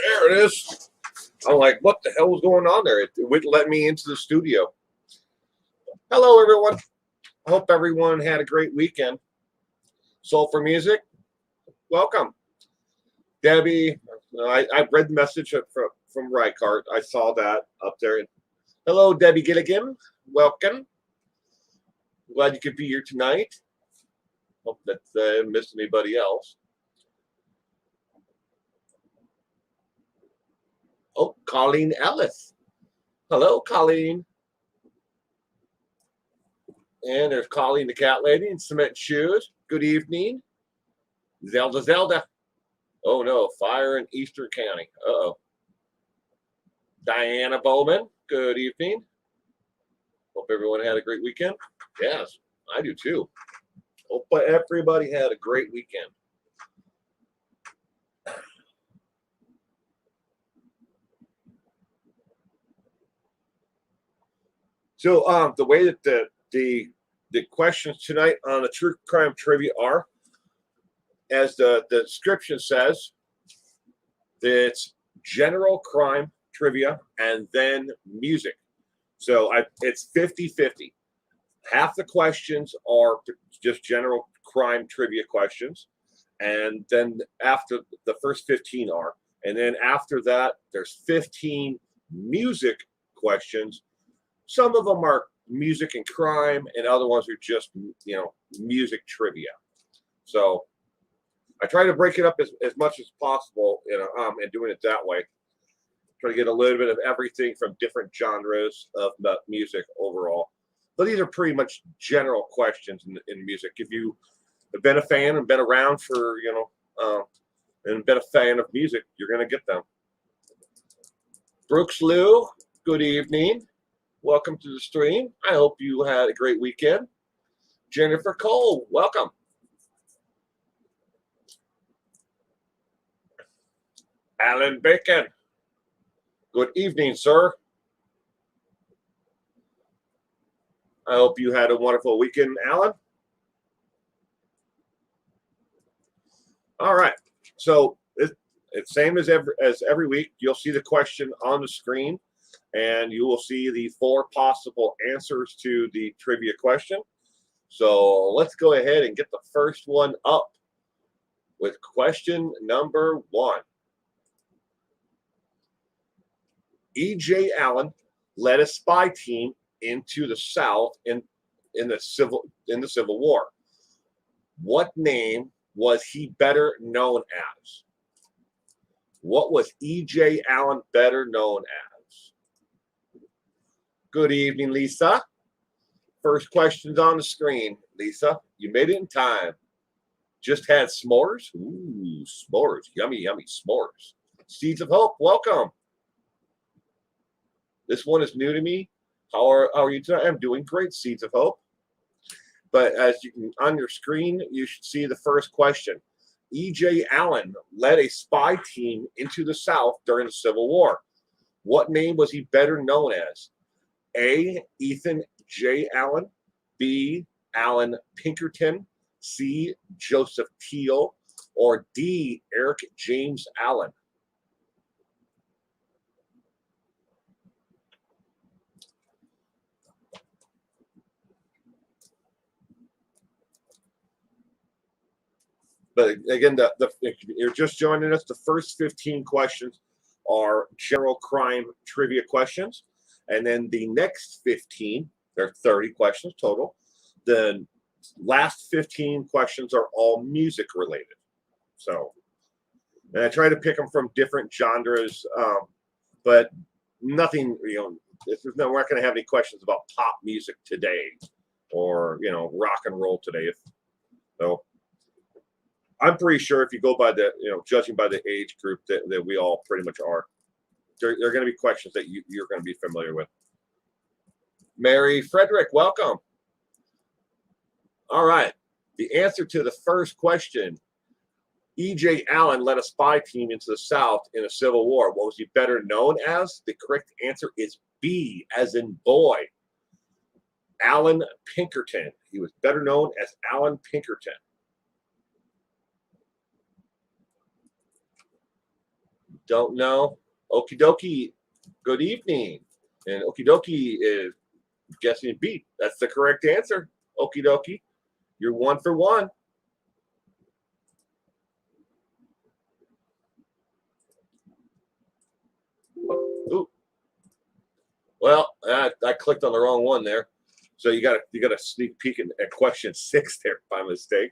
There it is. I'm like, what the hell was going on there? It wouldn't let me into the studio. Hello, everyone. I hope everyone had a great weekend. Soul for Music, welcome. Debbie, I read the message from Reichart. I saw that up there. Hello, Debbie Gilligan. Welcome. Glad you could be here tonight. Hope that I didn't miss anybody else. Oh, Colleen Ellis. Hello, Colleen. And there's Colleen, the cat lady in cement shoes. Good evening. Zelda. Oh, no. Fire in Eastern County. Uh-oh. Diana Bowman. Good evening. Hope everyone had a great weekend. Yes, I do too. Hope everybody had a great weekend. So the way that the questions tonight on the true crime trivia are, as the description says, it's general crime trivia and then music. So it's 50-50. Half the questions are just general crime trivia questions, and then after the first 15 are, and then after that there's 15 music questions. Some of them are music and crime, and other ones are just, music trivia. So I try to break it up as much as possible, and doing it that way. Try to get a little bit of everything from different genres of music overall. But these are pretty much general questions in music. If you have been a fan and been around for, and been a fan of music, you're going to get them. Brooks Lou, good evening. Welcome to the stream. I hope you had a great weekend. Jennifer Cole, welcome. Alan Bacon, good evening, sir. I hope you had a wonderful weekend, Alan. All right. So it's same as every week. You'll see the question on the screen, and you will see the 4 possible answers to the trivia question. So let's go ahead and get the first one up with question number 1. E.J. Allen led a spy team into the South in the Civil War. What name was he better known as? What was E.J. Allen better known as? Good evening, Lisa. First question's on the screen. Lisa, you made it in time. Just had s'mores? Ooh, s'mores. Yummy, yummy s'mores. Seeds of Hope, welcome. This one is new to me. How are you tonight? I'm doing great, Seeds of Hope. But as you can, on your screen, you should see the first question. E.J. Allen led a spy team into the South during the Civil War. What name was he better known as? A. Ethan J. Allen. B. Alan Pinkerton. C. Joseph Teal. Or D. Eric James Allen. But again, if you're just joining us, the first 15 questions are general crime trivia questions. And then the next 15, there are 30 questions total. The last 15 questions are all music related. So, and I try to pick them from different genres, but nothing, we're not going to have any questions about pop music today or, rock and roll today. So, I'm pretty sure if you go by the, judging by the age group that we all pretty much are, there are going to be questions that you're going to be familiar with. Mary Frederick, welcome. All right. The answer to the first question, E.J. Allen led a spy team into the South in a Civil War. What was he better known as? The correct answer is B, as in boy. Alan Pinkerton. He was better known as Alan Pinkerton. Don't know. Okie dokie. Good evening. And okie dokie is guessing B. That's the correct answer. Okie dokie. You're 1 for 1. Ooh. Well, I clicked on the wrong one there. So you got a sneak peek at question 6 there by mistake.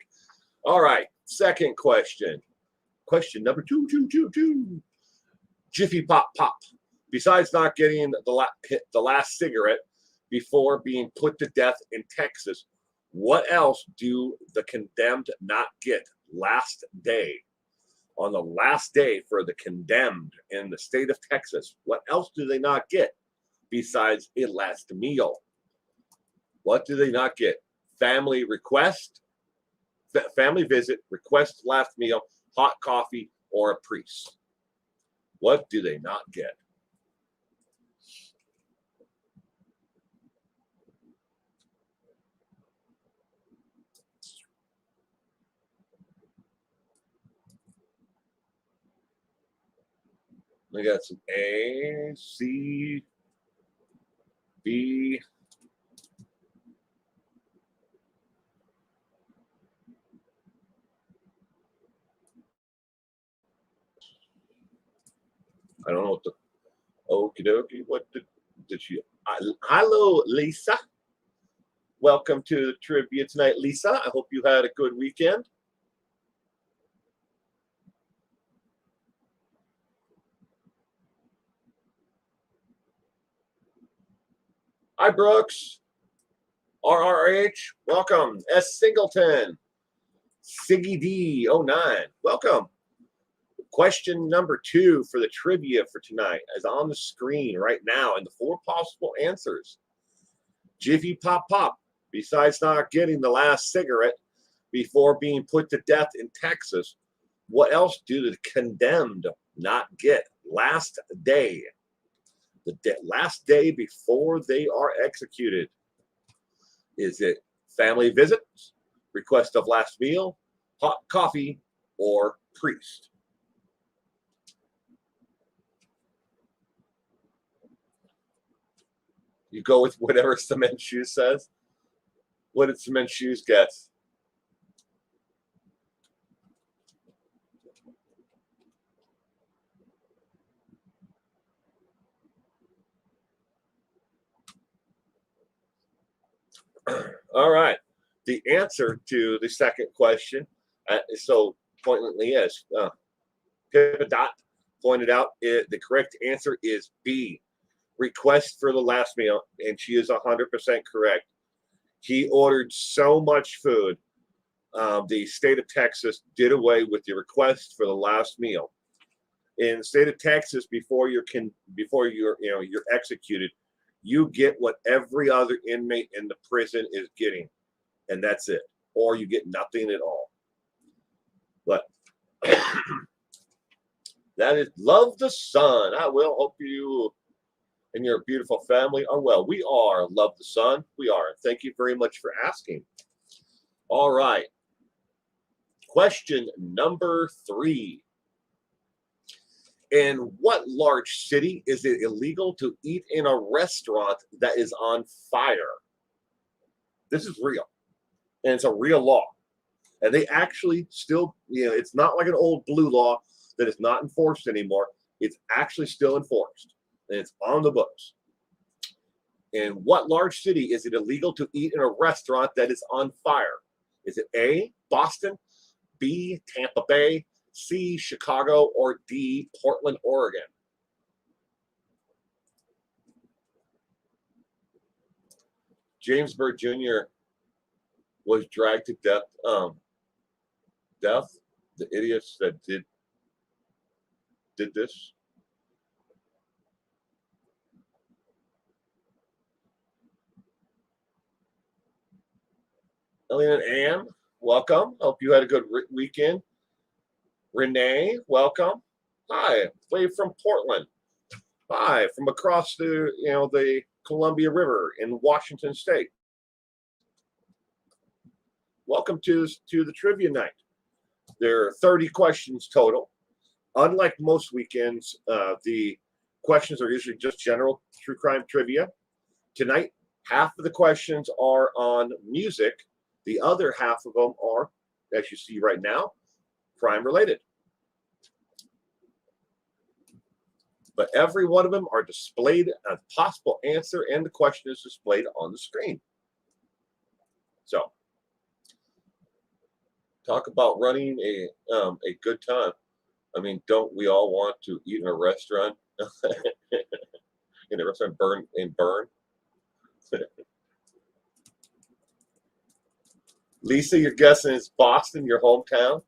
All right. Second question. Question number 2. Jiffy Pop Pop. Besides not getting the last cigarette before being put to death in Texas, what else do the condemned not get last day? On the last day for the condemned in the state of Texas, what else do they not get besides a last meal? What do they not get? Family request, family visit, request last meal, hot coffee, or a priest. What do they not get? We got some A, C, B. I don't know what the okie dokie. What did she? Hello, Lisa. Welcome to the trivia tonight, Lisa. I hope you had a good weekend. Hi, Brooks. RRH, welcome. S. Singleton. Siggy D09, welcome. Question number 2 for the trivia for tonight is on the screen right now, and the 4 possible answers. Jiffy Pop Pop, besides not getting the last cigarette before being put to death in Texas, what else do the condemned not get last day? The last day before they are executed. Is it family visits, request of last meal, hot coffee, or priest? You go with whatever Cement Shoes says. What did Cement Shoes guess? All right. The answer to the second question, so pointedly is Pivot pointed out, the correct answer is B, request for the last meal, and she is 100% correct. He ordered so much food, the state of Texas did away with the request for the last meal. In the state of Texas, before you're executed, you get what every other inmate in the prison is getting, and that's it, or you get nothing at all. But that is Love the Sun. I will hope you and your beautiful family are well. We are. Love the Sun. We are. Thank you very much for asking. All right. Question number 3. In what large city is it illegal to eat in a restaurant that is on fire? This is real. And it's a real law. And they actually still, it's not like an old blue law that is not enforced anymore. It's actually still enforced. And it's on the books. In what large city is it illegal to eat in a restaurant that is on fire? Is it A, Boston, B, Tampa Bay, C, Chicago, or D, Portland, Oregon? James Byrd Jr. was dragged to death. The idiots that did this. Elena and Ann, welcome. Hope you had a good weekend. Renee, welcome. Hi, wave from Portland. Hi, from across the Columbia River in Washington State. Welcome to the trivia night. There are 30 questions total. unlike most weekends, the questions are usually just general true crime trivia. Tonight, half of the questions are on music. The other half of them are, as you see right now, crime related. But every one of them are displayed a possible answer, and the question is displayed on the screen. So, talk about running a good time. I mean, don't we all want to eat in a restaurant? In a restaurant, burn. Lisa, you're guessing it's Boston, your hometown?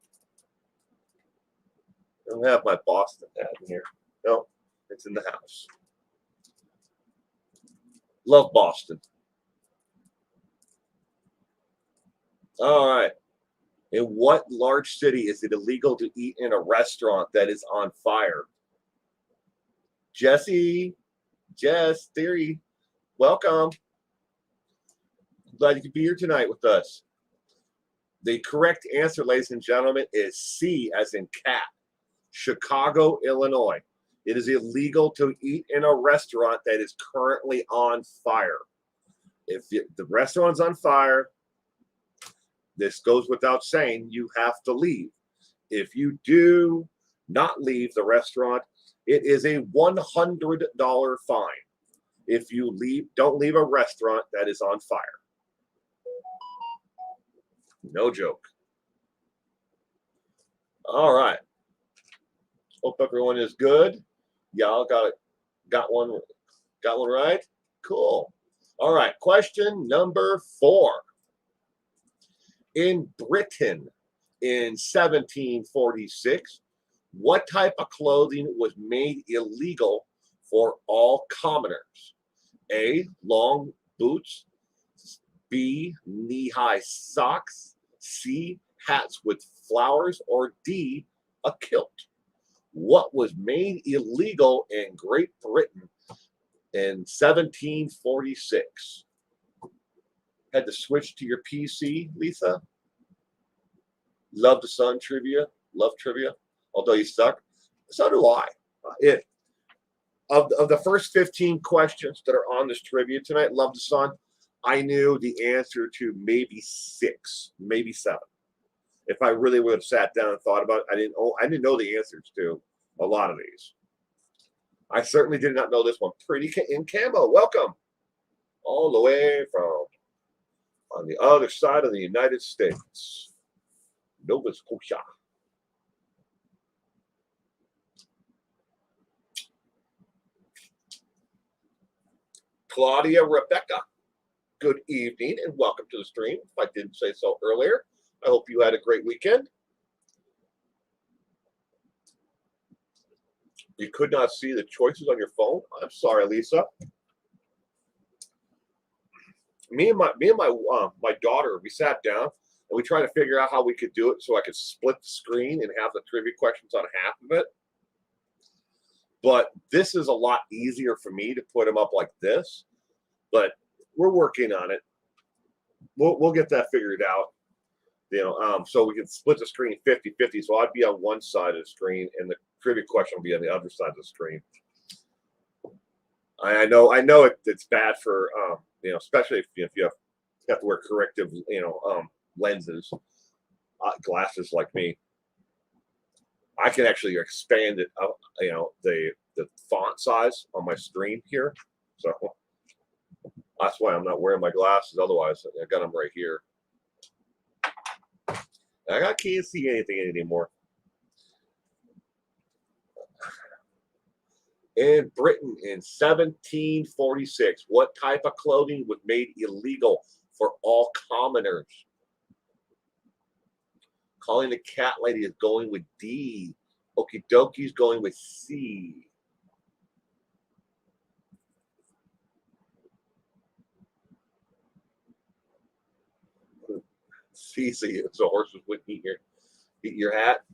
I don't have my Boston hat in here. No, it's in the house. Love Boston. All right. In what large city is it illegal to eat in a restaurant that is on fire? Jess, Theory, welcome. Glad you could be here tonight with us. The correct answer, ladies and gentlemen, is C, as in cat. Chicago, Illinois. It is illegal to eat in a restaurant that is currently on fire. If the restaurant's on fire, this goes without saying, you have to leave. If you do not leave the restaurant, it is a $100 fine. If you don't leave a restaurant that is on fire. No joke. All right. Hope everyone is good. Y'all got one right. Cool. All right. Question number 4. In Britain in 1746, what type of clothing was made illegal for all commoners? A, long boots. B, knee-high socks. C, hats with flowers. Or D, a kilt. What was made illegal in Great Britain in 1746? Had to switch to your PC, Lisa? Love the Sun trivia. Love trivia. Although you suck. So do I. Of the first 15 questions that are on this trivia tonight, Love the Sun, I knew the answer to maybe 6, maybe 7. If I really would have sat down and thought about it, I didn't know the answers to a lot of these. I certainly did not know this one. Pretty in camo. Welcome. All the way from on the other side of the United States. Nova Scotia. Claudia Rebecca, good evening and welcome to the stream. If I didn't say so earlier, I hope you had a great weekend. You could not see the choices on your phone. I'm sorry, Lisa. Me and my daughter, we sat down and we tried to figure out how we could do it so I could split the screen and have the trivia questions on half of it. But this is a lot easier for me to put them up like this. But we're working on it. We'll get that figured out. So we can split the screen 50-50. So I'd be on one side of the screen and the trivia question will be on the other side of the screen. I know it's bad for especially if you have to wear corrective lenses, glasses like me. I can actually expand it, the font size on my screen here. So that's why I'm not wearing my glasses. Otherwise, I got them right here. I can't see anything anymore. In Britain in 1746, what type of clothing was made illegal for all commoners? Calling the cat lady is going with D. Okie dokie is going with C. C, so horses wouldn't eat your hat.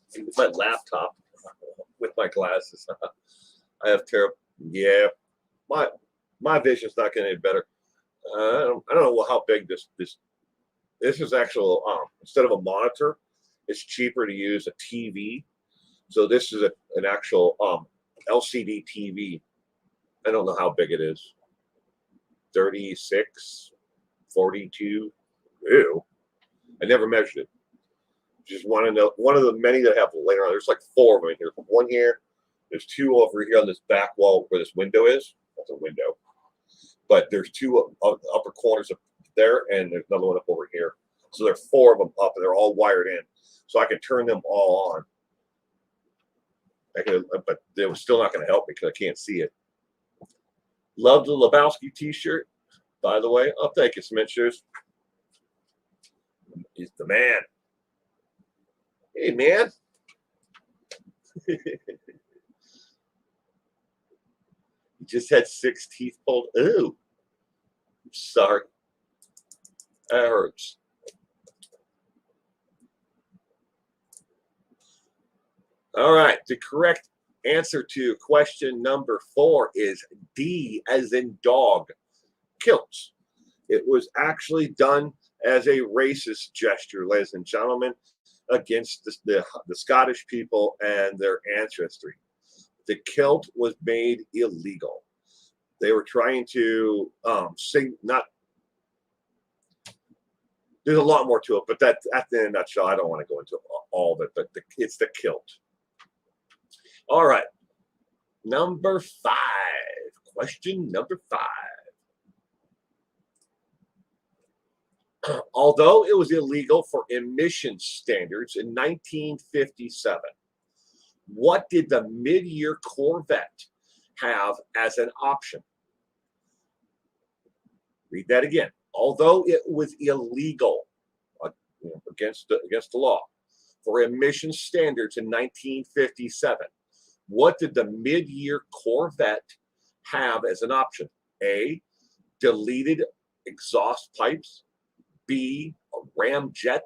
See, with my laptop, with my glasses, I have terrible. Yeah, my vision's not getting any better. I don't know how big this is actual. Instead of a monitor, it's cheaper to use a TV. So this is an actual LCD TV. I don't know how big it is. 36, 42. Ew. I never measured it. Just one of the many that I have laying around. There's like 4 of them in here. One here. There's 2 over here on this back wall where this window is. That's a window. But there's 2 upper corners up there, and there's another one up over here. So there are 4 of them up, and they're all wired in. So I can turn them all on. But they were still not going to help me because I can't see it. Love the Lebowski t-shirt, by the way. Oh, thank you, Smithers. He's the man. Hey, man. He just had 6 teeth pulled. Ooh. I'm sorry. That hurts. All right. The correct answer to question number 4 is D, as in dog. Kilts. It was actually done as a racist gesture, ladies and gentlemen, against the Scottish people and their ancestry. The kilt was made illegal. They were trying to there's a lot more to it, but that in a nutshell, I don't want to go into all of it, but it's the kilt. All right. Number 5. Question number 5. Although it was illegal for emission standards in 1957, what did the mid-year Corvette have as an option? Read that again. Although it was illegal against the law for emission standards in 1957, what did the mid-year Corvette have as an option? A, deleted exhaust pipes. B, a ramjet.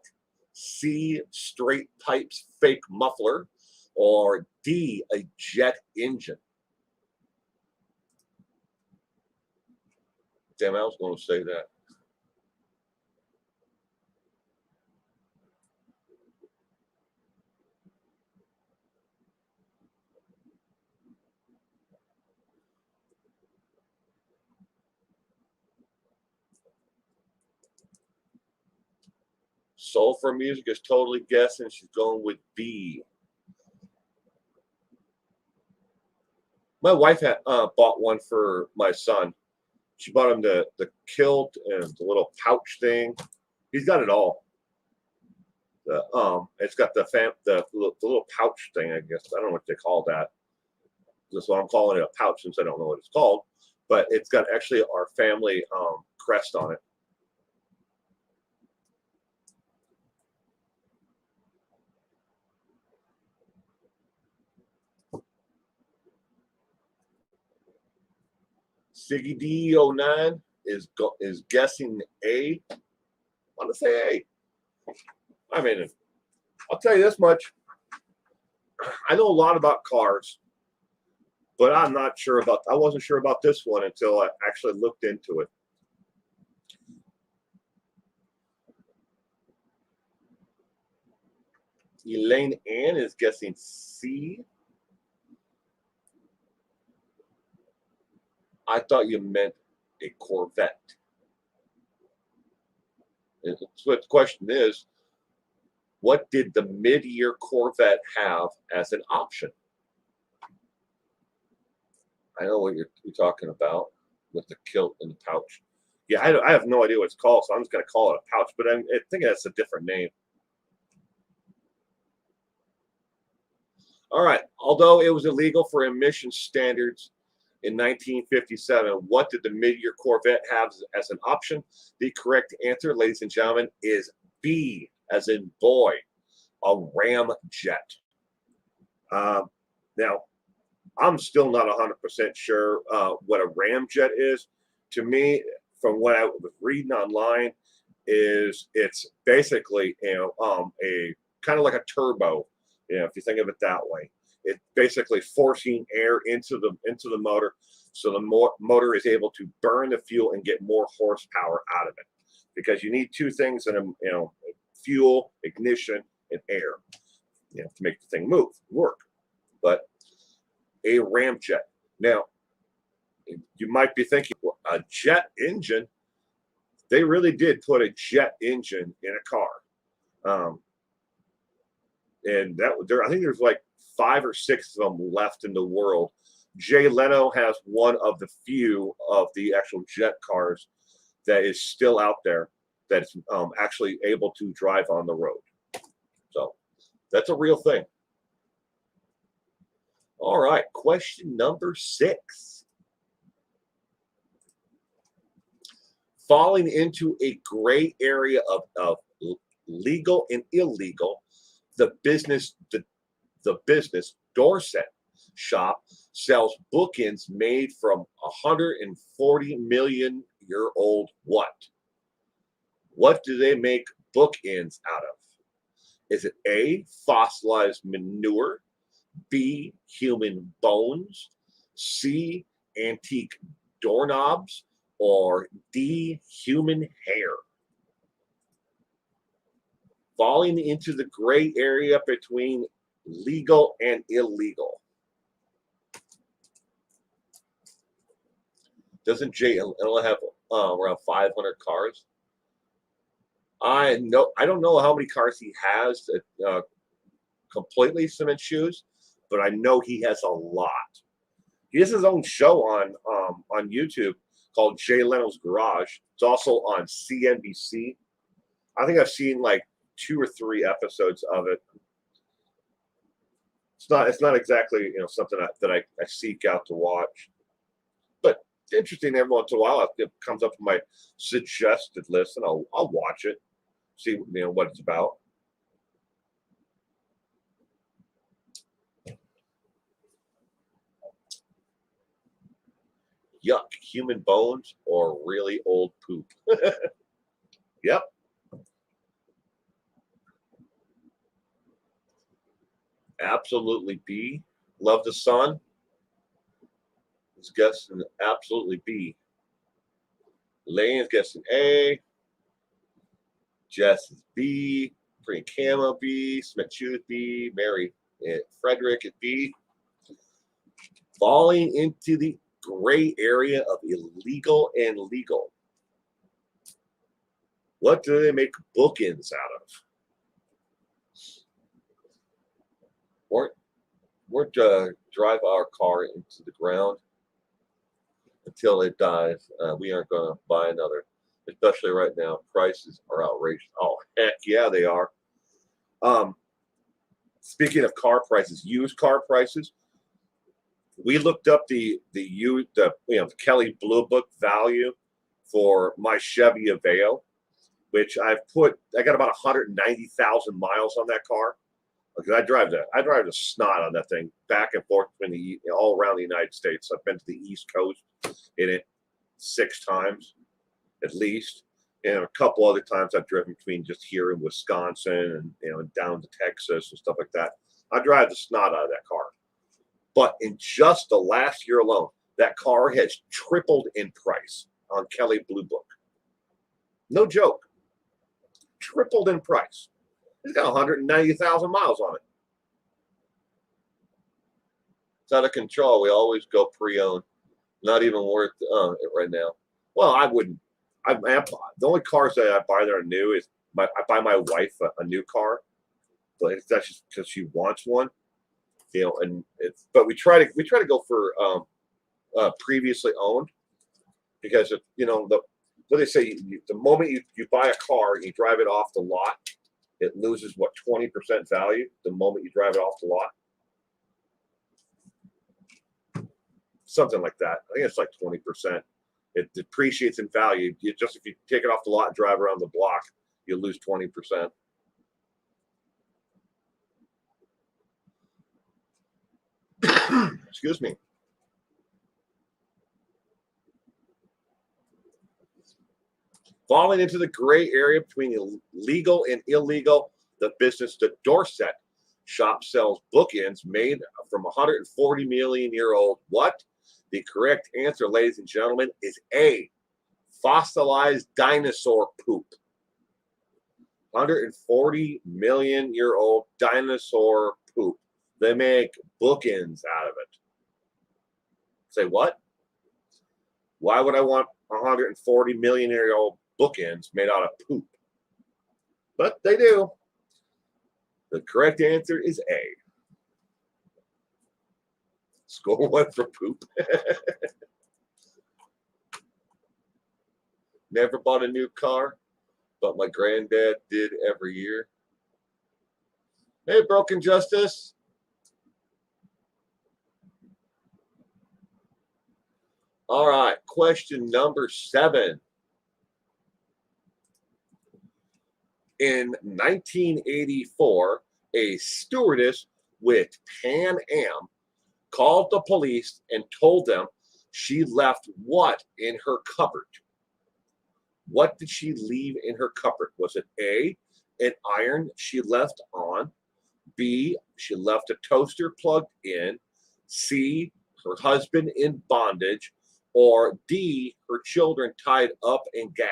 C, straight pipes, fake muffler. Or D, a jet engine. Damn, I was going to say that. Soul for Music is totally guessing. She's going with B. My wife had bought one for my son. She bought him the kilt and the little pouch thing. He's got it all. It's got the little pouch thing. I guess I don't know what they call that. So I'm calling it a pouch since I don't know what it's called. But it's got actually our family crest on it. Siggy D09 is guessing A. I want to say A. I mean, I'll tell you this much. I know a lot about cars, but I wasn't sure about this one until I actually looked into it. Elaine Ann is guessing C. I thought you meant a Corvette. And so the question is, what did the mid-year Corvette have as an option? I know what you're talking about with the kilt and the pouch. Yeah, I have no idea what it's called, so I'm just going to call it a pouch, but I think that's a different name. All right. Although it was illegal for emission standards in 1957, what did the mid-year Corvette have as an option? The correct answer, ladies and gentlemen, is B, as in boy, a ramjet. Now, I'm still not 100% sure what a ramjet is. To me, from what I was reading online, it's basically a kind of like a turbo. If you think of it that way, it's basically forcing air into the motor, so the motor is able to burn the fuel and get more horsepower out of it. Because you need 2 things in fuel, ignition, and air, to make the thing work. but a ramjet. Now, you might be thinking, well, a jet engine? They really did put a jet engine in a car. And that there, I think there's like 5 or 6 of them left in the world. Jay Leno has one of the few of the actual jet cars that is still out there that's actually able to drive on the road. So that's a real thing. All right, question number 6. Falling into a gray area of legal and illegal, the business Dorset shop sells bookends made from 140 million year old what? What do they make bookends out of? Is it A, fossilized manure, B, human bones, C, antique doorknobs, or D, human hair? Falling into the gray area between legal and illegal. Doesn't Jay Leno have around 500 cars? I don't know how many cars he has that completely cement shoes, but I know he has a lot. He has his own show on YouTube called Jay Leno's Garage. It's also on CNBC. I think I've seen like 2 or 3 episodes of it. It's not exactly something that I seek out to watch, but it's interesting. Every once in a while it comes up on my suggested list, and I'll watch it, see what it's about. Yuck, human bones or really old poop? Yep. Absolutely B. Love the sun. He's guessing absolutely B. Lane's guessing A. Jess is B. Frank Camo B. Smith Shoes B. Mary and Frederick is B. Falling into the gray area of illegal and legal. What do they make bookends out of? We're drive our car into the ground until it dies. We aren't going to buy another, especially right now. Prices are outrageous. Oh, heck yeah, they are. Speaking of car prices, used car prices, we looked up the Kelley Blue Book value for my Chevy Aveo, which I got about 190,000 miles on that car. Because I drive the snot on that thing back and forth between all around the United States. I've been to the East Coast in it 6 times at least, and a couple other times I've driven between just here in Wisconsin and down to Texas and stuff like that. I drive the snot out of that car. But in just the last year alone, that car has tripled in price on Kelley Blue Book. No joke. Tripled in price. It's got 190,000 miles on it. It's out of control. We always go pre-owned. Not even worth it right now. Well, I wouldn't. The only cars that I buy that are new is I buy my wife a new car, but that's just because she wants one. But we try to go for previously owned, because what they say, the moment you buy a car and you drive it off the lot, it loses 20% value the moment you drive it off the lot. Something like that. I think it's like 20%. It depreciates in value. If you take it off the lot and drive around the block, you lose 20%. Excuse me. Falling into the gray area between legal and illegal, the business Dorset shop sells bookends made from 140 million year old what? The correct answer, ladies and gentlemen, is A, fossilized dinosaur poop. 140 million year old dinosaur poop. They make bookends out of it. Say what? Why would I want 140 million-year-old bookends made out of poop? But they do. The correct answer is A. Score one for poop. Never bought a new car, but my granddad did every year. Hey, Broken Justice. All right, question number 7. In 1984, a stewardess with Pan Am called the police and told them she left what in her cupboard? What did she leave in her cupboard? Was it A, an iron she left on? B, she left a toaster plugged in? C, her husband in bondage? Or D, her children tied up and gagged?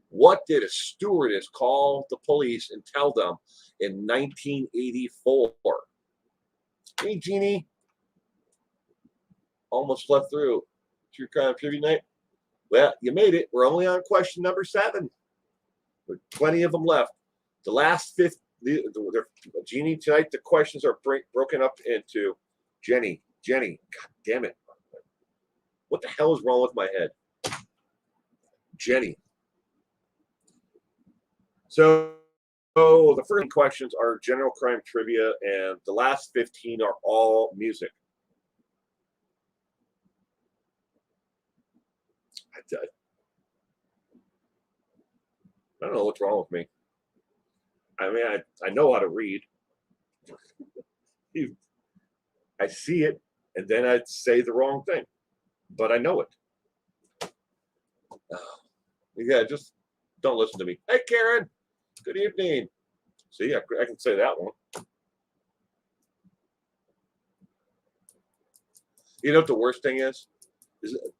What did a stewardess call the police and tell them in 1984? Hey, Jeannie. Almost slept through. True Crime Trivia Night. Well, you made it. We're only on question number 7. With plenty of them left. The last 5th, Jeannie, tonight the questions are broken up into Jenny. God damn it. What the hell is wrong with my head? Jenny. So the first questions are general crime trivia, and the last 15 are all music. I don't know what's wrong with me. I mean, I know how to read. I see it, and then I'd say the wrong thing, but I know it. Yeah, just don't listen to me. Hey, Karen. Good evening. See, I can say that one. You know what the worst thing is?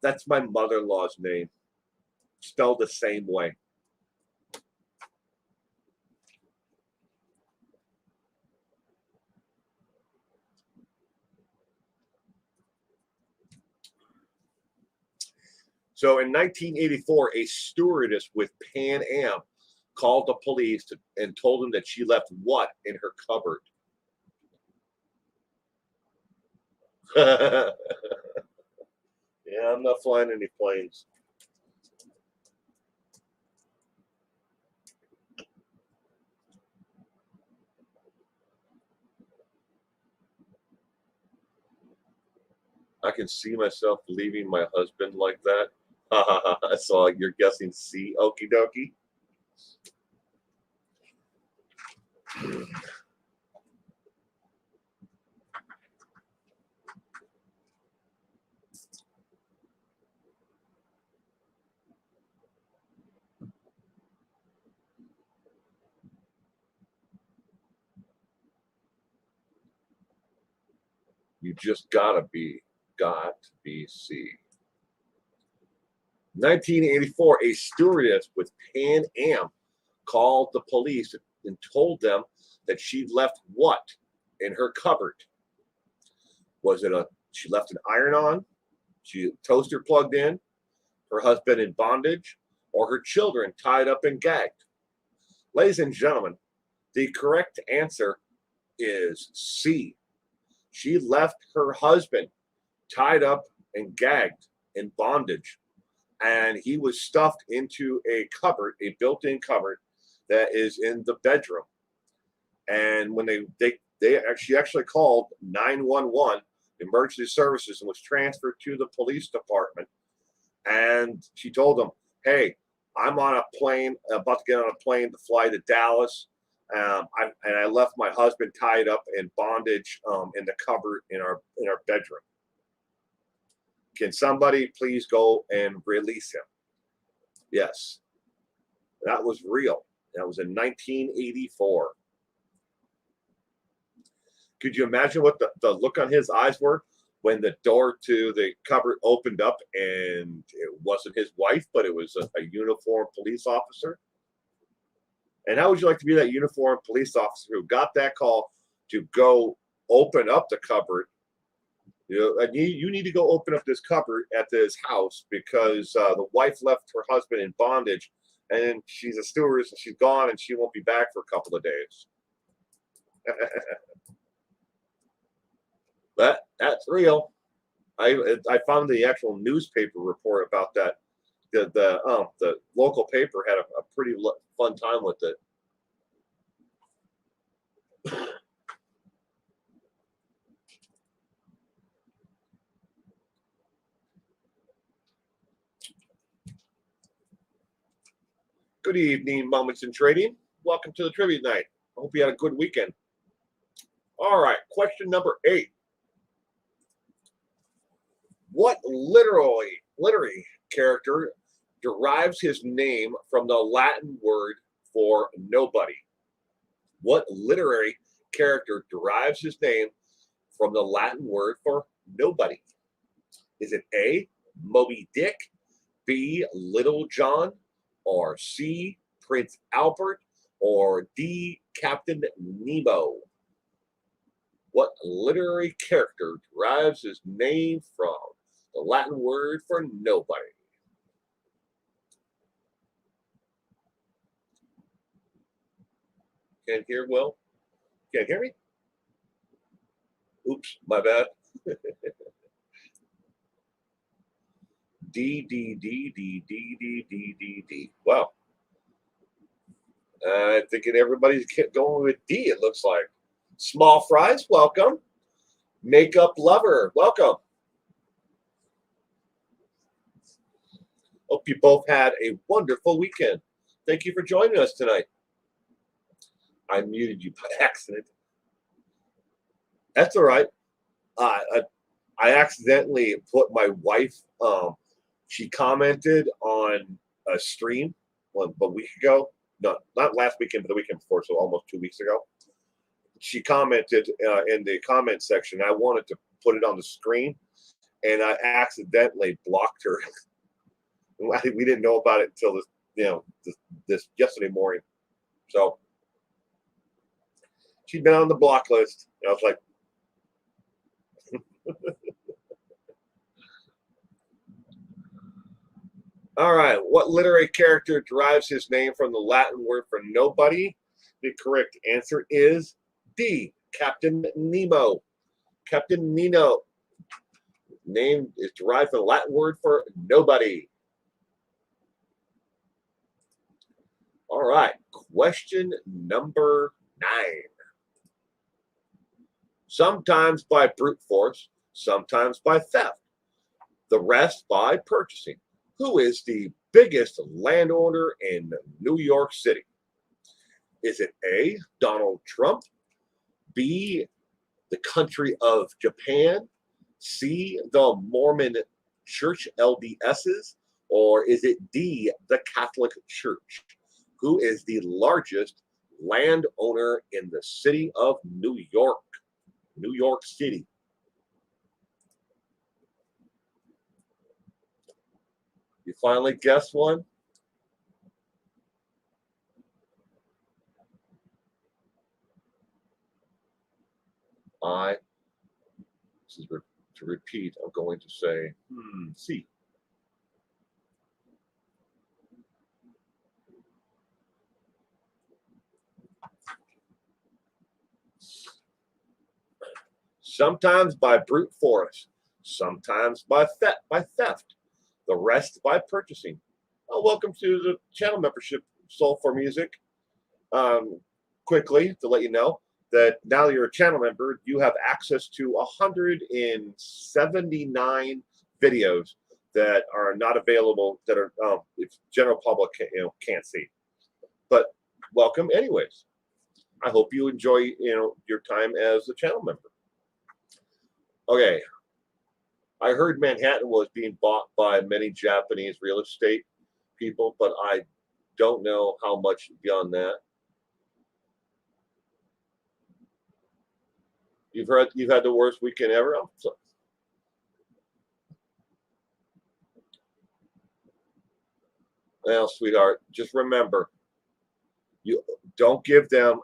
That's my mother-in-law's name, spelled the same way. So in 1984, a stewardess with Pan Am called the police and told them that she left what in her cupboard? Yeah, I'm not flying any planes. I can see myself leaving my husband like that. So you're guessing C, okie dokie. You just gotta be C. 1984, a stewardess with Pan Am called the police and told them that she left what in her cupboard? Was it she left an iron on, she toaster plugged in, her husband in bondage, or her children tied up and gagged? Ladies and gentlemen, the correct answer is C. She left her husband tied up and gagged in bondage, and he was stuffed into a cupboard, a built-in cupboard that is in the bedroom. And when she actually called 911 emergency services and was transferred to the police department, and she told them, hey, I'm on a plane, about to get on a plane to fly to Dallas. I left my husband tied up in bondage in the cupboard in our bedroom. Can somebody please go and release him? Yes, that was real. That was in 1984. Could you imagine what the look on his eyes were when the door to the cupboard opened up and it wasn't his wife, but it was a uniformed police officer? And how would you like to be that uniformed police officer who got that call to go open up the cupboard. You need to go open up this cupboard at this house because the wife left her husband in bondage, and she's a stewardess and she's gone and she won't be back for a couple of days. That's real. I found the actual newspaper report about that. The local paper had a pretty fun time with it. Good evening, Moments in Trading. Welcome to the trivia night. I hope you had a good weekend. All right, question number 8. What literary character derives his name from the Latin word for nobody? What literary character derives his name from the Latin word for nobody? Is it A, Moby Dick, B, Little John, or C, Prince Albert, or D, Captain Nemo? What literary character derives his name from the Latin word for nobody? Can't hear well? Can't hear me? Oops, my bad. D. Wow. I'm thinking everybody's going with D, it looks like. Small Fries, welcome. Makeup Lover, welcome. Hope you both had a wonderful weekend. Thank you for joining us tonight. I muted you by accident. That's all right. I accidentally put my wife, she commented on a stream a week ago. No, not last weekend, but the weekend before, so almost 2 weeks ago. She commented in the comment section. I wanted to put it on the screen, and I accidentally blocked her. We didn't know about it until this yesterday morning. So she'd been on the block list. And I was like, all right, what literary character derives his name from the Latin word for nobody? The correct answer is D, Captain Nemo. Captain Nemo. Name is derived from the Latin word for nobody. All right, question number 9. Sometimes by brute force, sometimes by theft, the rest by purchasing. Who is the biggest landowner in New York City? Is it A, Donald Trump, B, the country of Japan, C, the Mormon Church LDSs, or is it D, the Catholic Church? Who is the largest landowner in the city of New York? New York City. You finally guessed one? This is to repeat, I'm going to say C. Sometimes by brute force, sometimes by theft, the rest by purchasing. Welcome to the channel membership, Soul for Music. Quickly to let you know that now that you're a channel member, you have access to 179 videos that are not available, that are if general public can't see. But welcome anyways. I hope you enjoy your time as a channel member. Okay, I heard Manhattan was being bought by many Japanese real estate people, but I don't know how much beyond that. You've had the worst weekend ever. Well, sweetheart, just remember, you don't give them,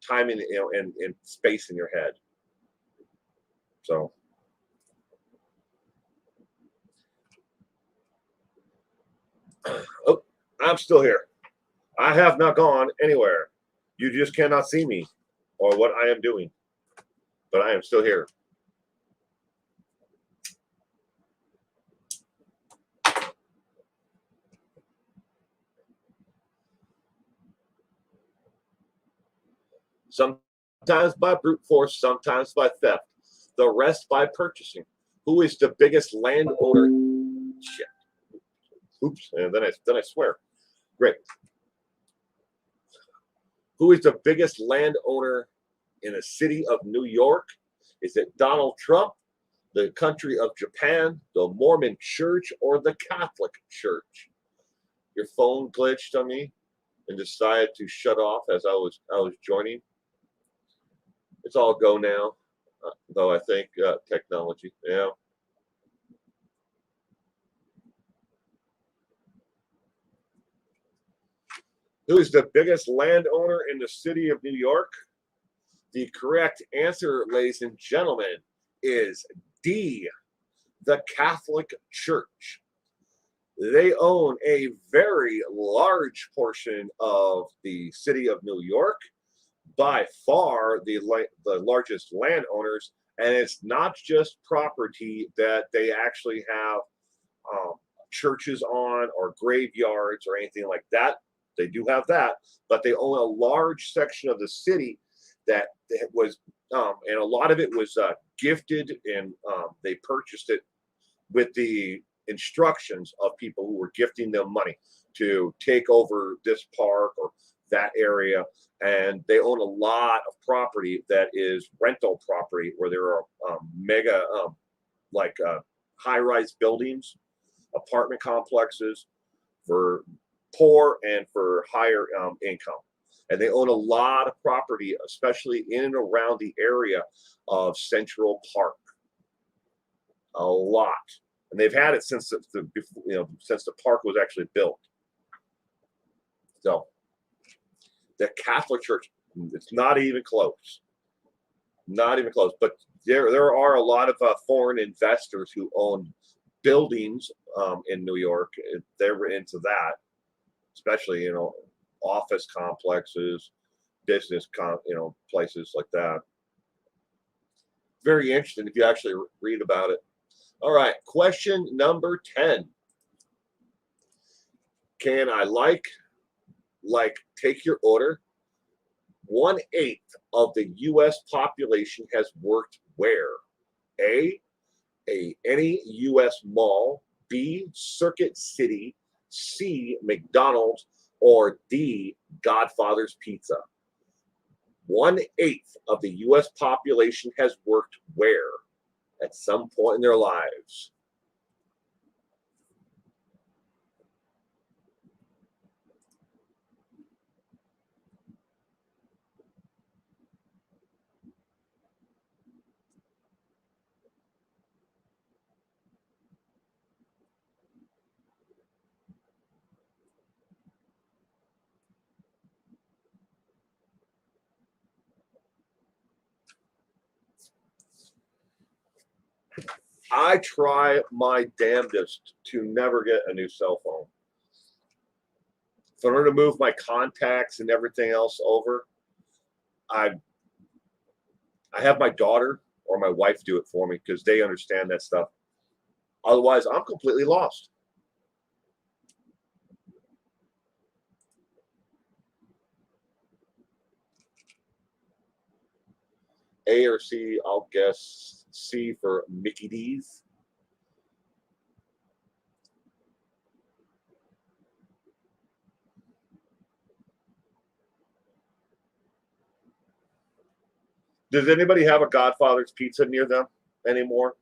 timing, and space in your head. So. Oh, I'm still here. I have not gone anywhere. You just cannot see me or what I am doing. But I am still here. Sometimes by brute force, sometimes by theft. The rest by purchasing. Who is the biggest landowner? Shit. Oops. And then I swear. Great. Who is the biggest landowner in the city of New York? Is it Donald Trump, the country of Japan, the Mormon Church, or the Catholic Church? Your phone glitched on me and decided to shut off as I was joining. It's all go now, though I think technology. Yeah. Who is the biggest landowner in the city of New York? The correct answer, ladies and gentlemen, is D, the Catholic Church. They own a very large portion of the city of New York, by far the largest landowners, and it's not just property that they actually have churches on or graveyards or anything like that. They do have that, but they own a large section of the city that was, and a lot of it was gifted, and they purchased it with the instructions of people who were gifting them money to take over this park or that area. And they own a lot of property that is rental property, where there are mega high-rise buildings, apartment complexes for poor and for higher income. And they own a lot of property, especially in and around the area of Central Park. A lot. And they've had it since since the park was actually built. So the Catholic Church, it's not even close. Not even close. But there are a lot of foreign investors who own buildings in New York. They're into that, especially office complexes, business places like that. Very interesting if you actually read about it. All right, question number 10. Can I take your order? 1/8 of the U.S. population has worked where? A, any U.S. mall, B, Circuit City, C, McDonald's, or D, Godfather's Pizza. 1/8 of the U.S. population has worked where? At some point in their lives. I try my damnedest to never get a new cell phone. In order to move my contacts and everything else over, I have my daughter or my wife do it for me because they understand that stuff. Otherwise, I'm completely lost. A or C, I'll guess C for Mickey D's. Does anybody have a Godfather's Pizza near them anymore?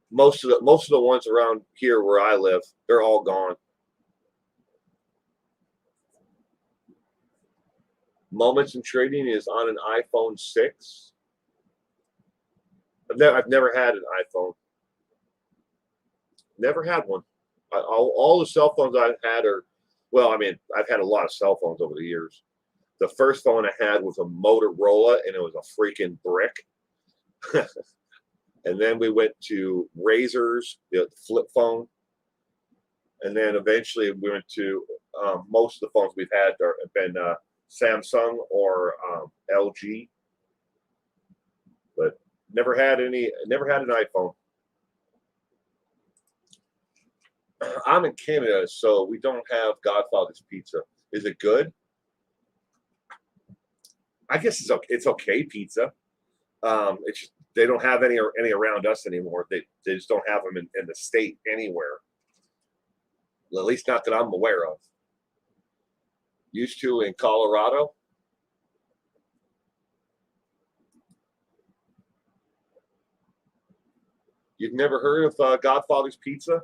Most of the ones around here where I live, they're all gone. Moments in Trading is on an iPhone 6. I've never had an iPhone. Never had one. All the cell phones I've had are, well, I mean, I've had a lot of cell phones over the years, The first phone I had was a Motorola, and it was a freaking brick. And then we went to Razors, the flip phone. And then eventually we went to most of the phones we've had have been Samsung or LG. But never had an iPhone. I'm in Canada, so we don't have Godfather's Pizza. Is it good? I guess it's okay pizza. It's just, they don't have any around us anymore. They just don't have them in the state anywhere. Well, at least not that I'm aware of. Used to in Colorado. You've never heard of Godfather's Pizza?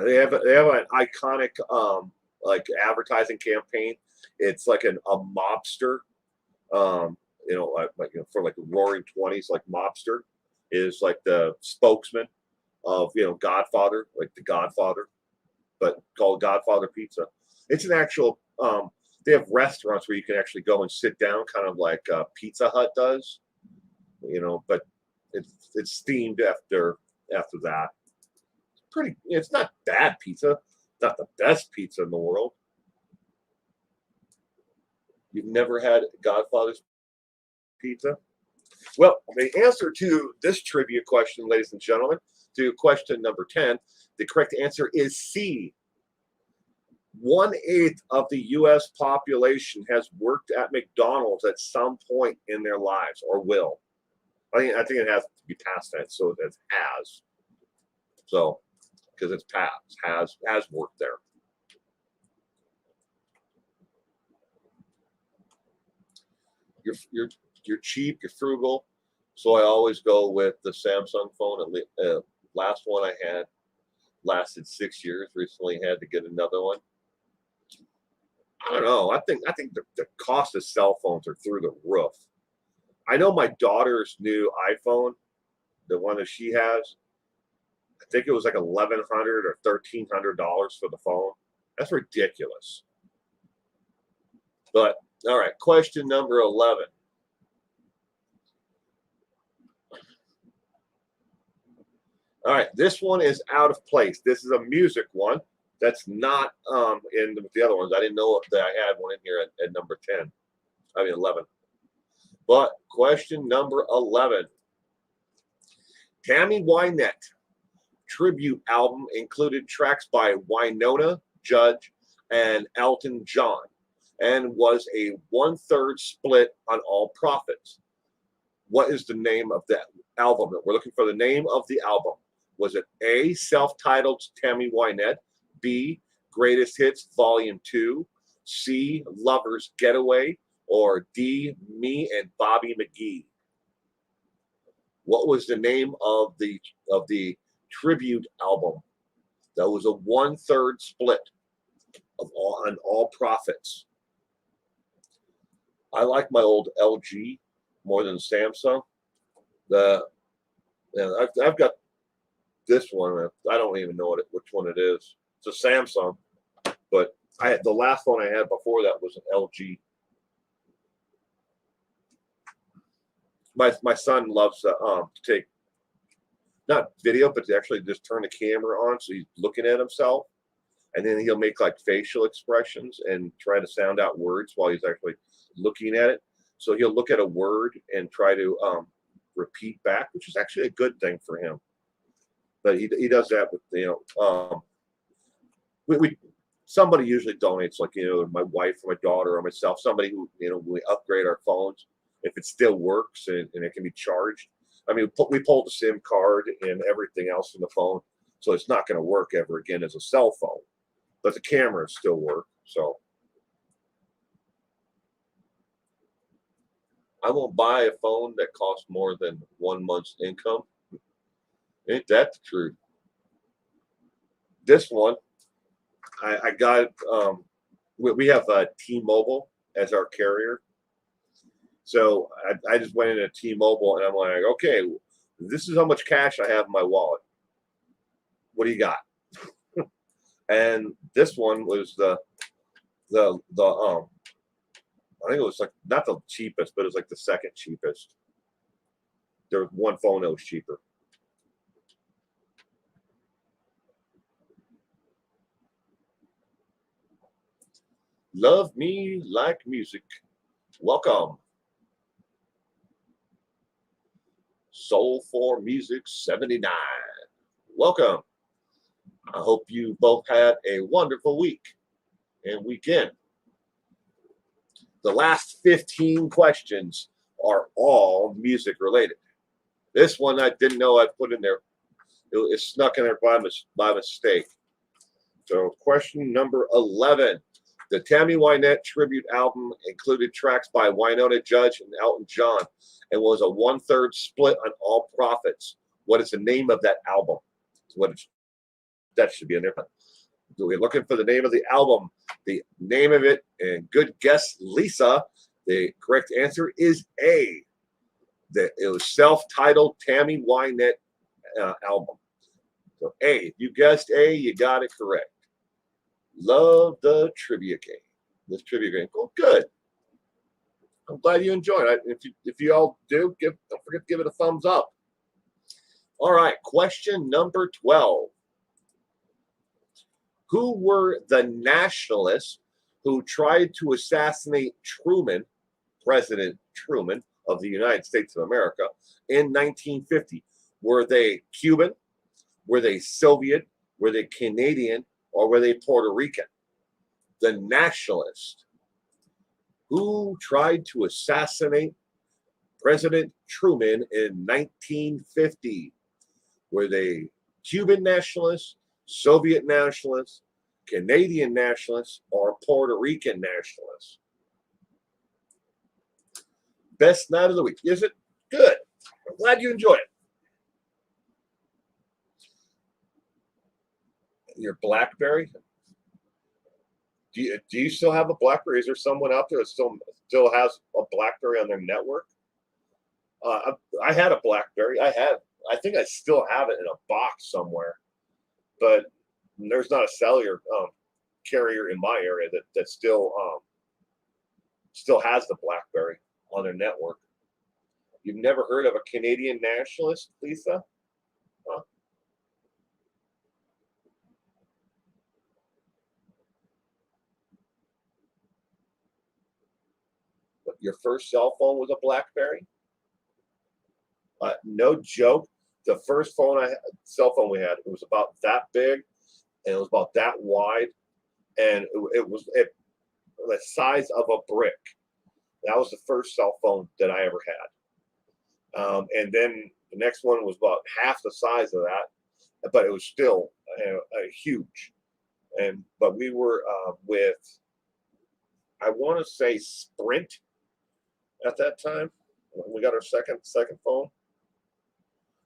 They have an iconic like advertising campaign. It's like a mobster, for like Roaring Twenties, like mobster is like the spokesman of Godfather, like the Godfather, but called Godfather Pizza. It's an actual. They have restaurants where you can actually go and sit down, kind of like Pizza Hut does, but it's themed after that. It's not bad pizza, not the best pizza in the world. You've never had Godfather's Pizza? Well, the answer to this trivia question, ladies and gentlemen, to question number 10, the correct answer is C. 1/8 of the U.S. population has worked at McDonald's at some point in their lives, or will. I think it has to be past that, so it has. So, because it's past, has worked there. You're cheap, you're frugal, so I always go with the Samsung phone. Last one I had lasted 6 years. Recently had to get another one. I don't know. I think the cost of cell phones are through the roof. I know my daughter's new iPhone, the one that she has, I think it was like $1,100 or $1,300 for the phone. That's ridiculous. But all right, question number 11. All right, this one is out of place. This is a music one. That's not in the other ones. I didn't know that I had one in here at number 10. 11. But question number 11. Tammy Wynette tribute album included tracks by Wynonna Judge and Elton John, and was a 1/3 split on all profits. What is the name of that album? We're looking for the name of the album. Was it A, self-titled Tammy Wynette, B, Greatest Hits Volume 2, C, Lover's Getaway, or D, Me and Bobby McGee? What was the name of the tribute album? That was a 1/3 split on all profits. I like my old LG more than Samsung. I've got this one. I don't even know which one it is. It's a Samsung, but the last one I had before that was an LG. My son loves to take not video, but to actually just turn the camera on so he's looking at himself, and then he'll make like facial expressions and try to sound out words while he's actually looking at it. So he'll look at a word and try to repeat back, which is actually a good thing for him. But he does that with somebody usually donates, like my wife or my daughter or myself, somebody who when we upgrade our phones, if it still works and it can be charged. I mean, we pulled the SIM card and everything else from the phone, so it's not going to work ever again as a cell phone, but the cameras still work. So I won't buy a phone that costs more than 1 month's income. Ain't that the truth? This one, I got. We have T-Mobile as our carrier, so I just went into T-Mobile and I'm like, okay, this is how much cash I have in my wallet. What do you got? And this one was I think it was like not the cheapest, but it was like the second cheapest. There was one phone that was cheaper. Love Me Like Music. Welcome. Soul for Music 79. Welcome. I hope you both had a wonderful week and weekend. The last 15 questions are all music related. This one I didn't know I'd put in there. It snuck in there by mistake. So question number 11. The Tammy Wynette tribute album included tracks by Wynonna Judge and Elton John and was a 1/3 split on all profits. What is the name of that album? That should be in there. We're looking for the name of the album. The name of it, and good guess, Lisa. The correct answer is A. It was self-titled Tammy Wynette album. So A, if you guessed A, you got it correct. Love the trivia game. This trivia game. Well, good. I'm glad you enjoyed it. If you all do, don't forget to give it a thumbs up. All right, question number 12. Who were the Nationalists who tried to assassinate Truman, President Truman of the United States of America, in 1950? Were they Cuban? Were they Soviet? Were they Canadian? Or were they Puerto Rican? The Nationalists who tried to assassinate President Truman in 1950. Were they Cuban nationalists, Soviet nationalists, Canadian nationalists, or Puerto Rican nationalists? Best night of the week. Is it? Good. I'm glad you enjoyed it. Your BlackBerry? Do you still have a BlackBerry? Is there someone out there that still has a BlackBerry on their network? I had a BlackBerry. I think I still have it in a box somewhere, but there's not a cellular carrier in my area that still has the BlackBerry on their network. You've never heard of a Canadian nationalist, Lisa? Huh? But your first cell phone was a BlackBerry? No joke. The first cell phone we had, it was about that big, and it was about that wide, and it was the size of a brick. That was the first cell phone that I ever had. And then the next one was about half the size of that, but it was still huge. But we were with, I want to say, Sprint at that time. We got our second phone.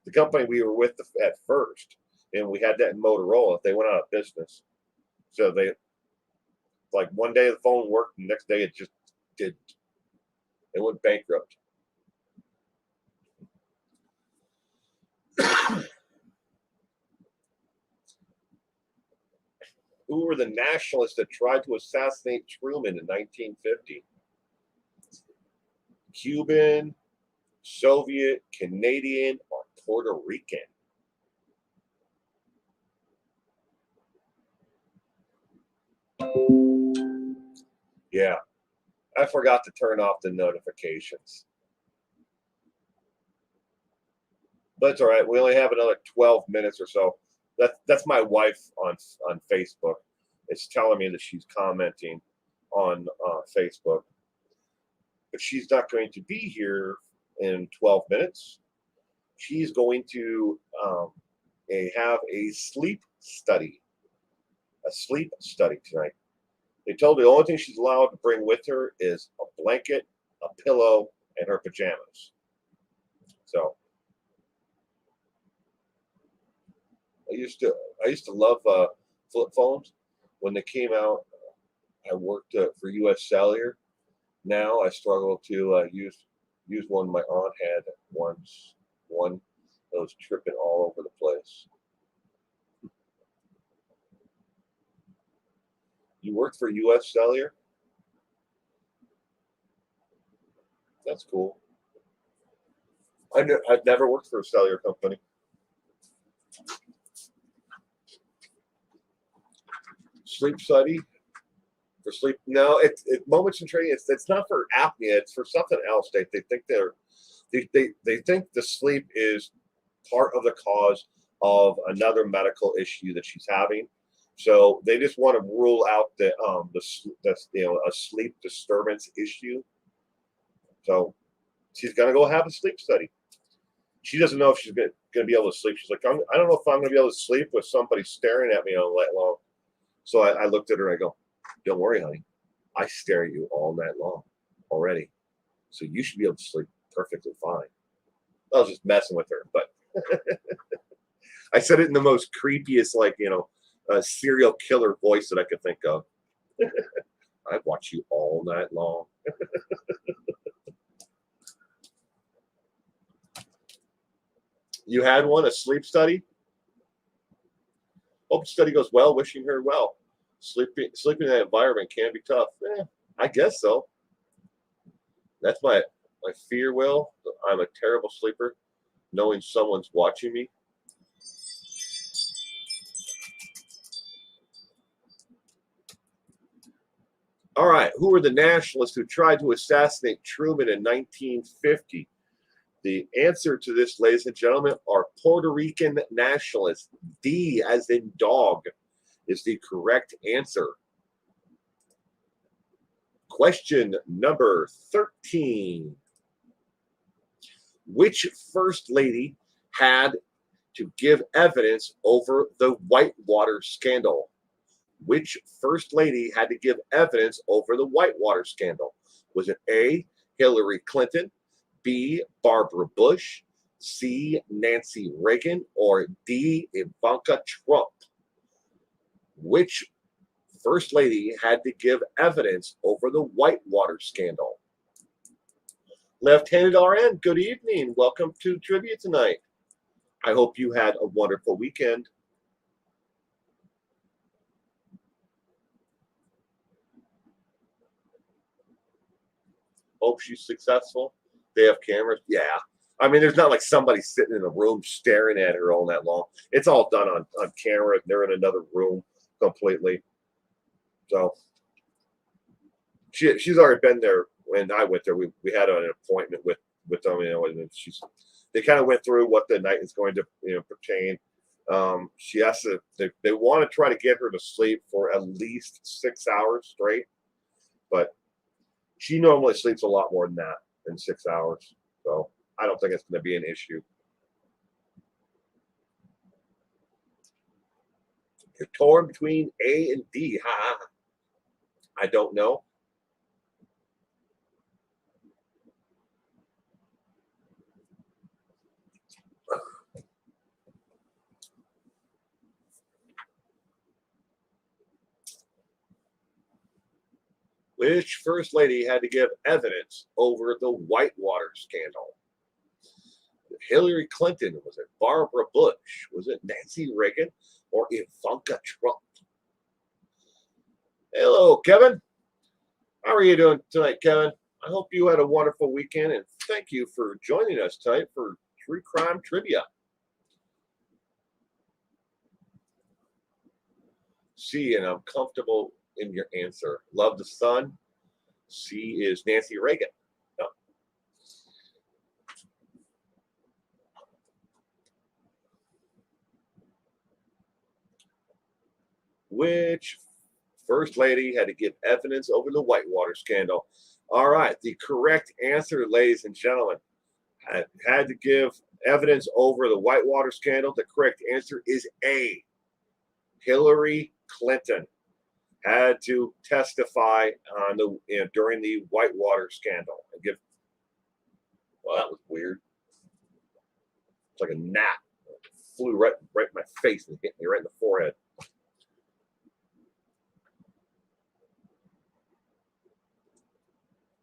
The company we were with at first, and we had that in Motorola. They went out of business. So they, like, one day the phone worked, and the next day it just didn't. It went bankrupt. Who were the nationalists that tried to assassinate Truman in 1950? Cuban, Soviet, Canadian, or Puerto Rican? Yeah, I forgot to turn off the notifications. But it's all right. We only have another 12 minutes or so. That's my wife on Facebook. It's telling me that she's commenting on Facebook. But she's not going to be here in 12 minutes. She's going to have a sleep study tonight. They told her the only thing she's allowed to bring with her is a blanket, a pillow, and her pajamas. So I used to love flip phones when they came out. I worked for U.S. Cellular. Now I struggle to use one my aunt had once. One that was tripping all over the place. You worked for U.S. Cellular? That's cool. I've never worked for a cellular company. Sleep study for sleep. No, it's moments in training. It's not for apnea. It's for something else. They think they think the sleep is part of the cause of another medical issue that she's having. So they just want to rule out the a sleep disturbance issue. So she's gonna go have a sleep study. She doesn't know if she's gonna be able to sleep. She's like, I don't know if I'm gonna be able to sleep with somebody staring at me all night long. So I looked at her and I go, don't worry, honey. I stare at you all night long already. So you should be able to sleep perfectly fine. I was just messing with her, but I said it in the most creepiest, serial killer voice that I could think of. I'd watch you all night long. You had one, a sleep study? Hope the study goes well. Wishing her well. Sleeping in that environment can be tough. I guess so. That's my fear, Will. I'm a terrible sleeper, knowing someone's watching me. All right. Who were the nationalists who tried to assassinate Truman in 1950? The answer to this, ladies and gentlemen, are Puerto Rican nationalists. D, as in dog, is the correct answer. Question number 13. Which first lady had to give evidence over the Whitewater scandal? Which first lady had to give evidence over the Whitewater scandal? Was it A, Hillary Clinton, B, Barbara Bush, C, Nancy Reagan, or D, Ivanka Trump? Which first lady had to give evidence over the Whitewater scandal? Left-handed RN, good evening. Welcome to trivia tonight. I hope you had a wonderful weekend. Hope she's successful. They have cameras. Yeah. I mean, there's not like somebody sitting in a room staring at her all night long. It's all done on camera. They're in another room completely. So she's already been there. When I went there, we had an appointment with them, and they kind of went through what the night is going to pertain. She has to. They want to try to get her to sleep for at least 6 hours straight, but she normally sleeps a lot more than 6 hours. So I don't think it's going to be an issue. You're torn between A and D. Ha! I don't know. Which first lady had to give evidence over the Whitewater scandal? Hillary Clinton? Was it Barbara Bush? Was it Nancy Reagan? Or Ivanka Trump? Hello, Kevin. How are you doing tonight, Kevin? I hope you had a wonderful weekend, and thank you for joining us tonight for True Crime Trivia. C, and I'm comfortable in your answer. Love the sun. C is Nancy Reagan. No. Which first lady had to give evidence over the Whitewater scandal? All right, the correct answer, ladies and gentlemen, had to give evidence over the Whitewater scandal. The correct answer is A. Hillary Clinton had to testify on during the Whitewater scandal and give. Well, that was weird. It's like a gnat flew right in my face and hit me right in the forehead.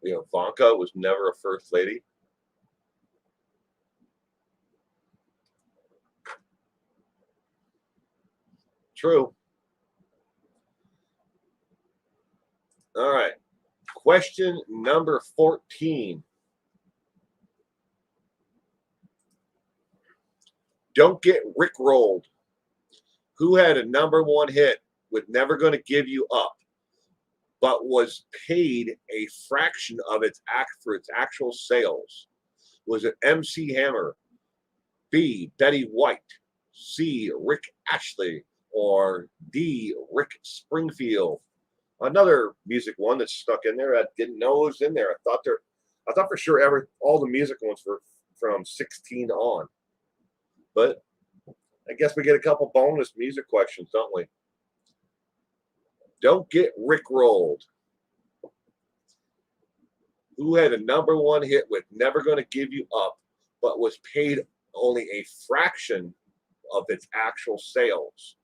Ivanka was never a first lady. True. All right. Question number 14. Don't get rickrolled. Who had a #1 hit with Never Gonna Give You Up, but was paid a fraction of its for its actual sales? Was it MC Hammer, B, Betty White, C, Rick Astley, or D, Rick Springfield? Another music one that's stuck in there. I didn't know it was in there. I thought for sure all the music ones were from 16 on. But I guess we get a couple bonus music questions, don't we? Don't get rickrolled. Who had a #1 hit with Never Gonna Give You Up, but was paid only a fraction of its actual sales?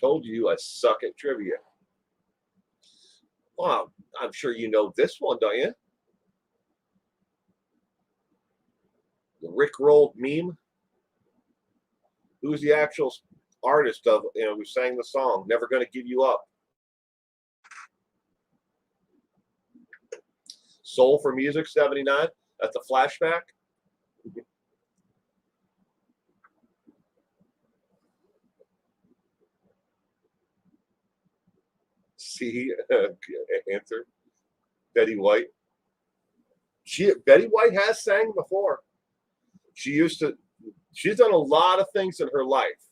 Told you I suck at trivia. Well, I'm sure you know this one, don't you? The rickrolled meme. Who's the actual artist of, who sang the song Never Gonna Give You Up? Soul for Music 79. That's a flashback. C, answer. Betty White. Betty White has sang before. She's done a lot of things in her life.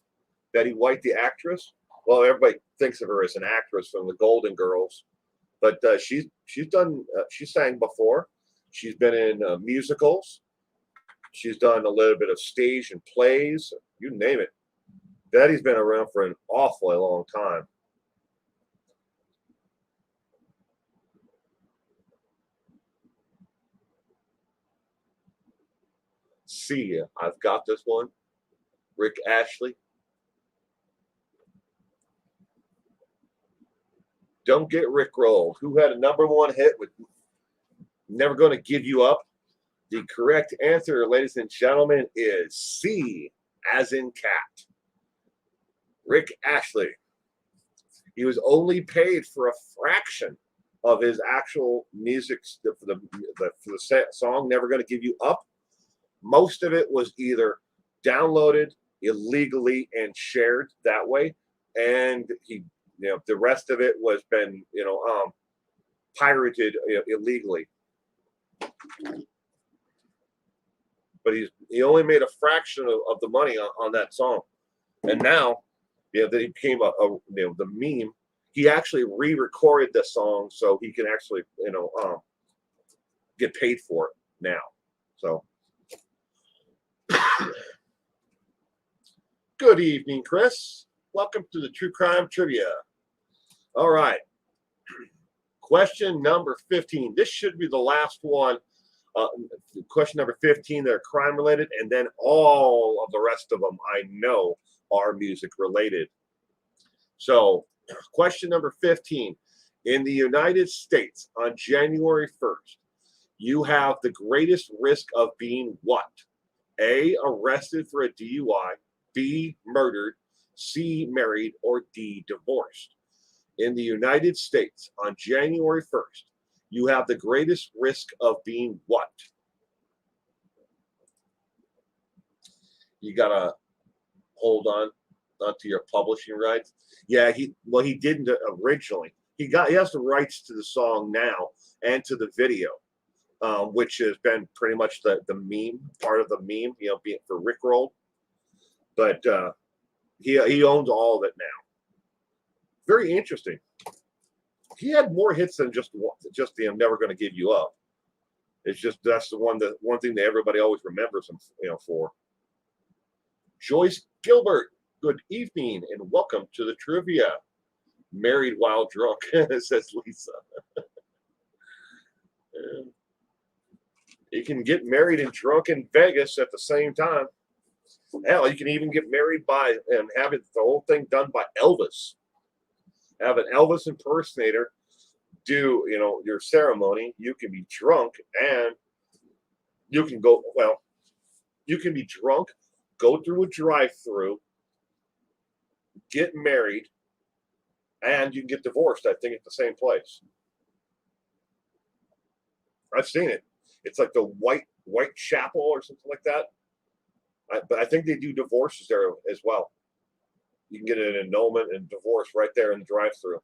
Betty White, the actress. Well, everybody thinks of her as an actress from the Golden Girls, but she sang before. She's been in musicals. She's done a little bit of stage and plays. You name it. Betty's been around for an awfully long time. C, I've got this one. Rick Astley. Don't get rickrolled. Who had a #1 hit with Never Gonna Give You Up? The correct answer, ladies and gentlemen, is C, as in cat. Rick Astley. He was only paid for a fraction of his actual music for the song Never Gonna Give You Up. Most of it was either downloaded illegally and shared that way, and the rest of it was been pirated illegally. But he only made a fraction of the money on that song, and now that he became the meme. He actually re-recorded the song so he can actually get paid for it now. So good evening, Chris. Welcome to the True Crime Trivia. All right. Question number 15. This should be the last one. Question number 15, they're crime related, and then all of the rest of them I know are music related. So, question number 15. In the United States on January 1st, you have the greatest risk of being what? A, arrested for a DUI, B, murdered, C, married, or D, divorced. In the United States on January 1st, you have the greatest risk of being what? You got to hold on to your publishing rights. Yeah, he didn't originally. He has the rights to the song now and to the video, which has been pretty much the meme, part of the meme, being for Rickroll. But he owns all of it now. Very interesting. He had more hits than just the I'm Never Gonna Give You Up. It's just that's the one thing that everybody always remembers him for. Joyce Gilbert, good evening and welcome to the trivia. Married while drunk, says Lisa. You can get married and drunk in Vegas at the same time. Hell, you can even get married by and have the whole thing done by Elvis. Have an Elvis impersonator do your ceremony. You can be drunk and you can be drunk, go through a drive-through, get married, And you can get divorced, I think, at the same place. I've seen it. It's like the White Chapel or something like that. But I think they do divorces there as well. You can get an annulment and divorce right there in the drive-through.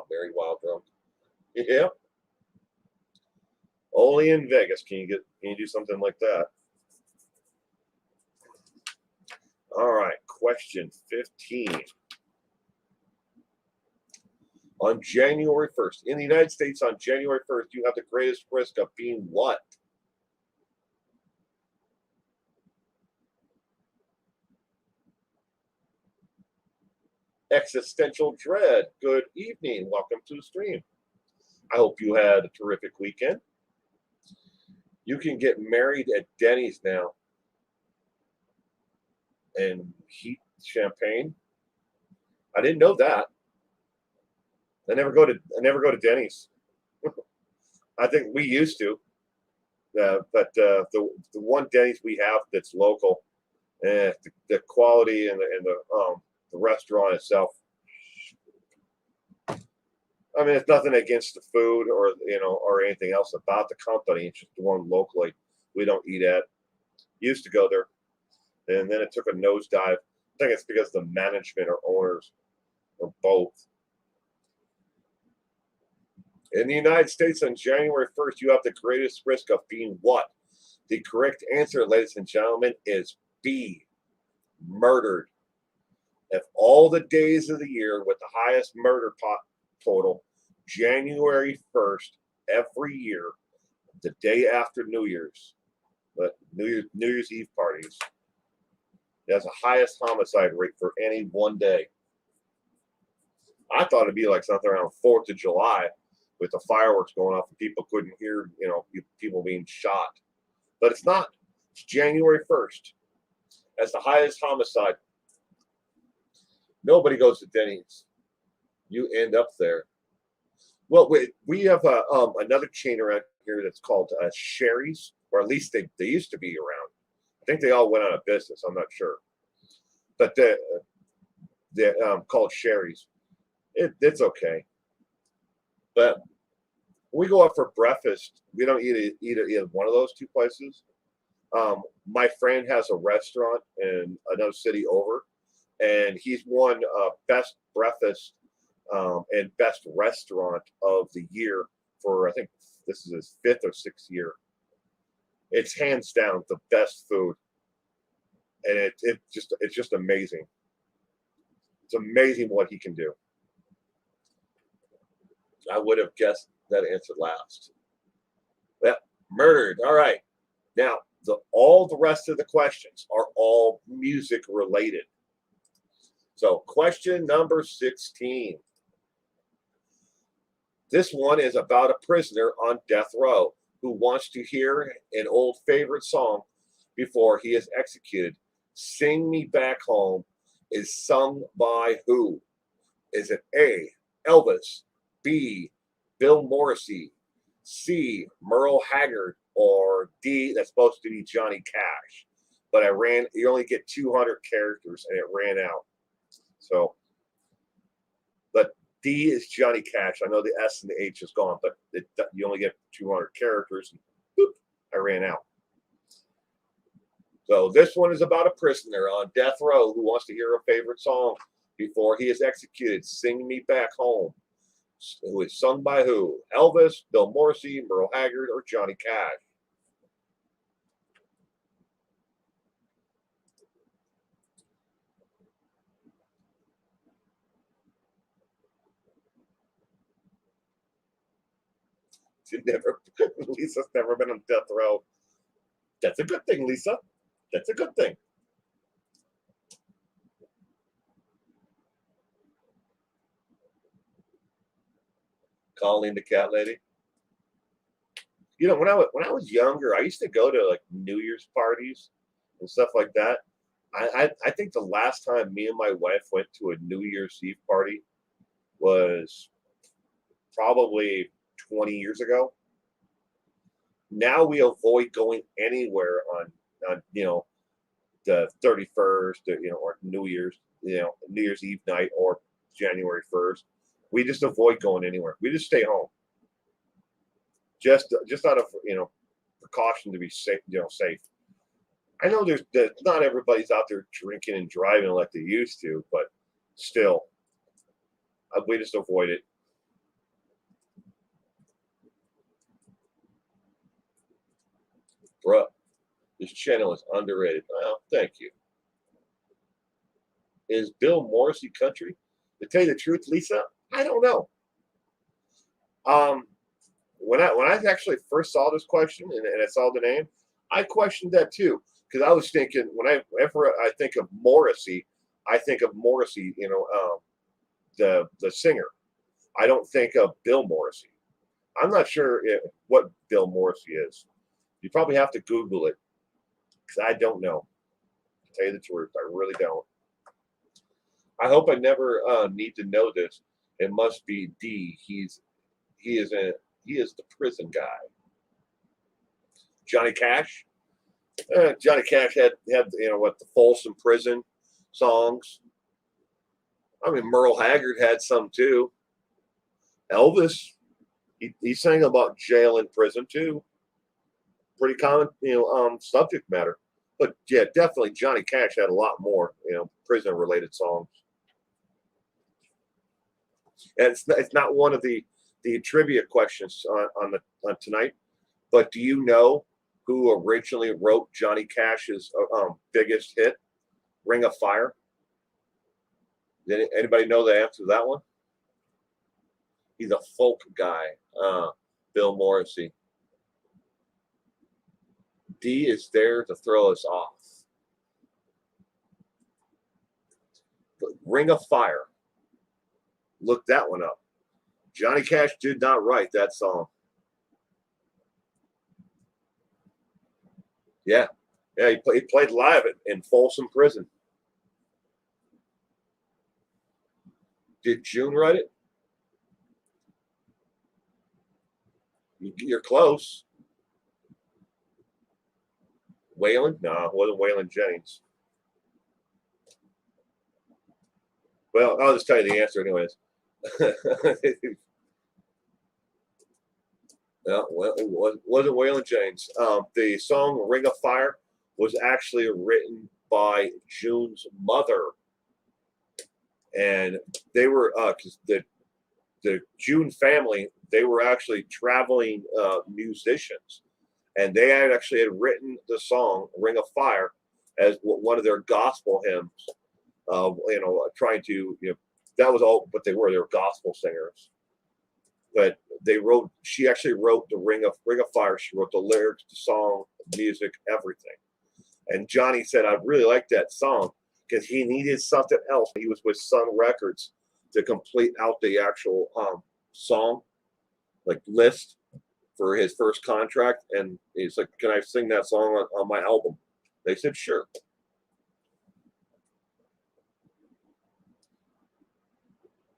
Very wild drunk. Yeah. Only in Vegas can you do something like that. All right, question 15. On January 1st, in the United States on January 1st, you have the greatest risk of being what? Existential dread. Good evening. Welcome to the stream. I hope you had a terrific weekend. You can get married at Denny's now and heat champagne. I didn't know that. I never go to Denny's. I think we used to, but the one Denny's we have that's local, the quality and the restaurant itself. I mean, it's nothing against the food or anything else about the company. It's just the one locally we don't eat at. Used to go there, and then it took a nosedive. I think it's because the management or owners or both. In the United States on January 1st, you have the greatest risk of being what? The correct answer, ladies and gentlemen, is B, murdered. Of all the days of the year with the highest murder total, January 1st, every year, the day after New Year's, but New Year's Eve parties, it has the highest homicide rate for any one day. I thought it'd be like something around 4th of July with the fireworks going off and people couldn't hear, people being shot. But it's not. It's January 1st. That's the highest homicide. Nobody goes to Denny's. You end up there. Well, we have another chain around here that's called Sherry's, or at least they used to be around. I think they all went out of business. I'm not sure. But they're called Sherry's. It's okay. But when we go out for breakfast, we don't eat at one of those two places. My friend has a restaurant in another city over, and he's won best breakfast and best restaurant of the year for, I think this is his 5th or 6th year. It's hands down the best food, and it's just amazing. It's amazing what he can do. I would have guessed that answer last. Well, murdered. All right. Now, all the rest of the questions are all music related. So, question number 16. This one is about a prisoner on death row who wants to hear an old favorite song before he is executed. Sing Me Back Home is sung by who? Is it A, Elvis, B, Bill Morrissey, C, Merle Haggard, or D, that's supposed to be Johnny Cash? But you only get 200 characters and it ran out. So, but D is Johnny Cash. I know the S and the H is gone, but you only get 200 characters. And boop, I ran out. So this one is about a prisoner on death row who wants to hear a favorite song before he is executed. Sing Me Back Home. Who is sung by who? Elvis, Bill Morrissey, Merle Haggard, or Johnny Cash? Lisa's never been on death row. That's a good thing, Lisa. That's a good thing. Colleen the cat lady. When I was younger, I used to go to like New Year's parties and stuff like that. I think the last time me and my wife went to a New Year's Eve party was probably 20 years ago. Now we avoid going anywhere on the 31st, or New Year's, New Year's Eve night or January 1st. We just avoid going anywhere. We just stay home. Just out of precaution to be safe. Safe. I know there's not everybody's out there drinking and driving like they used to, but still, we just avoid it. Bruh, this channel is underrated. Well, thank you. Is Bill Morrissey country? To tell you the truth, Lisa, I don't know. When I actually first saw this question and I saw the name, I questioned that too, because I was thinking whenever I think of Morrissey, I think of Morrissey, the singer. I don't think of Bill Morrissey. I'm not sure what Bill Morrissey is. You probably have to Google it, because I don't know. To tell you the truth, I really don't. I hope I never need to know this. It must be D. He is the prison guy. Johnny Cash. Johnny Cash had the Folsom Prison songs. I mean, Merle Haggard had some too. Elvis, he sang about jail and prison too. Pretty common, subject matter. But yeah, definitely Johnny Cash had a lot more, prison related songs. And it's not one of the trivia questions on tonight, but do you know who originally wrote Johnny Cash's biggest hit, Ring of Fire? Did anybody know the answer to that one? He's a folk guy, Bill Morrissey. D is there to throw us off. But Ring of Fire. Look that one up. Johnny Cash did not write that song. Yeah, he played live in Folsom Prison. Did June write it? You're close. Waylon? No, it wasn't Waylon Jennings. Well, I'll just tell you the answer anyways. No, well, it wasn't Waylon Jennings. The song Ring of Fire was actually written by June's mother. And they were, because the June family, they were actually traveling musicians. And they had written the song Ring of Fire as one of their gospel hymns. Trying to, that was all what they were. They were gospel singers. But she actually wrote the Ring of Fire. She wrote the lyrics, the song, the music, everything. And Johnny said, I really like that song because he needed something else. He was with Sun Records to complete out the actual song, like list for his first contract. And he's like, can I sing that song on my album? They said, sure.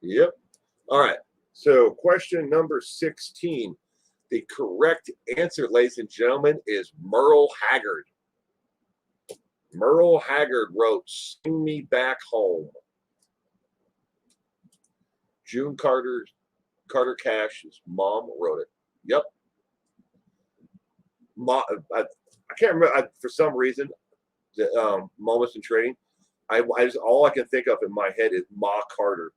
Yep. All right. So question number 16. The correct answer, ladies and gentlemen, is Merle Haggard. Merle Haggard wrote Sing Me Back Home. June Carter Cash's mom wrote it. Yep. I can't remember. For some reason, the Moments in Trading, all I can think of in my head is Ma Carter.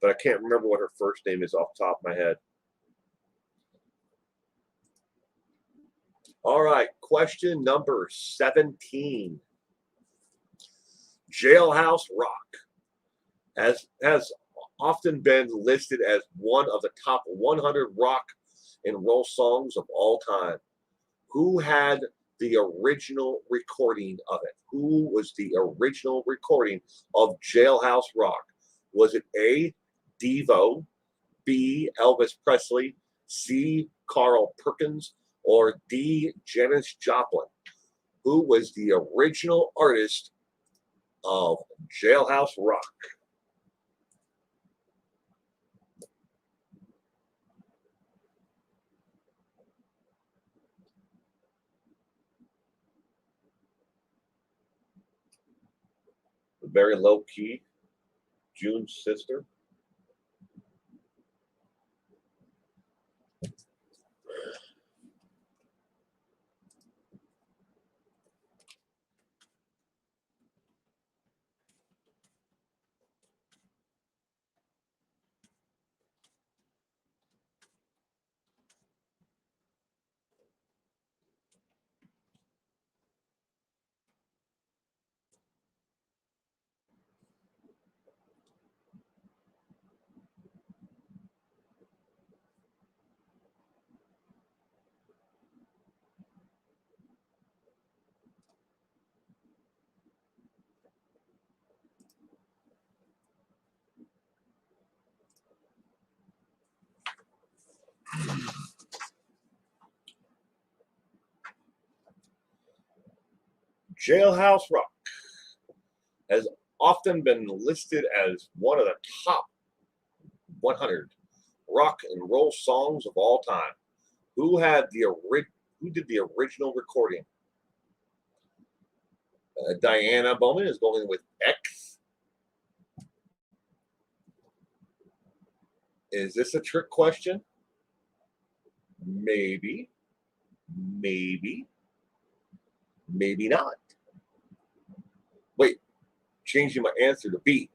But I can't remember what her first name is off the top of my head. All right, question number 17. Jailhouse Rock has often been listed as one of the top 100 rock and roll songs of all time. Who had the original recording of it? Who was the original recording of Jailhouse Rock? Was it A, Devo, B, Elvis Presley, C, Carl Perkins, or D, Janis Joplin? Who was the original artist of Jailhouse Rock? Very low key. June's sister. Jailhouse Rock has often been listed as one of the top 100 rock and roll songs of all time. Who did the original recording? Diana Bowman is going with X. Is this a trick question? Maybe. Maybe. Maybe not. Wait, changing my answer to B.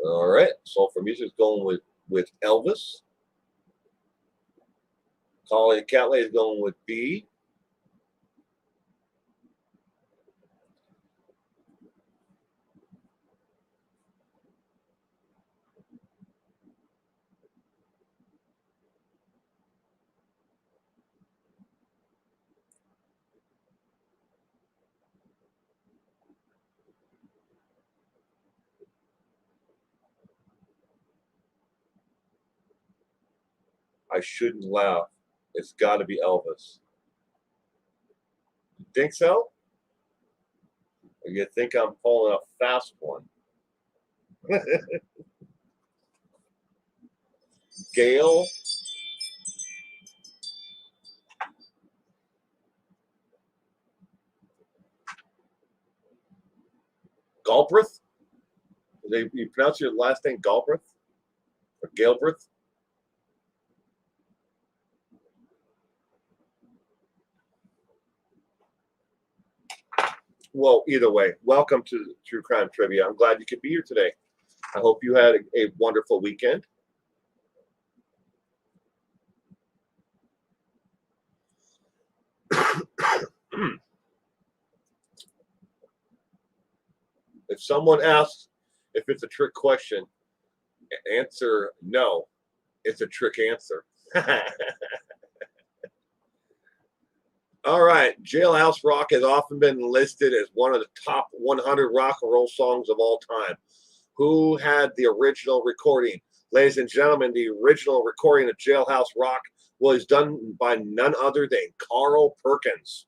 All right, Soul for Music is going with Elvis. Colin Catley is going with B. I shouldn't laugh. It's got to be Elvis. You think so? Or you think I'm pulling a fast one? Gail. Galbraith? You pronounce your last name Galbraith? Or Galbraith? Well, either way, welcome to True Crime Trivia. I'm glad you could be here today. I hope you had a wonderful weekend. If someone asks if it's a trick question, answer no. It's a trick answer. All right. Jailhouse Rock has often been listed as one of the top 100 rock and roll songs of all time. Who had the original recording? Ladies and gentlemen, the original recording of Jailhouse Rock was done by none other than Carl Perkins.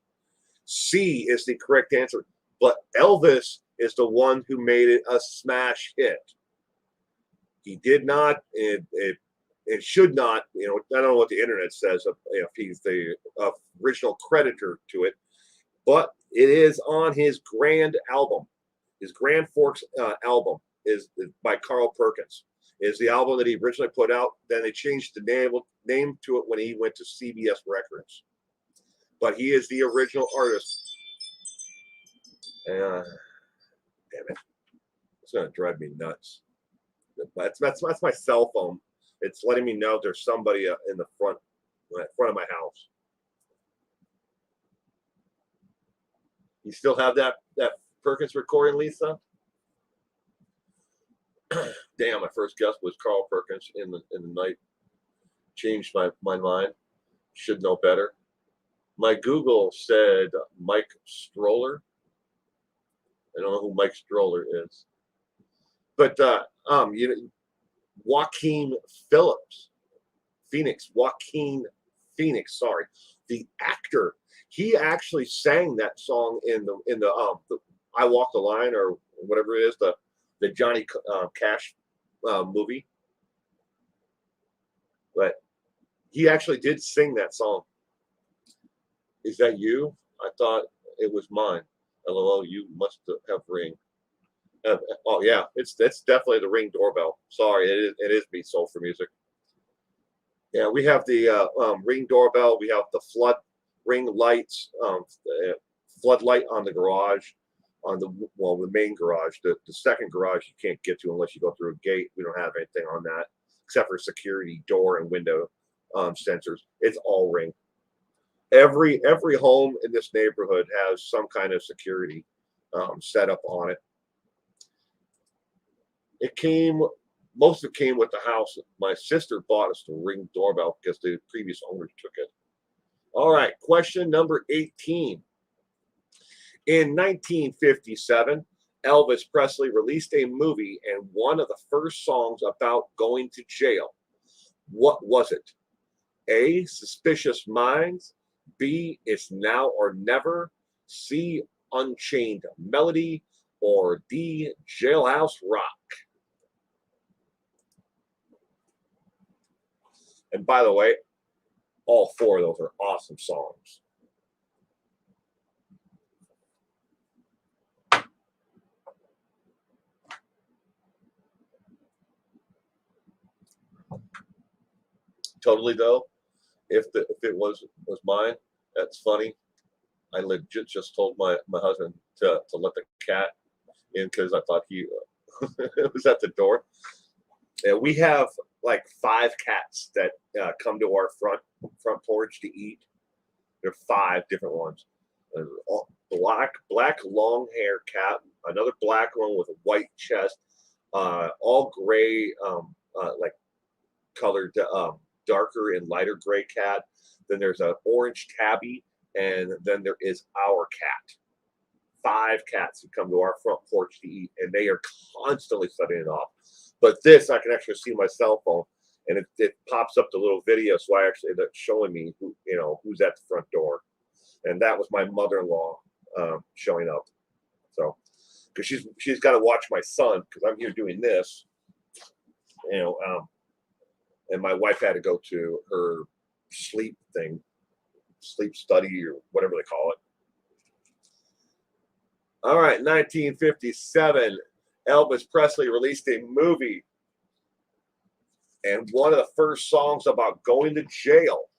C is the correct answer, but Elvis is the one who made it a smash hit. He did not, it should not, I don't know what the internet says if he's the original creditor to it, but it is on his Grand album. His Grand Forks album is by Carl Perkins. Is the album that he originally put out. Then they changed the name to it when he went to CBS Records. But he is the original artist. Damn it. It's going to drive me nuts. That's my cell phone. It's letting me know there's somebody in the front of my house. You still have that Perkins recording, Lisa? Damn, my first guess was Carl Perkins in the night. Changed my mind. Should know better. My Google said Mike Stroller. I don't know who Mike Stroller is. But Joaquin Phoenix, sorry. The actor, he actually sang that song in the I Walk the Line or whatever it is, the Johnny Cash movie. But he actually did sing that song. Is that you? I thought it was mine. LOL, you must have Ring. Oh yeah, it's definitely the Ring doorbell. Sorry, it is Beat Soul for Music. Yeah, we have the Ring doorbell. We have the flood ring lights, floodlight on the garage, on the main garage. The second garage you can't get to unless you go through a gate. We don't have anything on that except for security door and window sensors. It's all Ring. Every home in this neighborhood has some kind of security set up on it. Most of it came with the house. My sister bought us the Ring doorbell because the previous owners took it. All right, question number 18. In 1957, Elvis Presley released a movie and one of the first songs about going to jail. What was it? A, Suspicious Minds. B, It's Now or Never. C, Unchained Melody. Or D, Jailhouse Rock. And by the way, all four of those are awesome songs. Totally though, if it was mine, that's funny. I legit just told my husband to let the cat in because I thought he was at the door. And we have like 5 cats that come to our front porch to eat. There are 5 different ones. Black long hair cat, another black one with a white chest, all gray, like colored, darker and lighter gray cat. Then there's an orange tabby, and then there is our cat. 5 cats who come to our front porch to eat, and they are constantly setting it off. But this, I can actually see my cell phone, and it pops up the little video, so that's showing me who's at the front door, and that was my mother-in-law showing up. So, because she's got to watch my son because I'm here doing this, and my wife had to go to her sleep study or whatever they call it. All right, 1957, Elvis Presley released a movie, and one of the first songs about going to jail.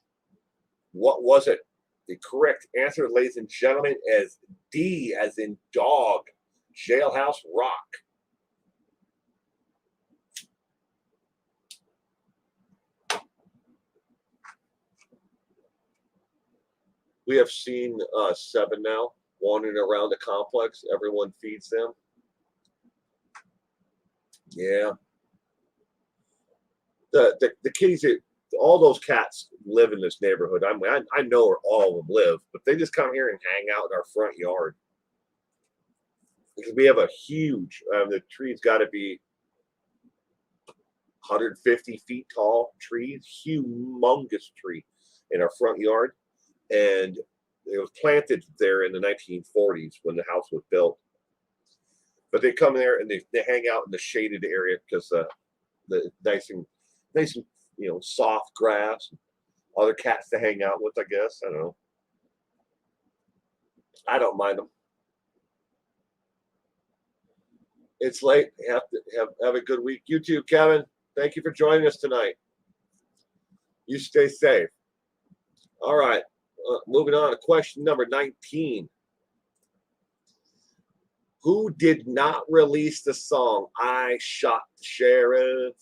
What was it? The correct answer, ladies and gentlemen, is D, as in dog, Jailhouse Rock. We have seen 7 now wandering around the complex. Everyone feeds them. Yeah. The kitties, all those cats live in this neighborhood. I mean, I know where all of them live, but they just come here and hang out in our front yard. Because we have a huge, the tree's got to be 150 feet tall tree, humongous tree in our front yard. And it was planted there in the 1940s when the house was built. But they come there and they hang out in the shaded area because the nice and soft grass, other cats to hang out with. I guess I don't know. I don't mind them. It's late. Have a good week. You too, Kevin. Thank you for joining us tonight. You stay safe. All right. Moving on to question number 19. Who did not release the song I Shot the Sheriff?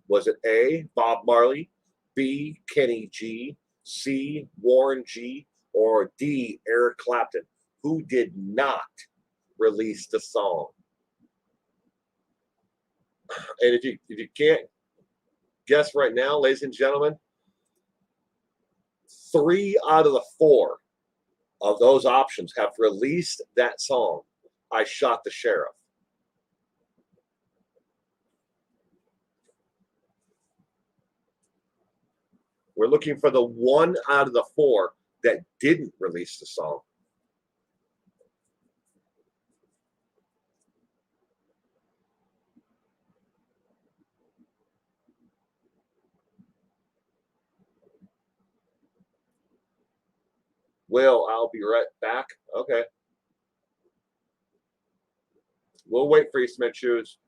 Was it A, Bob Marley, B, Kenny G, C, Warren G, or D, Eric Clapton? Who did not release the song? And if you can't guess right now, ladies and gentlemen, 3 out of the 4 of those options have released that song, I Shot the Sheriff. We're looking for the 1 out of the 4 that didn't release the song. Will, I'll be right back. Okay. We'll wait for you, Cement Shoes.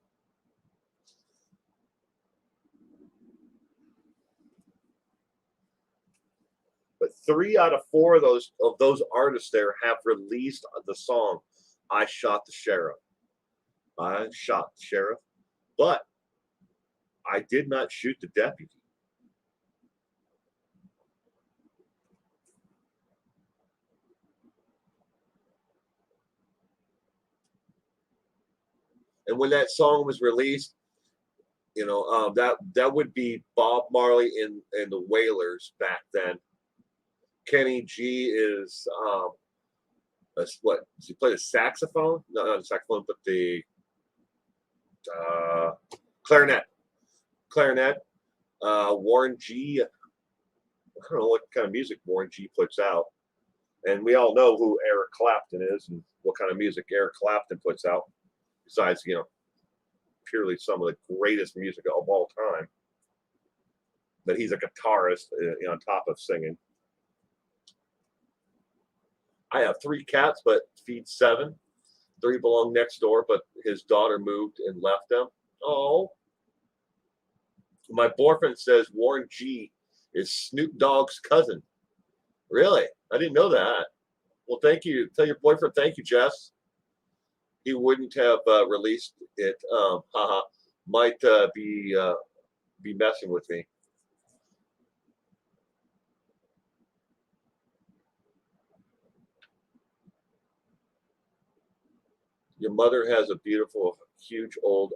But 3 out of 4 of those artists there have released the song "I Shot the Sheriff." I shot the sheriff, but I did not shoot the deputy. And when that song was released, that would be Bob Marley and the Wailers back then. Kenny G is what? Does he play the saxophone? No, not the saxophone, but the clarinet. Warren G. I don't know what kind of music Warren G puts out, and we all know who Eric Clapton is and what kind of music Eric Clapton puts out. Besides, purely some of the greatest music of all time. But he's a guitarist on top of singing. I have 3 cats, but feed 7. 3 belong next door, but his daughter moved and left them. Oh. My boyfriend says Warren G is Snoop Dogg's cousin. Really? I didn't know that. Well, thank you. Tell your boyfriend thank you, Jess. He wouldn't have released it. Might be messing with me. Your mother has a beautiful, huge old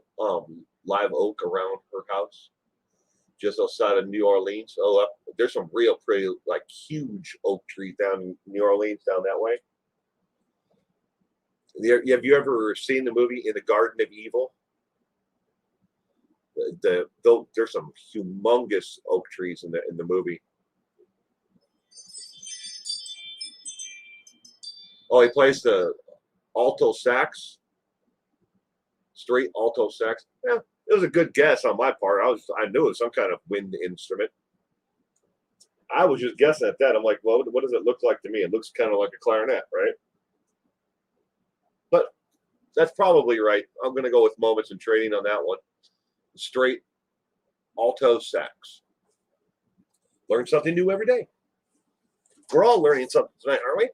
live oak around her house, just outside of New Orleans. Oh, there's some real pretty, like huge oak trees down in New Orleans, down that way. Have you ever seen the movie In the Garden of Evil? There's some humongous oak trees in the movie. Oh, he plays the alto sax, straight alto sax. Yeah, it was a good guess on my part. I knew it was some kind of wind instrument. I was just guessing at that. I'm like, well, what does it look like to me? It looks kind of like a clarinet, right? But that's probably right. I'm going to go with Moments in Trading on that one. Straight alto sax. Learn something new every day. We're all learning something tonight, aren't we?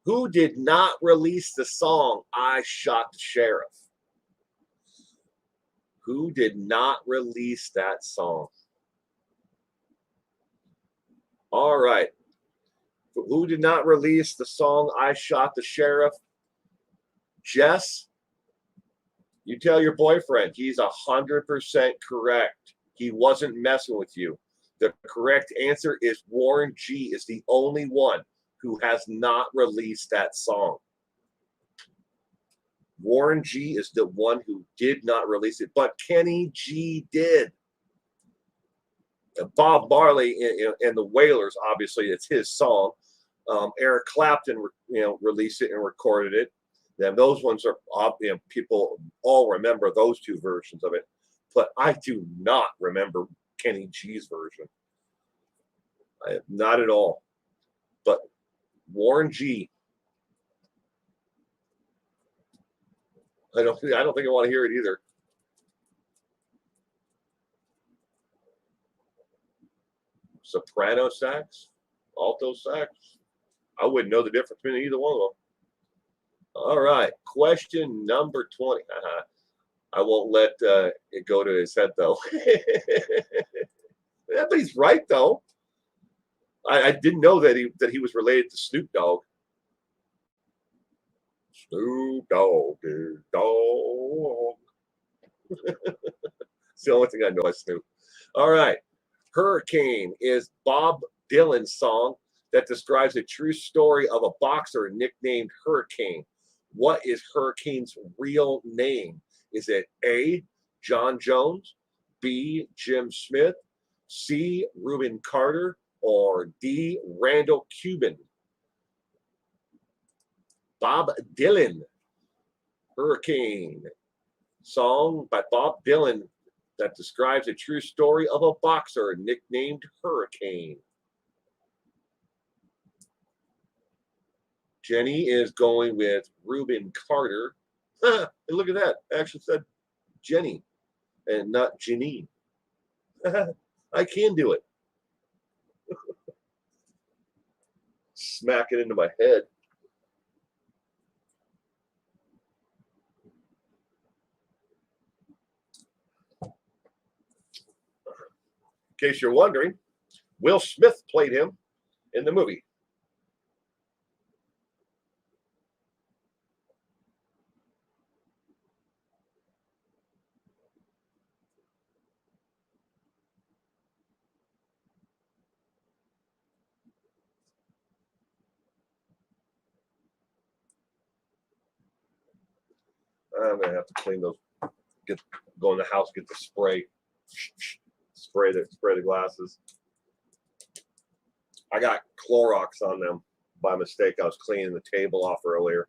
Who did not release the song I Shot the Sheriff? Who did not release that song? All right. Who did not release the song I Shot the Sheriff? Jess, you tell your boyfriend he's 100% correct. He wasn't messing with you. The correct answer is Warren G is the only one who has not released that song. Warren G is the one who did not release it, but Kenny G did. Bob Marley and the Wailers, obviously, it's his song. Eric Clapton, released it and recorded it. Then those ones are, people all remember those 2 versions of it, but I do not remember Kenny G's version. Not at all. But Warren G, I don't think I want to hear it either. Soprano sax, alto sax. I wouldn't know the difference between either one of them. All right, question number 20. I won't let it go to his head though. Yeah, but he's right though. I didn't know that he was related to Snoop Dogg. Snoop Dogg is dog. It's the only thing I know is Snoop. All right. Hurricane is Bob Dylan's song that describes a true story of a boxer nicknamed Hurricane. What is Hurricane's real name? Is it A, John Jones, B, Jim Smith, C, Reuben Carter, or D, Randall Cuban? Bob Dylan, Hurricane, song by Bob Dylan that describes a true story of a boxer nicknamed Hurricane. Jenny is going with Reuben Carter. And look at that. I actually said Jenny and not Janine. I can do it. Smack it into my head. In case you're wondering, Will Smith played him in the movie. I'm gonna have to clean those. Go in the house, get the spray, spray the glasses. I got Clorox on them by mistake. I was cleaning the table off earlier,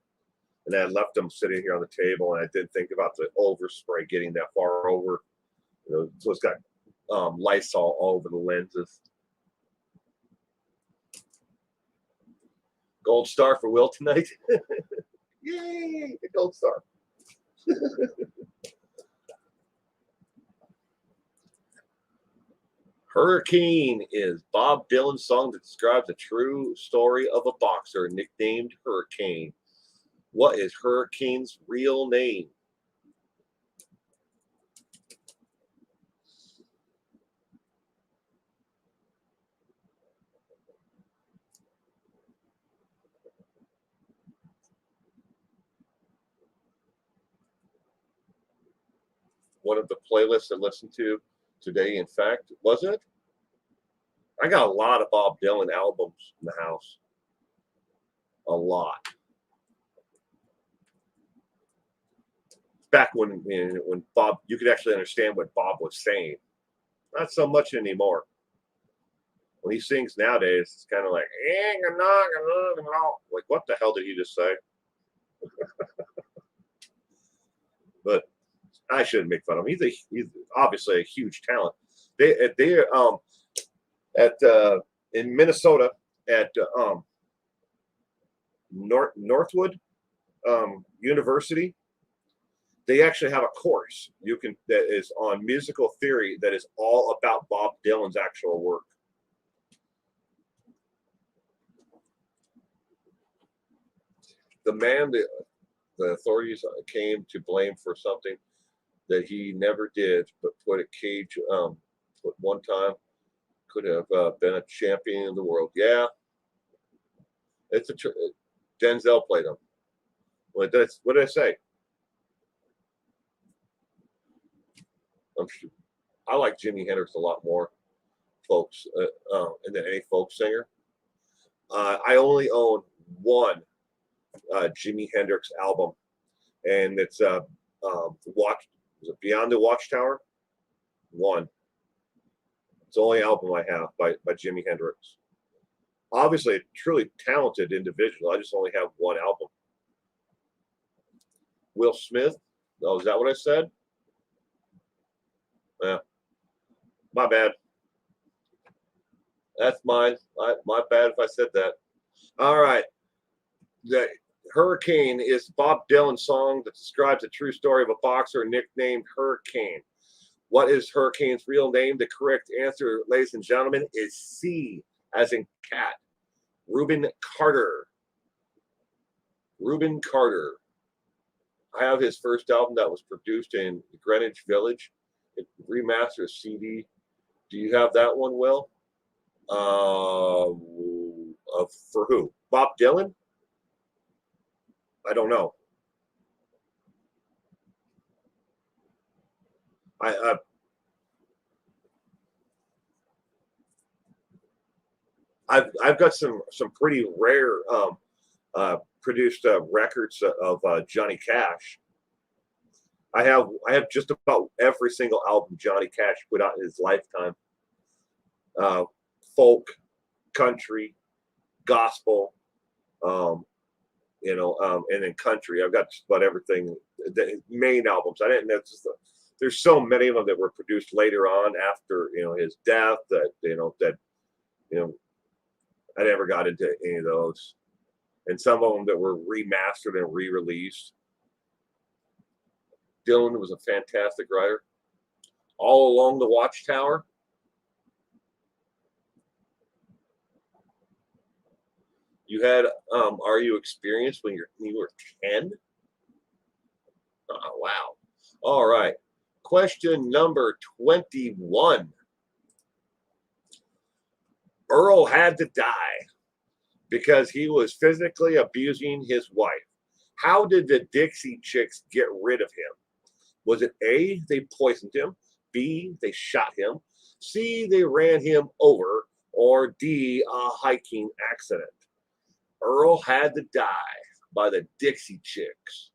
and I left them sitting here on the table, and I didn't think about the overspray getting that far over. So it's got Lysol all over the lenses. Gold star for Will tonight. Yay! The gold star. Hurricane is Bob Dylan's song that describes the true story of a boxer nicknamed Hurricane. What is Hurricane's real name? One of the playlists I listened to today, in fact, was it? I got a lot of Bob Dylan albums in the house. A lot. Back when Bob, you could actually understand what Bob was saying. Not so much anymore. When he sings nowadays, it's kind of like, like, what the hell did he just say? But I shouldn't make fun of him. He's obviously a huge talent. They in Minnesota at Northwood University, they actually have a course that is on musical theory that is all about Bob Dylan's actual work. The man that the authorities came to blame for something that he never did, but put a cage, put one time, could have been a champion in the world. Yeah, it's Denzel played him. What did I say? I like Jimi Hendrix a lot more, folks, than any folk singer. I only own one Jimi Hendrix album, and it's is it Beyond the Watchtower? One. It's the only album I have by Jimi Hendrix. Obviously, a truly talented individual. I just only have one album. Will Smith. Oh, is that what I said? Yeah. My bad. That's mine. My bad if I said that. All right. The Hurricane is Bob Dylan's song that describes the true story of a boxer nicknamed Hurricane. What is Hurricane's real name? The correct answer, ladies and gentlemen, is C, as in cat. Reuben Carter. Reuben Carter. I have his first album that was produced in Greenwich Village. It remastered CD. Do you have that one, Will? For who? Bob Dylan? I don't know. I've got some pretty rare produced records of Johnny Cash. I have just about every single album Johnny Cash put out in his lifetime. Folk, country, gospel, and then country. I've got just about everything. The main albums. I didn't know. There's so many of them that were produced later on after his death that I never got into any of those, and some of them that were remastered and re-released. Dylan was a fantastic writer. All Along the Watchtower. You had Are You Experienced when you were 10? Oh, wow. All right. Question number 21. Earl had to die because he was physically abusing his wife. How did the Dixie Chicks get rid of him? Was it A, they poisoned him, B, they shot him, C, they ran him over, or D, a hiking accident? Earl had to die by the Dixie Chicks.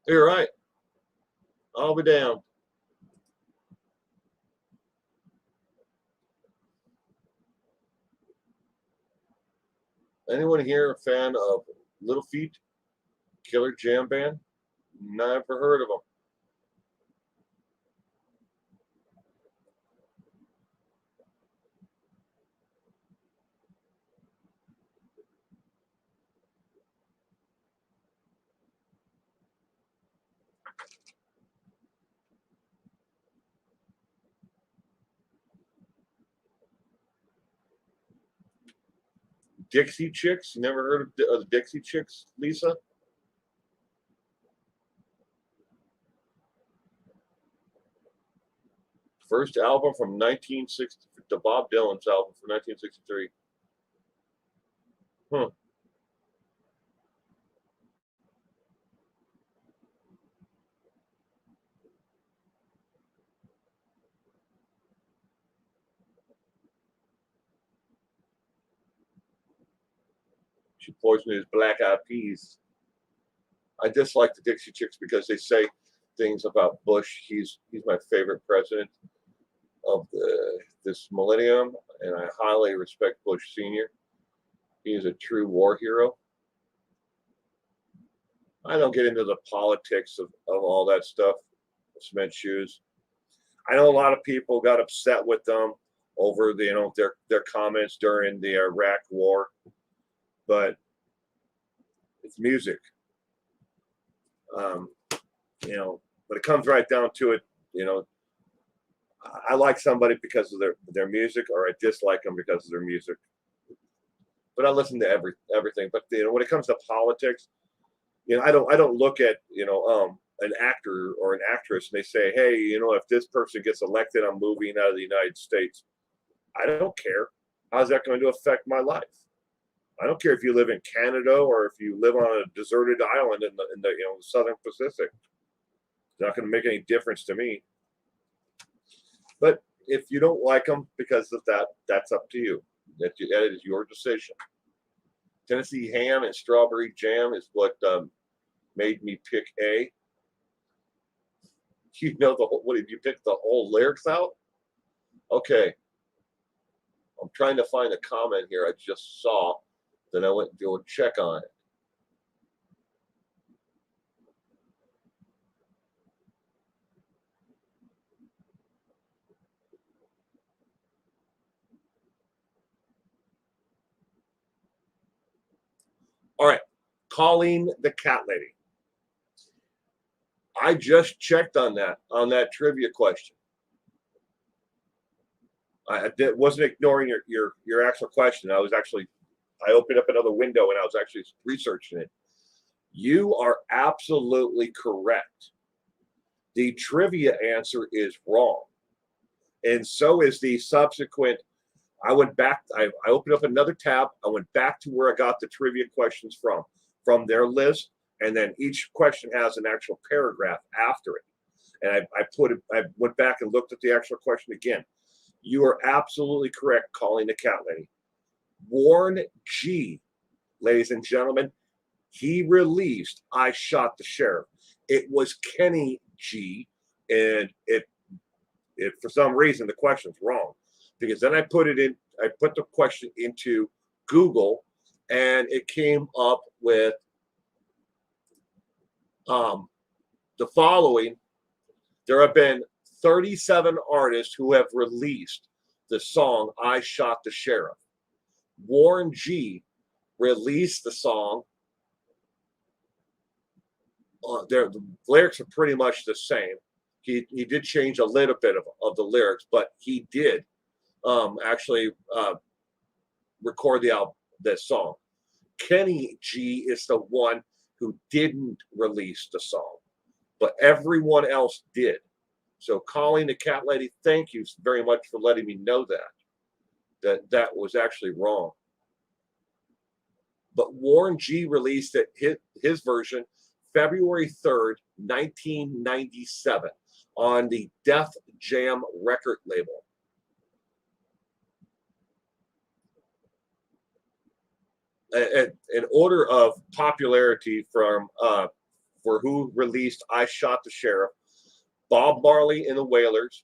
You're right. I'll be down. Anyone here a fan of Little Feat, Killer Jam Band? Never heard of them. Dixie Chicks? You never heard of the Dixie Chicks, Lisa? First album from 1960, the Bob Dylan's album from 1963. Huh. She poisoned his black eyed peas. I dislike the Dixie Chicks because they say things about Bush. He's my favorite president of this millennium, and I highly respect Bush Sr. He is a true war hero. I don't get into the politics of all that stuff. Cement shoes. I know a lot of people got upset with them over their comments during the Iraq War, but it's music. Um, but it comes right down to it. I like somebody because of their music, or I dislike them because of their music. But I listen to everything. But when it comes to politics, I don't look at an actor or an actress and they say, hey, if this person gets elected, I'm moving out of the United States. I don't care. How's that going to affect my life? I don't care if you live in Canada or if you live on a deserted island in the Southern Pacific. It's not going to make any difference to me. But if you don't like them because of that, that's up to you. That is your decision. Tennessee ham and strawberry jam is what made me pick A. You know the whole, what did you pick the whole lyrics out? Okay. I'm trying to find a comment here I just saw that I went to do a check on it. All right. Calling the cat lady. I just checked on that trivia question. Wasn't ignoring your actual question. I opened up another window and I was actually researching it. You are absolutely correct. The trivia answer is wrong. And so is the subsequent. I went back, I opened up another tab. I went back to where I got the trivia questions from their list. And then each question has an actual paragraph after it. And I went back and looked at the actual question again. You are absolutely correct calling the cat lady. Warren G, ladies and gentlemen, he released I Shot the Sheriff. It was Kenny G, and it for some reason the question's wrong. Because then I put the question into Google, and it came up with the following. There have been 37 artists who have released the song I Shot the Sheriff. Warren G released the song. The lyrics are pretty much the same. He did change a little bit of the lyrics, but he did actually record this song. Kenny G is the one who didn't release the song, but everyone else did. So calling the cat lady, thank you very much for letting me know that was actually wrong. But Warren G released his version February 3rd, 1997 on the Def Jam record label. In order of popularity for who released I Shot the Sheriff, Bob Marley and the Wailers,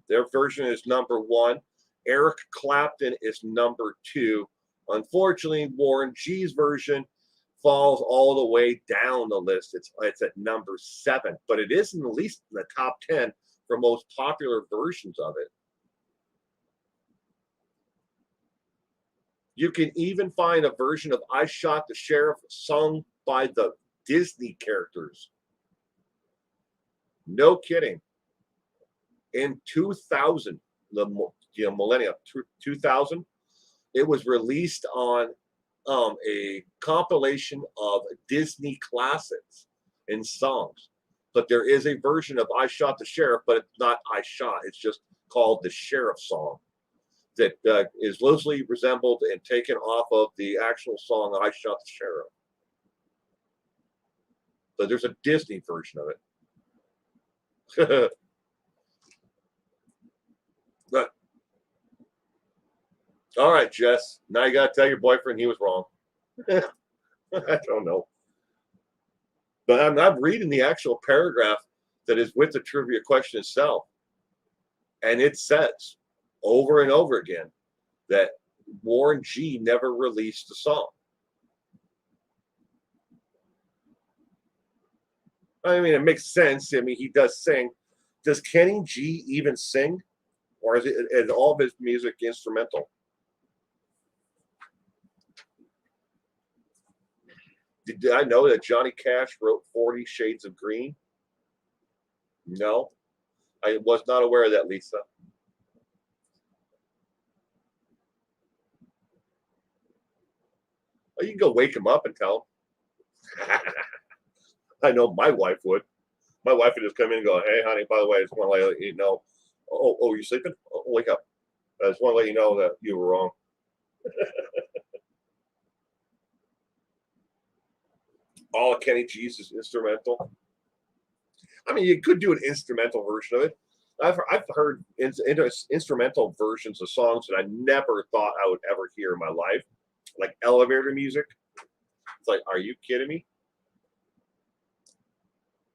their version is number 1. Eric Clapton is number 2. Unfortunately, Warren G's version falls all the way down the list. It's at number 7, but it is at least in the top 10 for most popular versions of it. You can even find a version of I Shot the Sheriff sung by the Disney characters. No kidding. In 2000, the millennium 2000, it was released on a compilation of Disney classics and songs. But there is a version of I Shot the Sheriff, but it's not I Shot. It's just called the Sheriff song that is loosely resembled and taken off of the actual song I Shot the Sheriff. But there's a Disney version of it. But all right, Jess. Now you got to tell your boyfriend he was wrong. I don't know. But I'm reading the actual paragraph that is with the trivia question itself. And it says over and over again that Warren G never released the song. I mean, it makes sense. I mean, he does sing. Does Kenny G even sing? Or is all of his music instrumental? Did I know that Johnny Cash wrote 40 Shades of Green? No. I was not aware of that, Lisa. Well, you can go wake him up and tell him. I know my wife would. My wife would just come in and go, "Hey, honey, by the way, I just want to let you know." Oh, you sleeping? Oh, wake up. I just want to let you know that you were wrong. All of Kenny G's is instrumental. I mean, you could do an instrumental version of it. I've heard instrumental versions of songs that I never thought I would ever hear in my life, like elevator music. It's like, are you kidding me?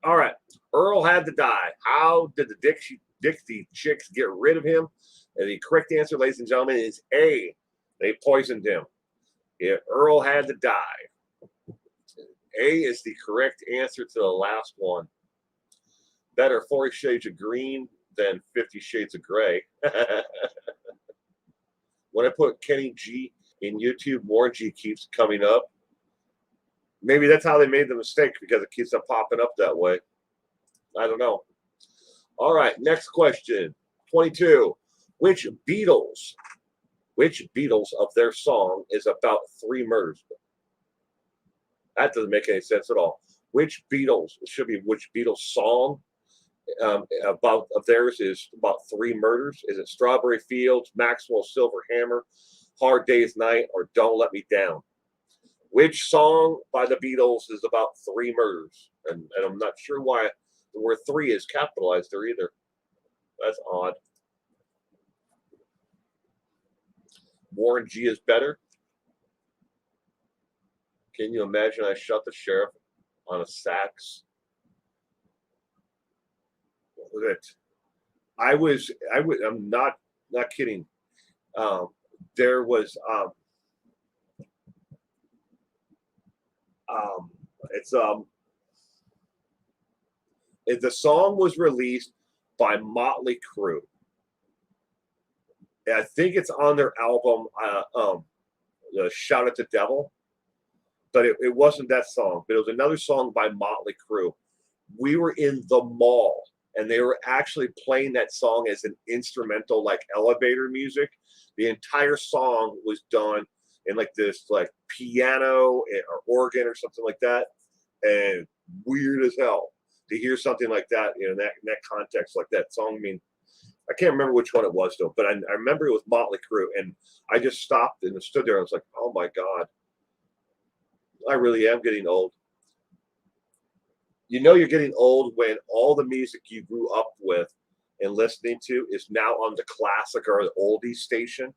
All right. Earl had to die. How did the Dixie Chicks get rid of him? And the correct answer, ladies and gentlemen, is A. They poisoned him. Earl had to die. A is the correct answer to the last one. Better 40 Shades of Green than 50 Shades of Gray. When I put Kenny G in YouTube, Warren G keeps coming up. Maybe that's how they made the mistake, because it keeps on popping up that way. I don't know. All right, next question. 22. Which Beatles of their song is about 3 murders? That doesn't make any sense at all. Which Beatles, it should be which Beatles song of theirs is about 3 murders? Is it Strawberry Fields, Maxwell's Silver Hammer, Hard Day's Night, or Don't Let Me Down? Which song by the Beatles is about 3 murders? And I'm not sure why the word 3 is capitalized there either. That's odd. Warren G is better. Can you imagine I shot the sheriff on a sax? I'm not kidding. There was the song was released by Motley Crue. I think it's on their album, Shout at the Devil. But it wasn't that song. But it was another song by Motley Crue. We were in the mall, and they were actually playing that song as an instrumental, like elevator music. The entire song was done in like this, like piano or organ or something like that, and weird as hell to hear something like that, in that context, like that song. I mean, I can't remember which one it was though, but I remember it was Motley Crue, and I just stopped and stood there. I was like, oh my God, I really am getting old. You know you're getting old when all the music you grew up with and listening to is now on the classic or the oldie station.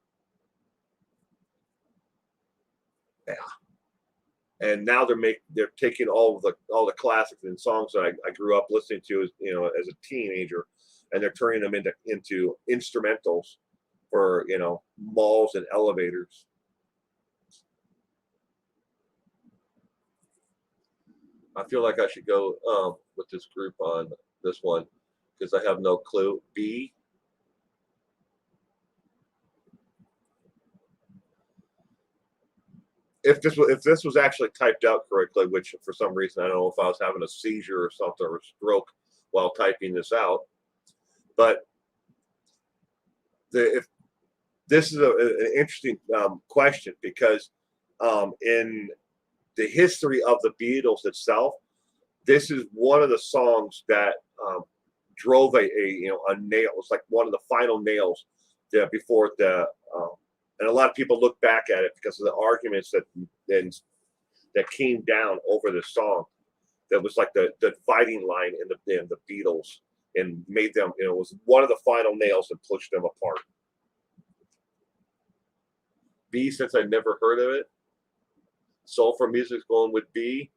Yeah. And now they're taking all the classics and songs that I grew up listening to as a teenager, and they're turning them into instrumentals for malls and elevators. I feel like I should go with this group on this one because I have no clue. B. If this was actually typed out correctly, which for some reason I don't know if I was having a seizure or something or a stroke while typing this out, but if this is an interesting question, because in the history of the Beatles itself, this is one of the songs that drove a nail. It was like one of the final nails before the and a lot of people look back at it because of the arguments that came down over this song. That was like the dividing line in the Beatles, and made them, it was one of the final nails that pushed them apart. B, since I never heard of it. Soulful music's going with B.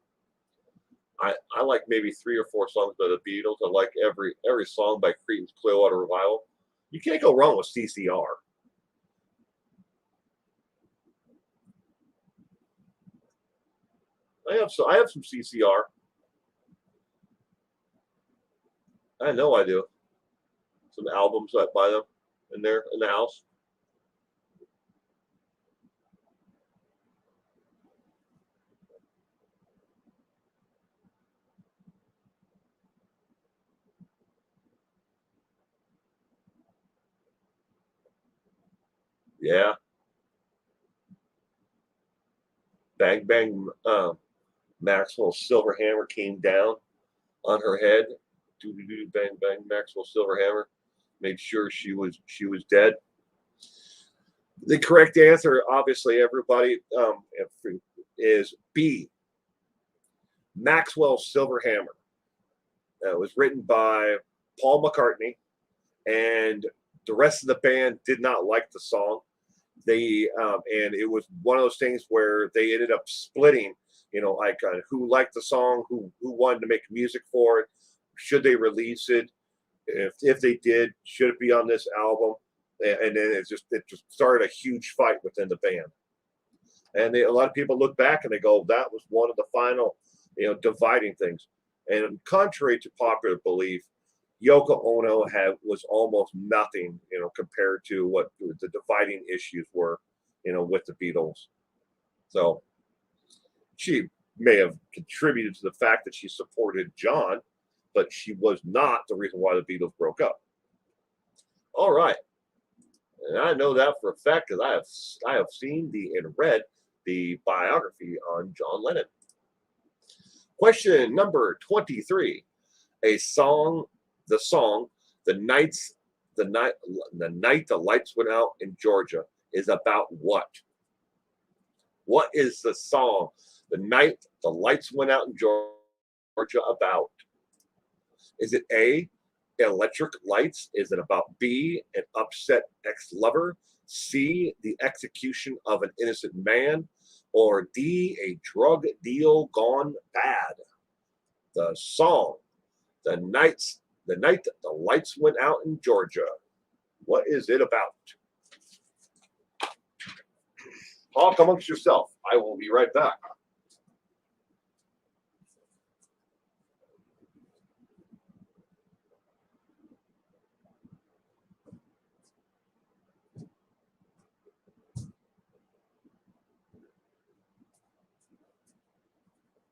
I like maybe 3 or 4 songs by the Beatles. I like every song by Creedence Clearwater Revival. You can't go wrong with CCR. I have some CCR. I know I do. Some albums I buy them in the house. Yeah. Bang bang. Maxwell's silver hammer came down on her head. Doo doo doo bang bang. Maxwell's silver hammer made sure she was dead. The correct answer, obviously, everybody, is B. Maxwell's Silver Hammer. It was written by Paul McCartney, and the rest of the band did not like the song. And it was one of those things where they ended up splitting. Who liked the song, who wanted to make music for it. should they release it? If they did, should it be on this album? And then it just started a huge fight within the band. And a lot of people look back and they go, that was one of the final, dividing things. And contrary to popular belief, Yoko Ono was almost nothing, compared to what the dividing issues were, with the Beatles. So she may have contributed to the fact that she supported John, but she was not the reason why the Beatles broke up. All right. And I know that for a fact because I have seen and read the biography on John Lennon. Question number 23. The song "The Night the Lights Went Out in Georgia" is about what? What is the song "The Night the Lights Went Out in Georgia" about? Is it A, electric lights? Is it about B, an upset ex-lover? C, the execution of an innocent man? Or D, a drug deal gone bad? The song, the night the lights went out in Georgia. What is it about? Talk amongst yourself. I will be right back.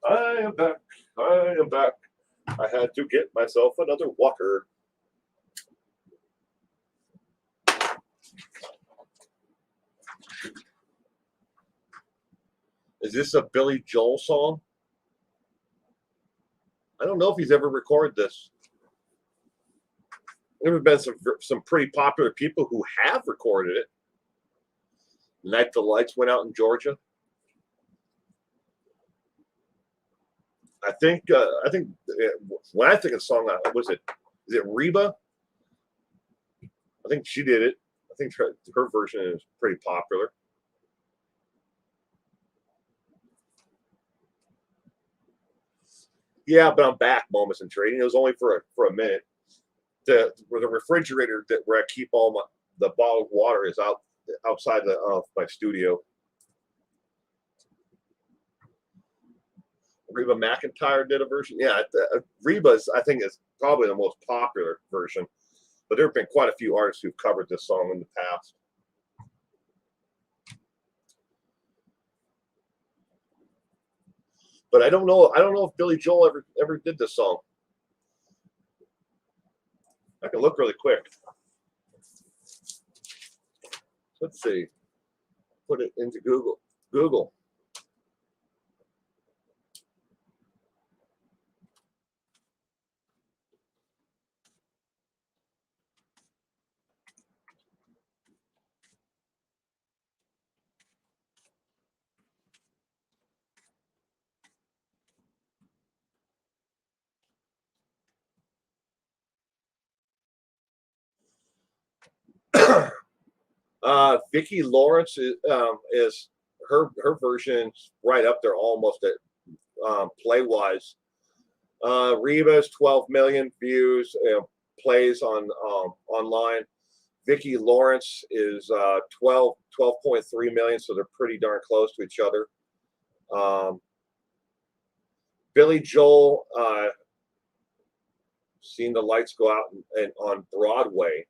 I am back. I am back. I had to get myself another water. Is this a Billy Joel song? I don't know if he's ever recorded this. There have been some pretty popular people who have recorded it. "Night the Lights Went Out in Georgia." I think when I think of the song, is it Reba? I think she did it. I think her version is pretty popular. Yeah, but I'm back. Moments and trading. It was only for a minute. The refrigerator where I keep all the bottled water is outside of my studio. Reba McEntire did a version. Yeah, Reba's, I think, is probably the most popular version. But there have been quite a few artists who've covered this song in the past. But I don't know if Billy Joel ever did this song. I can look really quick. Let's see. Put it into Google. Vicki Lawrence is her version's right up there, almost at play wise. Reba's 12 million views, plays on online. Vicki Lawrence is 12.3 million, so they're pretty darn close to each other. Billy Joel, seen the lights go out and on Broadway.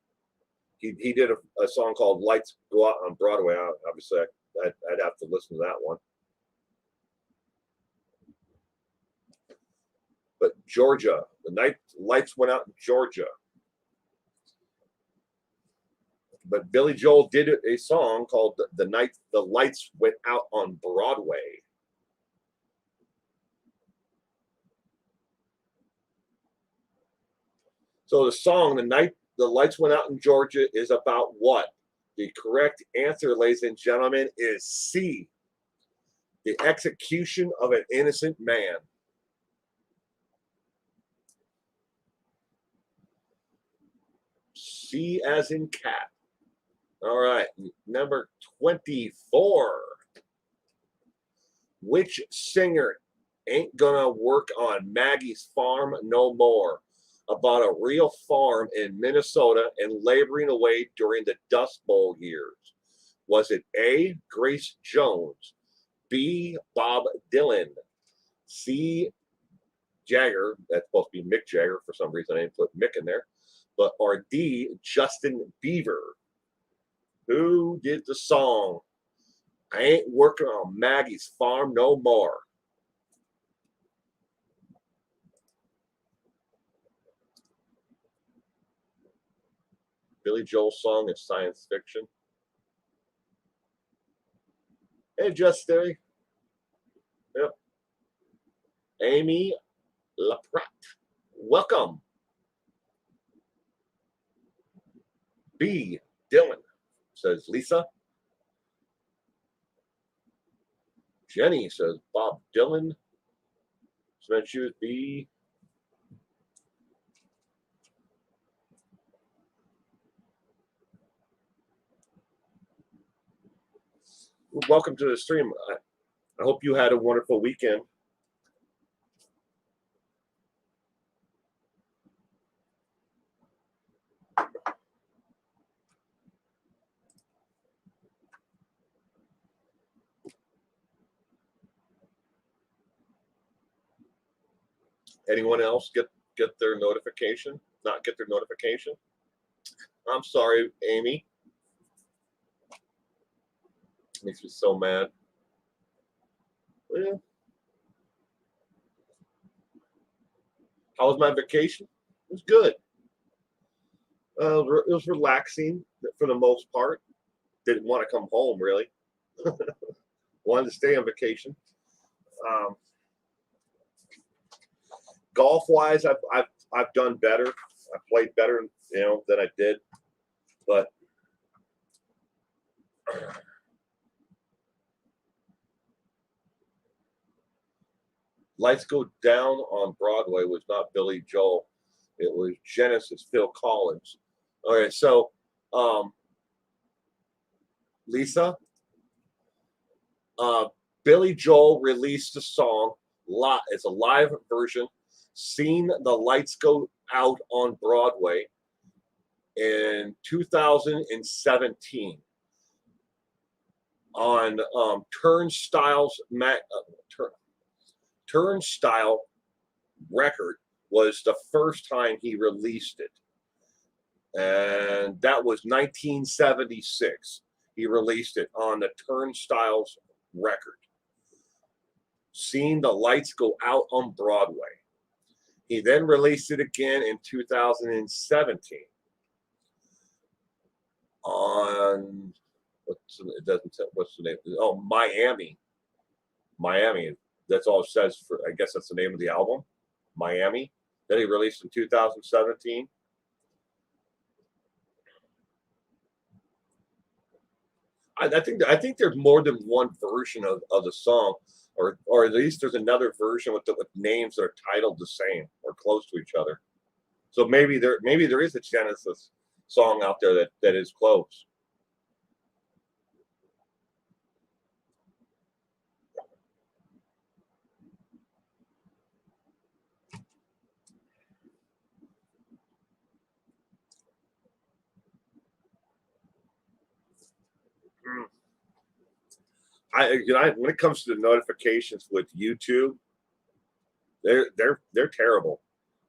He did a song called "Lights Go Out on Broadway." Obviously, I'd have to listen to that one. But Georgia, the night lights went out in Georgia. But Billy Joel did a song called "The Night the Lights Went Out on Broadway." So the song "The Night the Lights Went Out in Georgia" is about what? The correct answer, ladies and gentlemen, is C, the execution of an innocent man. C as in cat. All right, number 24. Which singer ain't gonna work on Maggie's farm no more? about a real farm in Minnesota and laboring away during the Dust Bowl years? Was it A, Grace Jones, B, Bob Dylan, C, Jagger, that's supposed to be Mick Jagger for some reason, I didn't put Mick in there, or D, Justin Bieber? Who did the song I Ain't Working on Maggie's Farm No More? Billy Joel song is science fiction. Hey, Justin. Yep. Amy LaPratte. Welcome. B, Dylan, says Lisa. Jenny says Bob Dylan. So then she would be welcome to the stream. I hope you had a wonderful weekend. Anyone else get their notification? Not get their notification? I'm sorry, Amy. Makes me so mad. Yeah. How was my vacation? It was good. It was relaxing for the most part. Didn't want to come home really. Wanted to stay on vacation. Golf wise, I've done better. I played better, than I did, but Lights Go Down on Broadway was not Billy Joel. It was Genesis, Phil Collins. All right, so Lisa, Billy Joel released a song. It's a live version. Seen the Lights Go Out on Broadway in 2017 on Turnstile record was the first time he released it, and that was 1976. He released it on the Turnstiles record. Seen the Lights Go Out on Broadway. He then released it again in 2017 on what's the name? Oh, Miami. That's all it says for. I guess that's the name of the album, Miami. That he released in 2017. I think there's more than one version of the song, or at least there's another version with names that are titled the same or close to each other. So maybe there is a Genesis song out there that is close. When it comes to the notifications with YouTube, they're terrible.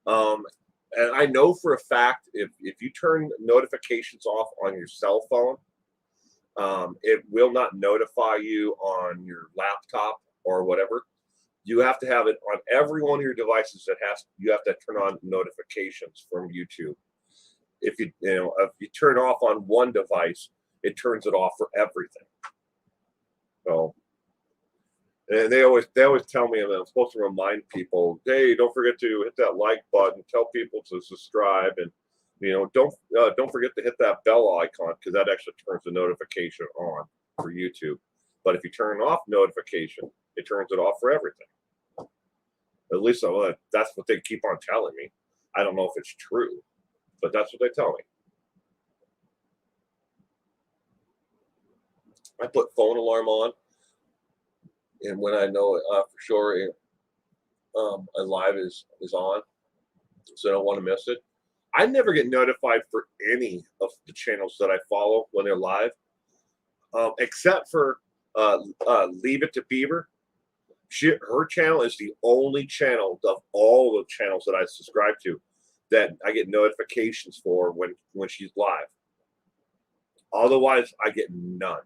And I know for a fact if you turn notifications off on your cell phone, it will not notify you on your laptop or whatever. You have to have it on every one of your devices. You have to turn on notifications from YouTube. If you turn off on one device, it turns it off for everything. So, and they always tell me, and I'm supposed to remind people, hey, don't forget to hit that like button, tell people to subscribe, and don't forget to hit that bell icon, because that actually turns the notification on for YouTube. But if you turn off notification, it turns it off for everything. At least that's what they keep on telling me. I don't know if it's true, but that's what they tell me. I put phone alarm on, and when I know for sure a live is on, so I don't want to miss it. I never get notified for any of the channels that I follow when they're live, except for Leave It to Beaver. Her channel is the only channel of all the channels that I subscribe to that I get notifications for when she's live. Otherwise, I get none.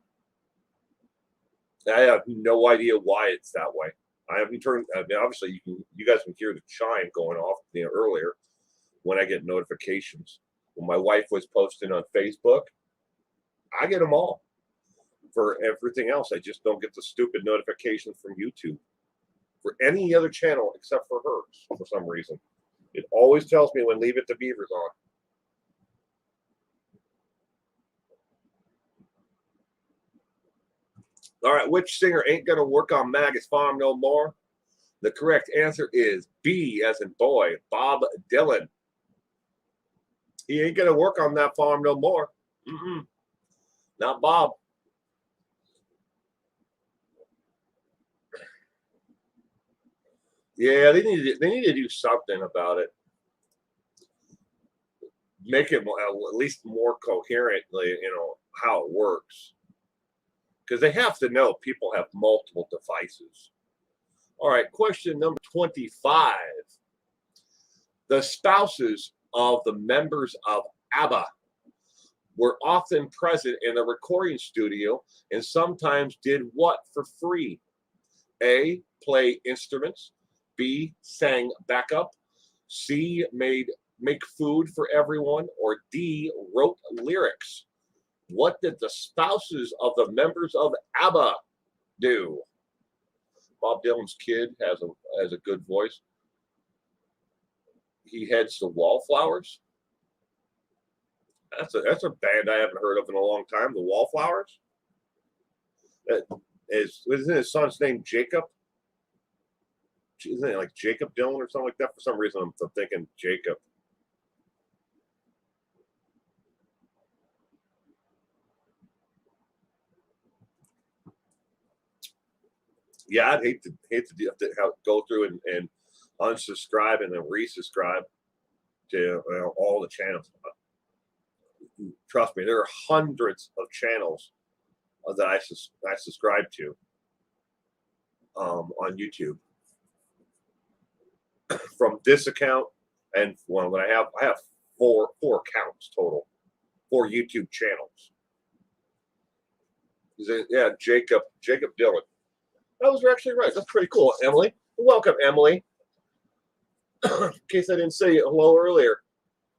I have no idea why it's that way. I haven't turned. I mean, obviously, you guys can hear the chime going off earlier when I get notifications. When my wife was posting on Facebook, I get them all. For everything else, I just don't get the stupid notifications from YouTube for any other channel except for hers for some reason. It always tells me when Leave It to Beaver's on. All right, which singer ain't gonna work on Maggie's farm no more? The correct answer is B, as in boy, Bob Dylan. He ain't gonna work on that farm no more. Not Bob. Yeah, they need to do something about it. Make it at least more coherently, how it works. Because they have to know people have multiple devices. All right, question number 25. The spouses of the members of ABBA were often present in the recording studio and sometimes did what for free? A, play instruments. B, sang backup. C, make food for everyone. Or D, wrote lyrics. What did the spouses of the members of ABBA do? Bob Dylan's kid has a good voice. He heads to Wallflowers. That's a band I haven't heard of in a long time. The Wallflowers. Isn't his son's name Jacob? Isn't it like Jacob Dylan or something like that? For some reason, I'm thinking Jacob. Yeah, I'd hate to go through and unsubscribe and then resubscribe to all the channels. Trust me, there are hundreds of channels that I subscribe to on YouTube from this account, and I have four accounts total, 4 YouTube channels. Yeah, Jacob Dylan. That was actually right. That's pretty cool, Emily. Welcome, Emily. In case I didn't say hello earlier,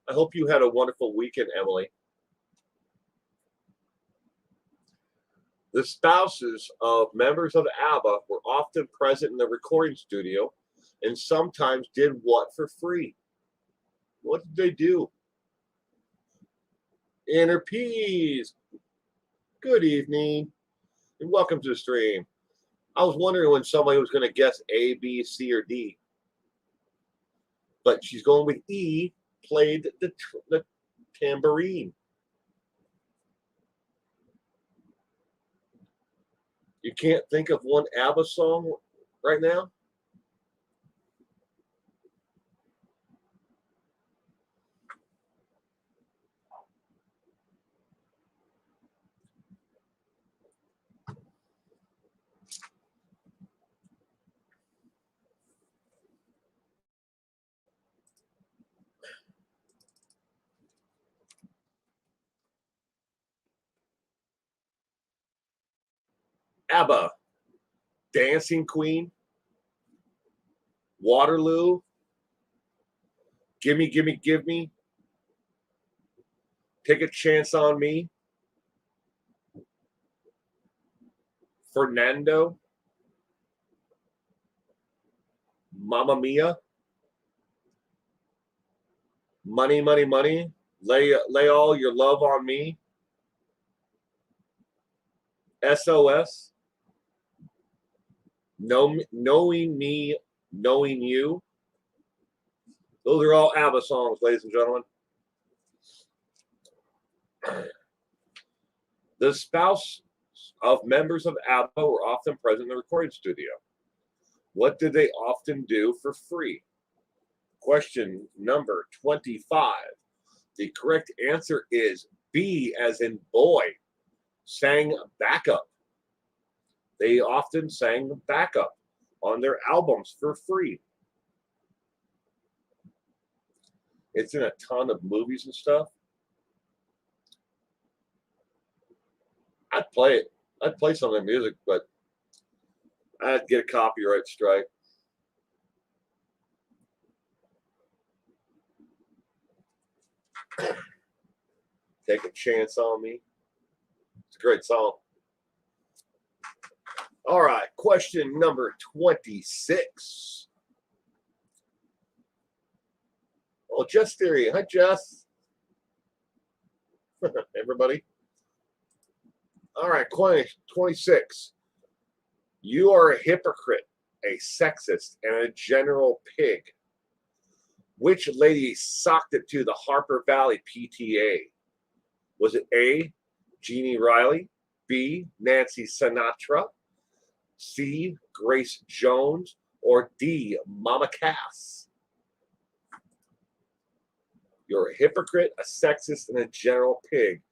I hope you had a wonderful weekend, Emily. The spouses of members of ABBA were often present in the recording studio and sometimes did what for free? What did they do? Inner Peas. Good evening and welcome to the stream. I was wondering when somebody was going to guess A, B, C, or D. But she's going with E, played the tambourine. You can't think of one ABBA song right now? ABBA, Dancing Queen, Waterloo, Gimme, Gimme, Give Me, Take a Chance on Me, Fernando, Mamma Mia, Money, Money, Money, Lay All Your Love on Me, SOS, Knowing Me, Knowing You. Those are all ABBA songs, ladies and gentlemen. The spouse of members of ABBA were often present in the recording studio. What did they often do for free? Question number 25. The correct answer is B, as in boy, sang backup. They often sang backup on their albums for free. It's in a ton of movies and stuff. I'd play it. I'd play some of their music, but I'd get a copyright strike. Take a chance on me. It's a great song. All right, question number 26. Oh, Jess Theory. Hi, Jess. Everybody. All right, 26. You are a hypocrite, a sexist, and a general pig. Which lady socked it to the Harper Valley PTA? Was it A, Jeannie Riley, B, Nancy Sinatra, C, Grace Jones, or D, Mama Cass? You're a hypocrite, a sexist, and a general pig.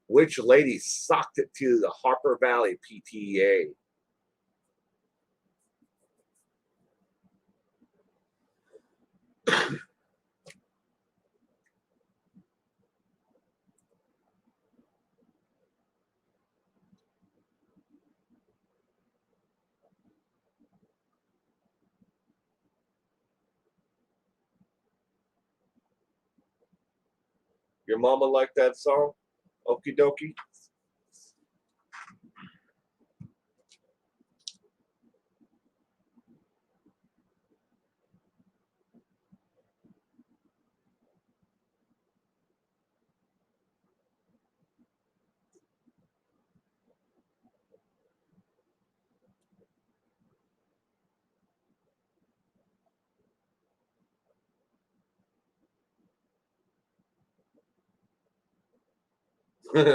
Which lady socked it to the Harper Valley PTA? Your mama liked that song? Okie dokie.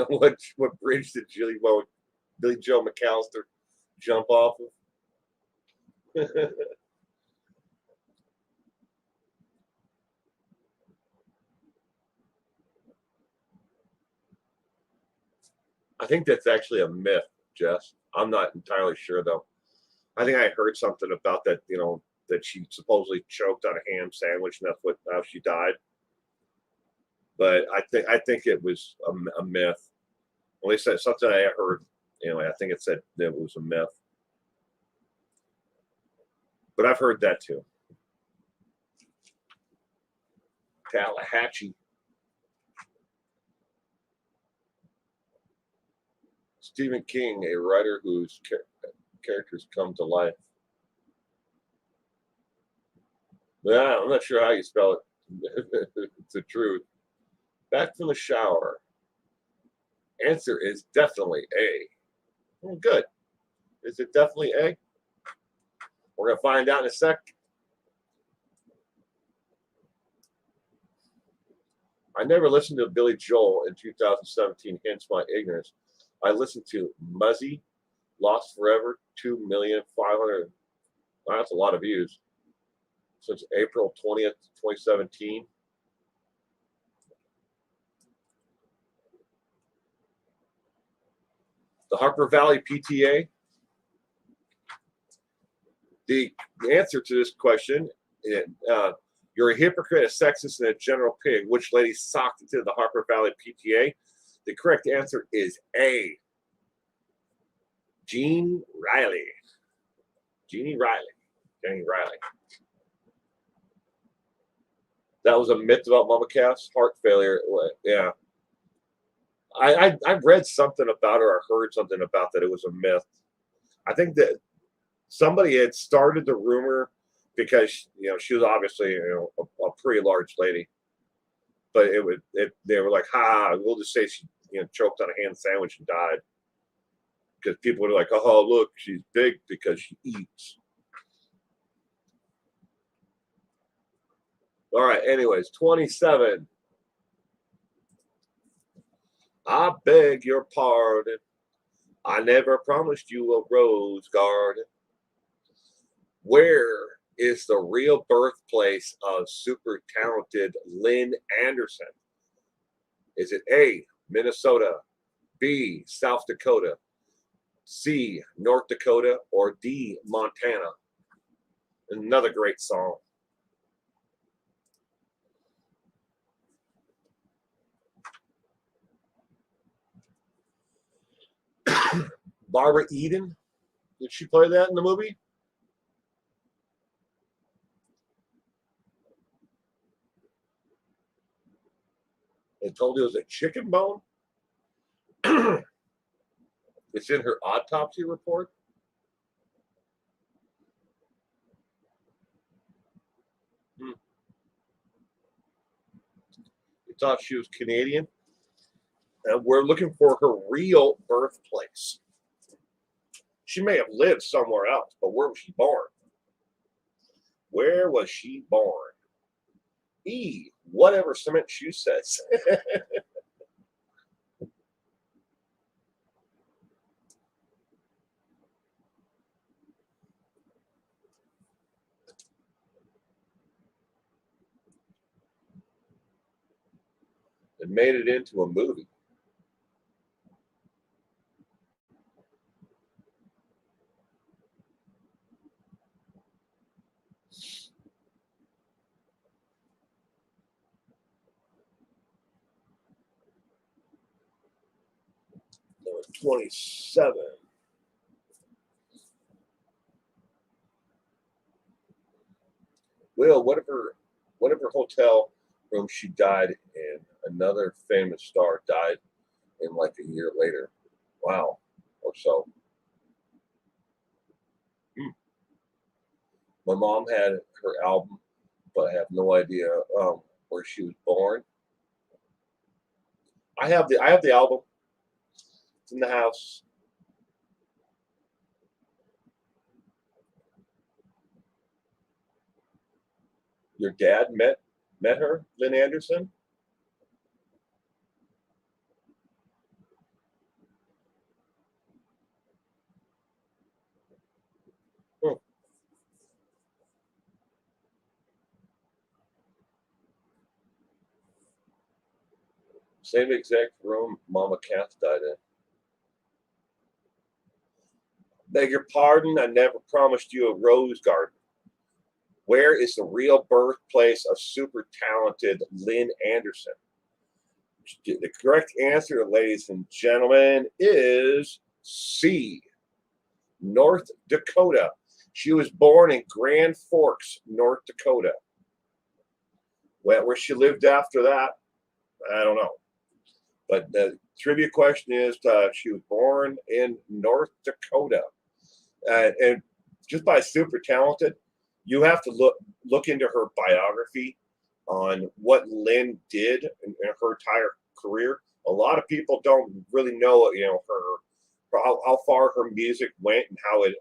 what bridge did Billy Joe McAllister jump off of? I think that's actually a myth, Jess. I'm not entirely sure though. I think I heard something about that, that she supposedly choked on a ham sandwich and that's how she died. But I think it was a myth. At least that's something I heard. Anyway, I think it said that it was a myth. But I've heard that too. Tallahatchie. Stephen King, a writer whose characters come to life. Yeah, I'm not sure how you spell it. It's the truth. Back from the shower. Answer is definitely A. Oh, good. Is it definitely A? We're going to find out in a sec. I never listened to Billy Joel in 2017, hence my ignorance. I listened to Muzzy, Lost Forever, 2,500,000. Wow, that's a lot of views. Since April 20th, 2017. The Harper Valley PTA. The answer to this question, you're a hypocrite, a sexist, and a general pig. Which lady socked into the Harper Valley PTA? The correct answer is A. Jeannie Riley. Jeannie Riley. That was a myth about Mama Cass' heart failure. Yeah. I read something about her. I heard something about that. It was a myth. I think that somebody had started the rumor because she was obviously a pretty large lady, but they were like, we'll just say she choked on a ham sandwich and died, because people were like, oh look, she's big because she eats. All right, anyways, 27. I beg your pardon. I never promised you a rose garden. Where is the real birthplace of super talented Lynn Anderson? Is it A, Minnesota, B, South Dakota, C, North Dakota, or D, Montana? Another great song. Barbara Eden, did she play that in the movie? They told you it was a chicken bone. It's in her autopsy report. You thought she was Canadian? And we're looking for her real birthplace. She may have lived somewhere else, but where was she born? Where was she born? E, whatever Cement Shoe says. It made it into a movie. Number 27. Will, whatever hotel room she died in, another famous star died in like a year later. Wow, or so. My mom had her album, but I have no idea where she was born. I have the album. It's in the house. Your dad met her, Lynn Anderson. Hmm. Same exact room Mama Cass died in. Beg your pardon, I never promised you a rose garden. Where is the real birthplace of super talented Lynn Anderson? The correct answer, ladies and gentlemen, is C, North Dakota. She was born in Grand Forks, North Dakota. Where she lived after that, I don't know. But the trivia question is she was born in North Dakota. And just by super talented, you have to look into her biography on what Lynn did in her entire career. A lot of people don't really know, how far her music went and how it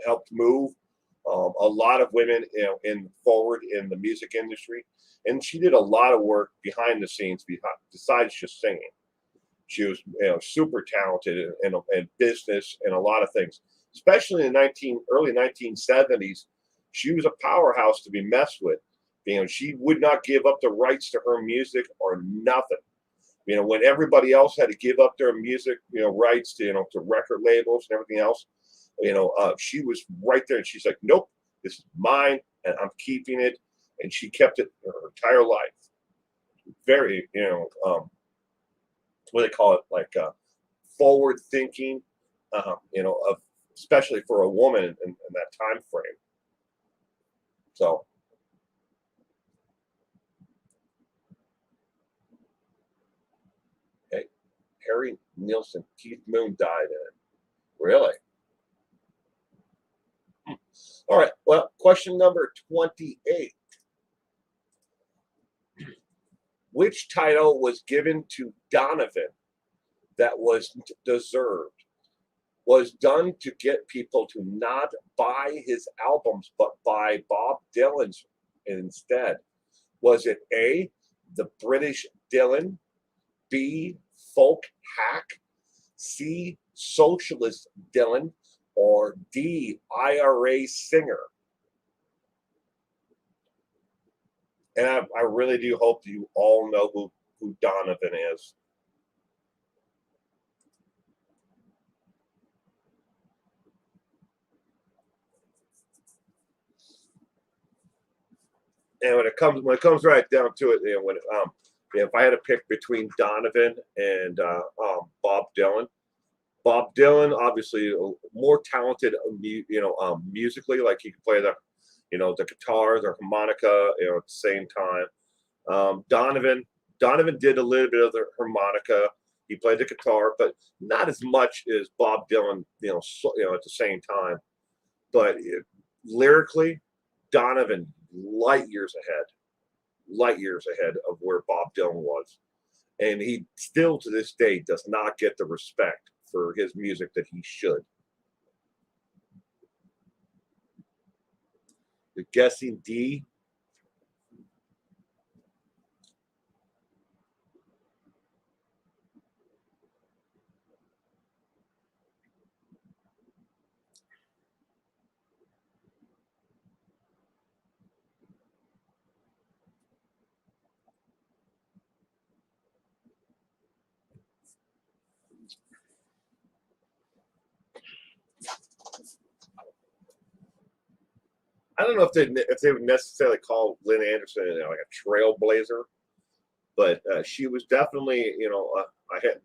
helped move a lot of women, forward in the music industry. And she did a lot of work behind the scenes besides just singing. She was, super talented in business and a lot of things, especially in the early 1970s. She was a powerhouse to be messed with. She would not give up the rights to her music or nothing. When everybody else had to give up their music, rights to record labels and everything else, she was right there. And she's like, nope, this is mine and I'm keeping it. And she kept it her entire life. Very, what they call it, like forward thinking, of especially for a woman in that time frame. So, hey, Harry Nilsson, Keith Moon died in it. Really? All right. Well, question number 28. Which title was given to Donovan that was deserved? Was done to get people to not buy his albums, but buy Bob Dylan's instead? Was it A, the British Dylan, B, folk hack, C, socialist Dylan, or D, IRA singer? And I really do hope that you all know who Donovan is. And when it comes right down to it, if I had to pick between Donovan and Bob Dylan, Bob Dylan obviously more talented, musically, like he could play the guitar, the harmonica, at the same time. Donovan did a little bit of the harmonica. He played the guitar, but not as much as Bob Dylan, at the same time. But lyrically, Donovan light years ahead of where Bob Dylan was. And he still to this day does not get the respect for his music that he should. You're guessing D. I don't know if they would necessarily call Lynn Anderson like a trailblazer, but she was definitely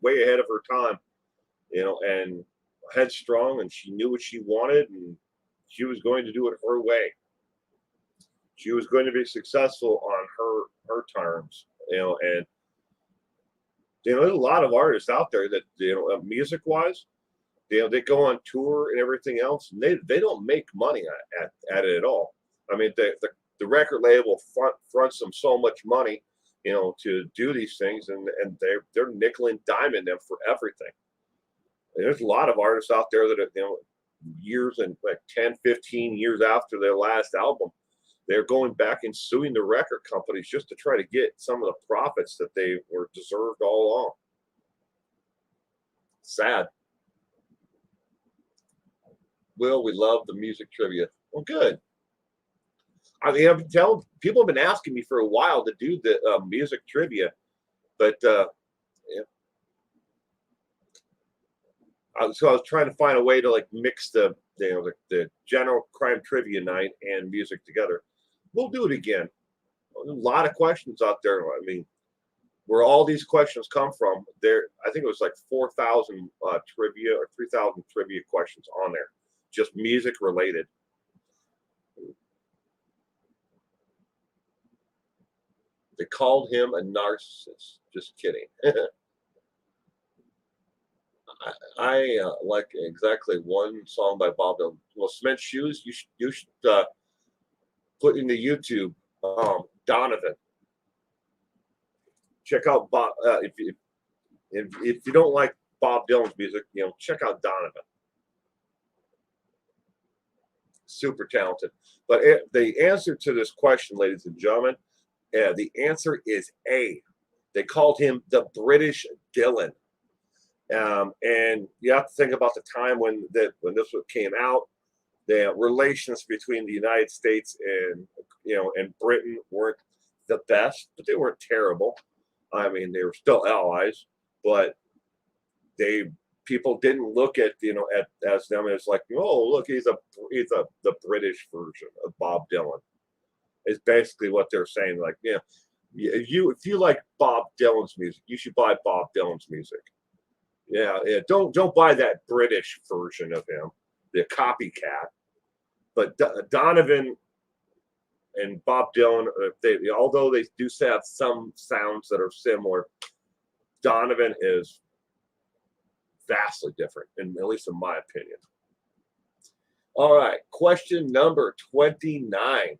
way ahead of her time, and headstrong, and she knew what she wanted, and she was going to do it her way. She was going to be successful on her terms, and there's a lot of artists out there that music wise, they go on tour and everything else, and they don't make money at it at all. I mean, the record label fronts them so much money, to do these things, and they're nickel and diming them for everything. And there's a lot of artists out there that years and like 10, 15 years after their last album, they're going back and suing the record companies just to try to get some of the profits that they were deserved all along. Sad. Will, we love the music trivia. Well, good. I mean, I've been telling people have been asking me for a while to do the music trivia, but yeah. So I was trying to find a way to like mix the general crime trivia night and music together. We'll do it again. A lot of questions out there. I mean, where all these questions come from, I think it was like 4,000 trivia or 3,000 trivia questions on there, just music related. They called him a narcissist. Just kidding. I like exactly one song by Bob Dylan. Well, Cement Shoes, you should put into YouTube Donovan. Check out Bob. If you don't like Bob Dylan's music, check out Donovan. Super talented. But the answer to this question, ladies and gentlemen, the answer is A. They called him the British Dylan. And you have to think about the time when this came out. The relations between the United States and Britain weren't the best, but they weren't terrible. I mean, they were still allies, but people didn't look at as them as like, oh, look, he's the British version of Bob Dylan. Is basically what they're saying. Like, if you like Bob Dylan's music, you should buy Bob Dylan's music. Yeah. Don't buy that British version of him, the copycat. But Donovan and Bob Dylan, although they do have some sounds that are similar, Donovan is vastly different, at least in my opinion. All right, question number 29.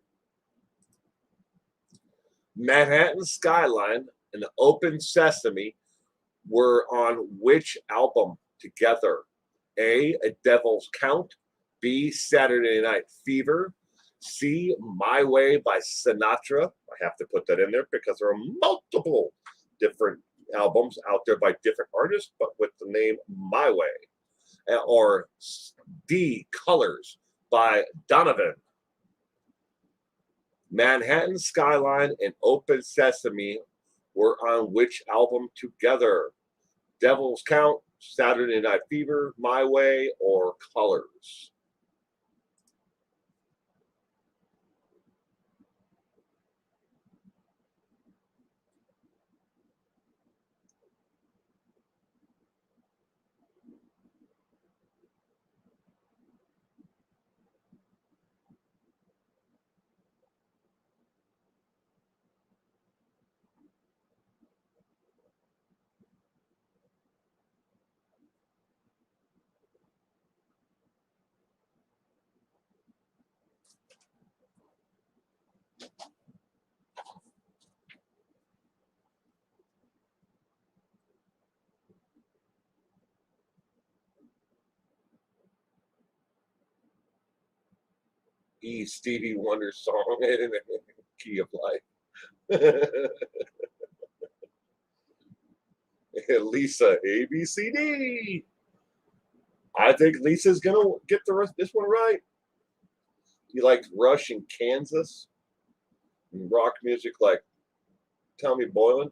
Manhattan Skyline and Open Sesame were on which album together? A Devil's Count, B, Saturday Night Fever, C, My Way by Sinatra. I have to put that in there because there are multiple different albums out there by different artists, but with the name My Way. Or D, Colors by Donovan. Manhattan Skyline and Open Sesame were on which album together? Devil's Count, Saturday Night Fever, My Way, or Colors? Stevie Wonder's song in Key of Life. Lisa, A, B, C, D. I think Lisa's going to get this one right. You like Rush in Kansas? And rock music like Tommy Bolin?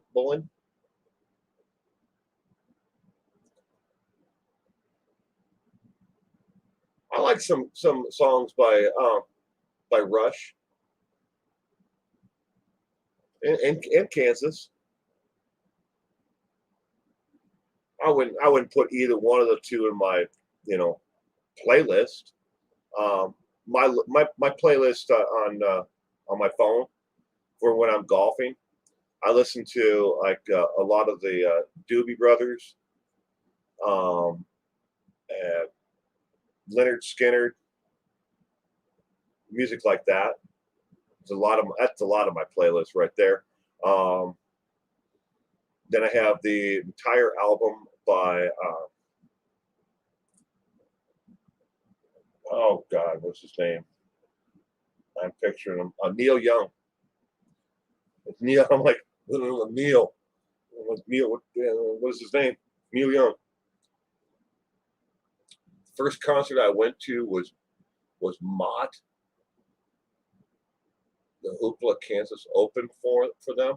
I like some songs by Rush and Kansas. I wouldn't put either one of the two in my playlist. My playlist on my phone for when I'm golfing, I listen to like a lot of the Doobie Brothers, um, and Leonard Skinner, music like that. That's a lot of my playlist right there. Um, then I have the entire album by oh God, what's his name? I'm picturing him. Neil Young. It's Neil. I'm like Neil. Neil. What is his name? Neil Young. First concert I went to was Mott, the Hoopla, Kansas opened for them.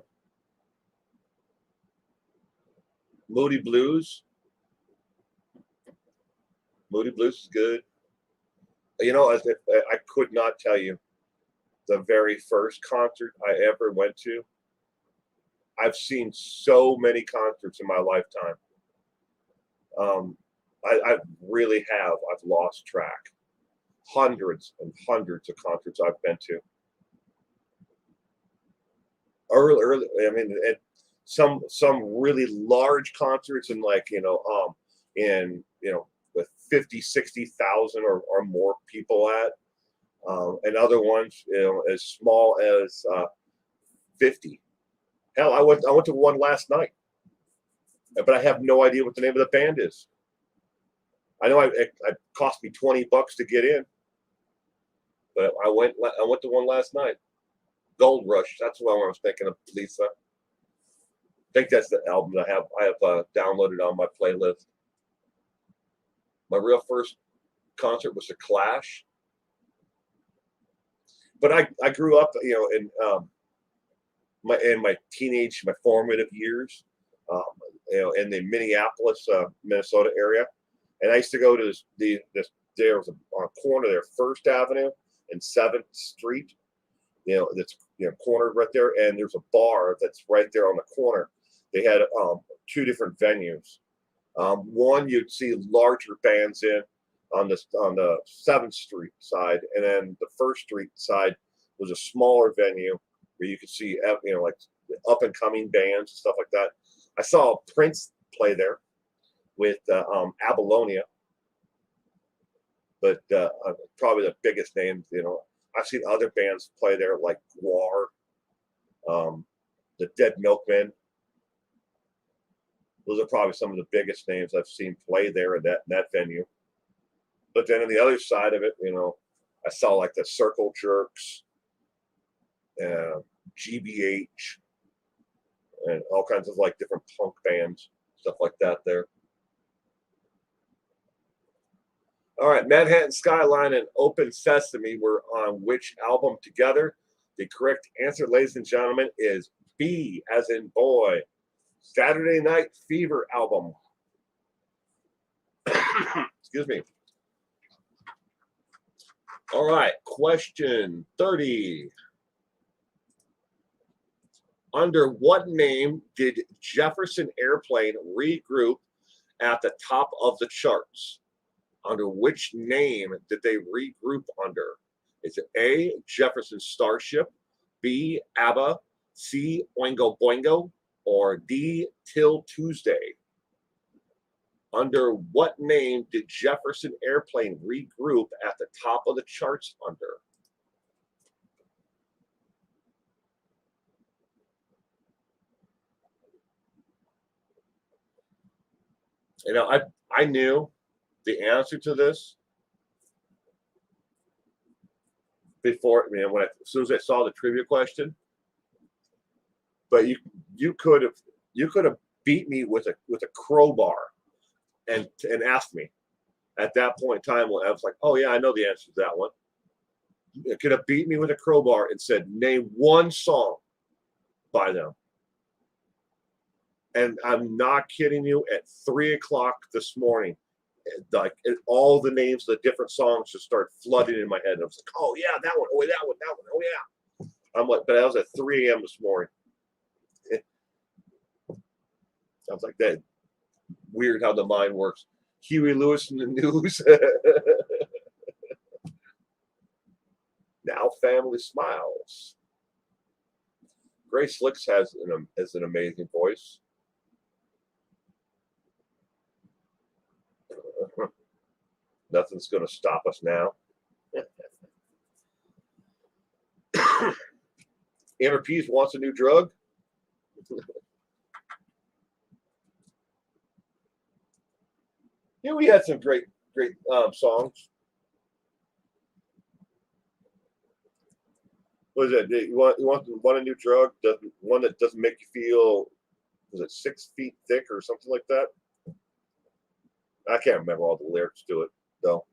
Moody Blues. Moody Blues is good. I could not tell you the very first concert I ever went to. I've seen so many concerts in my lifetime. I really have. I've lost track. Hundreds and hundreds of concerts I've been to. Early. I mean, some really large concerts and with 50, 60,000 or more people at, and other ones as small as 50. Hell, I went to one last night, but I have no idea what the name of the band is. I know it cost me $20 to get in, but I went to one last night. Gold Rush. That's what I was thinking of, Lisa. I think that's the album that I have downloaded on my playlist. My real first concert was The Clash, but I grew up, in my my formative years, um, in the Minneapolis, Minnesota area, and I used to go to there was a corner there, First Avenue and 7th Street. That's cornered right there, and there's a bar that's right there on the corner. They had two different venues. One you'd see larger bands in on the 7th Street side, and then the First Street side was a smaller venue where you could see like up and coming bands and stuff like that. I saw Prince play there with Abalonia, but probably the biggest names. I've seen other bands play there like Guar, the Dead Milkmen. Those are probably some of the biggest names I've seen play there in that venue. But then on the other side of it, I saw like the Circle Jerks, GBH, and all kinds of like different punk bands, stuff like that there. All right, Manhattan Skyline and Open Sesame were on which album together? The correct answer, ladies and gentlemen, is B, as in boy. Saturday Night Fever album. Excuse me. All right, question 30. Under what name did Jefferson Airplane regroup at the top of the charts? Under which name did they regroup under? Is it A, Jefferson Starship, B, ABBA, C, Oingo Boingo, or D, Till Tuesday? Under what name did Jefferson Airplane regroup at the top of the charts under? You know, I knew the answer to this before, as soon as I saw the trivia question. But you could have beat me with a crowbar and asked me at that point in time when I was like, oh yeah, I know the answer to that one. You could have beat me with a crowbar and said, name one song by them. And I'm not kidding you, at 3 o'clock this morning, like all the names of the different songs just started flooding in my head. And I was like, oh yeah, that one, oh that one, oh yeah. I'm like, but I was at 3 a.m. this morning. Sounds like that. Weird how the mind works. Huey Lewis in the news. Now Family Smiles. Grace Licks has an amazing voice. Nothing's going to stop us now. Amber Pease wants a new drug. Yeah, we had some great songs. What is it? You want a new drug? One that doesn't make you feel, was it 6 feet thick or something like that? I can't remember all the lyrics to it though.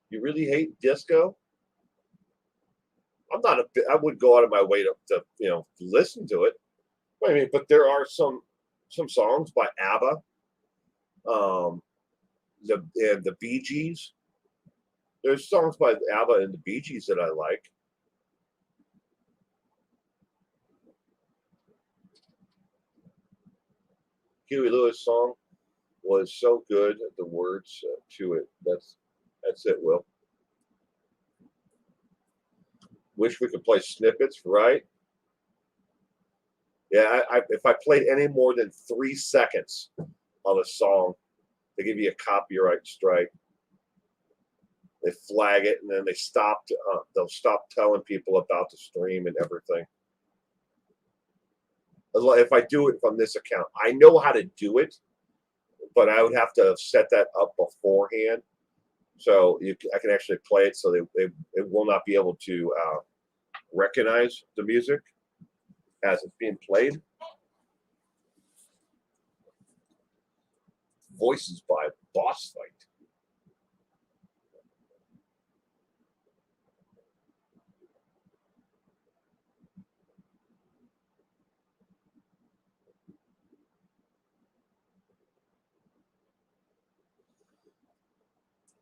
You really hate disco? I'm not I wouldn't go out of my way to listen to it. I mean, but there are some songs by ABBA, the Bee Gees. There's songs by ABBA and the Bee Gees that I like. Huey Lewis song was so good. The words to it. That's it, Will. Wish we could play snippets, right? Yeah, if I played any more than 3 seconds of a song, they give you a copyright strike. They flag it, and then they'll stop telling people about the stream and everything. If I do it from this account, I know how to do it, but I would have to set that up beforehand, so I can actually play it. So it will not be able to recognize the music as it's being played. Voices by Boss Fight.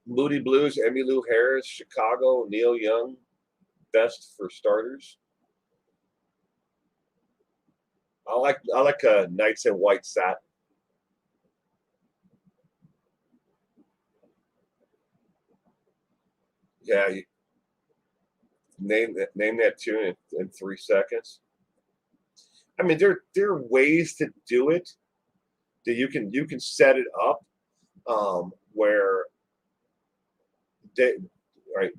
Moody Blues, Emmylou Harris, Chicago, Neil Young, Best for Starters. I like Nights in White Satin. Yeah, you name that tune in 3 seconds. I mean, there are ways to do it that you can set it up where right.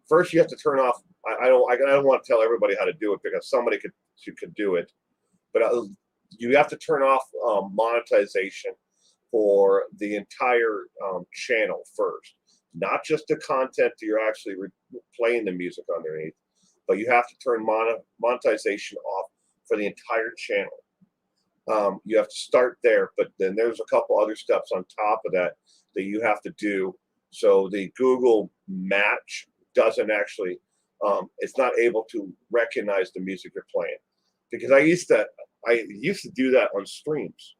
First, you have to turn off. I don't want to tell everybody how to do it because somebody could do it, but you have to turn off monetization for the entire channel first, not just the content that you're actually playing the music underneath, but you have to turn monetization off for the entire channel. You have to start there, but then there's a couple other steps on top of that you have to do So the Google match doesn't actually, it's not able to recognize the music you're playing. Because I used to do that on streams,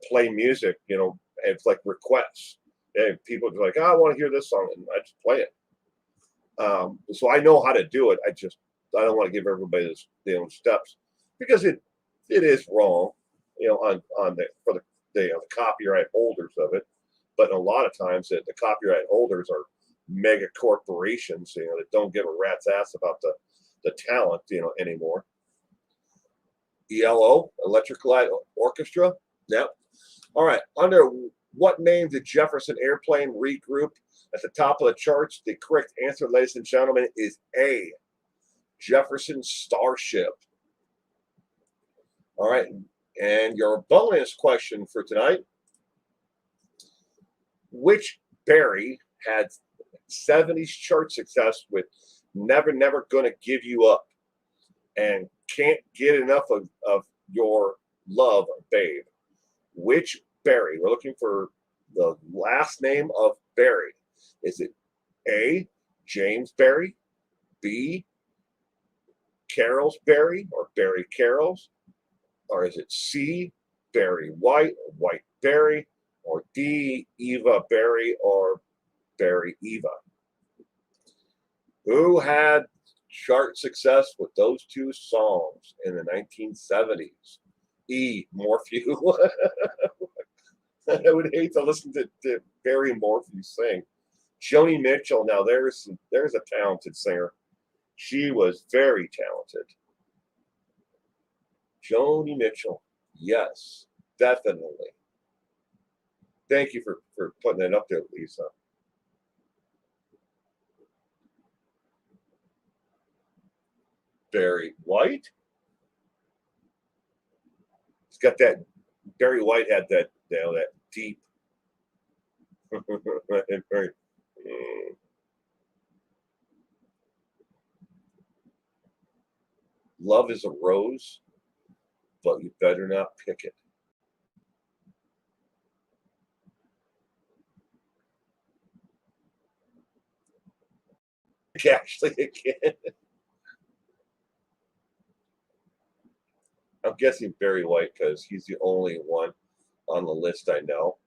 play music, it's like requests. And people are like, oh, I want to hear this song, and I just play it. So I know how to do it. I don't want to give everybody this, steps, because it is wrong, on the copyright holders of it. But a lot of times the copyright holders are mega corporations, that don't give a rat's ass about the talent, anymore. ELO, Electric Light Orchestra. Yep. All right. Under what name did Jefferson Airplane regroup at the top of the charts? The correct answer, ladies and gentlemen, is A, Jefferson Starship. All right. And your bonus question for tonight: which Barry had 70s chart success with Never, Never Gonna Give You Up and Can't Get Enough of Your Love, Babe? Which Barry? We're looking for the last name of Barry. Is it A, James Barry, B, Carol's Barry, or Barry Carol's, or is it C, Barry White, or White Barry, or D, Eva Barry, or Barry Eva? Who had chart success with those two songs in the 1970s? E, Morphew. I would hate to listen to Barry Morphew sing. Joni Mitchell. Now there's a talented singer. She was very talented. Joni Mitchell. Yes, definitely. Thank you for putting that up there, Lisa. Barry White. He's got that. Barry White had that, that deep. Very, love is a rose, but you better not pick it. Actually, again. I'm guessing Barry White because he's the only one on the list I know.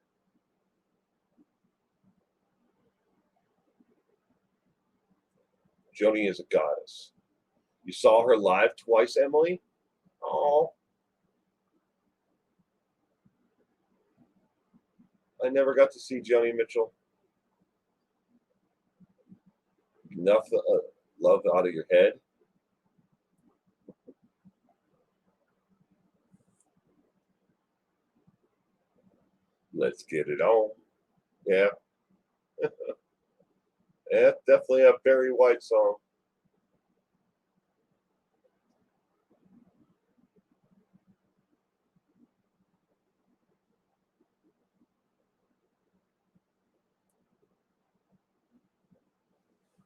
Joni is a goddess. You saw her live twice, Emily? Oh. I never got to see Joni Mitchell. Enough love out of your head. Let's get it on. Yeah. Yeah, definitely a Barry White song.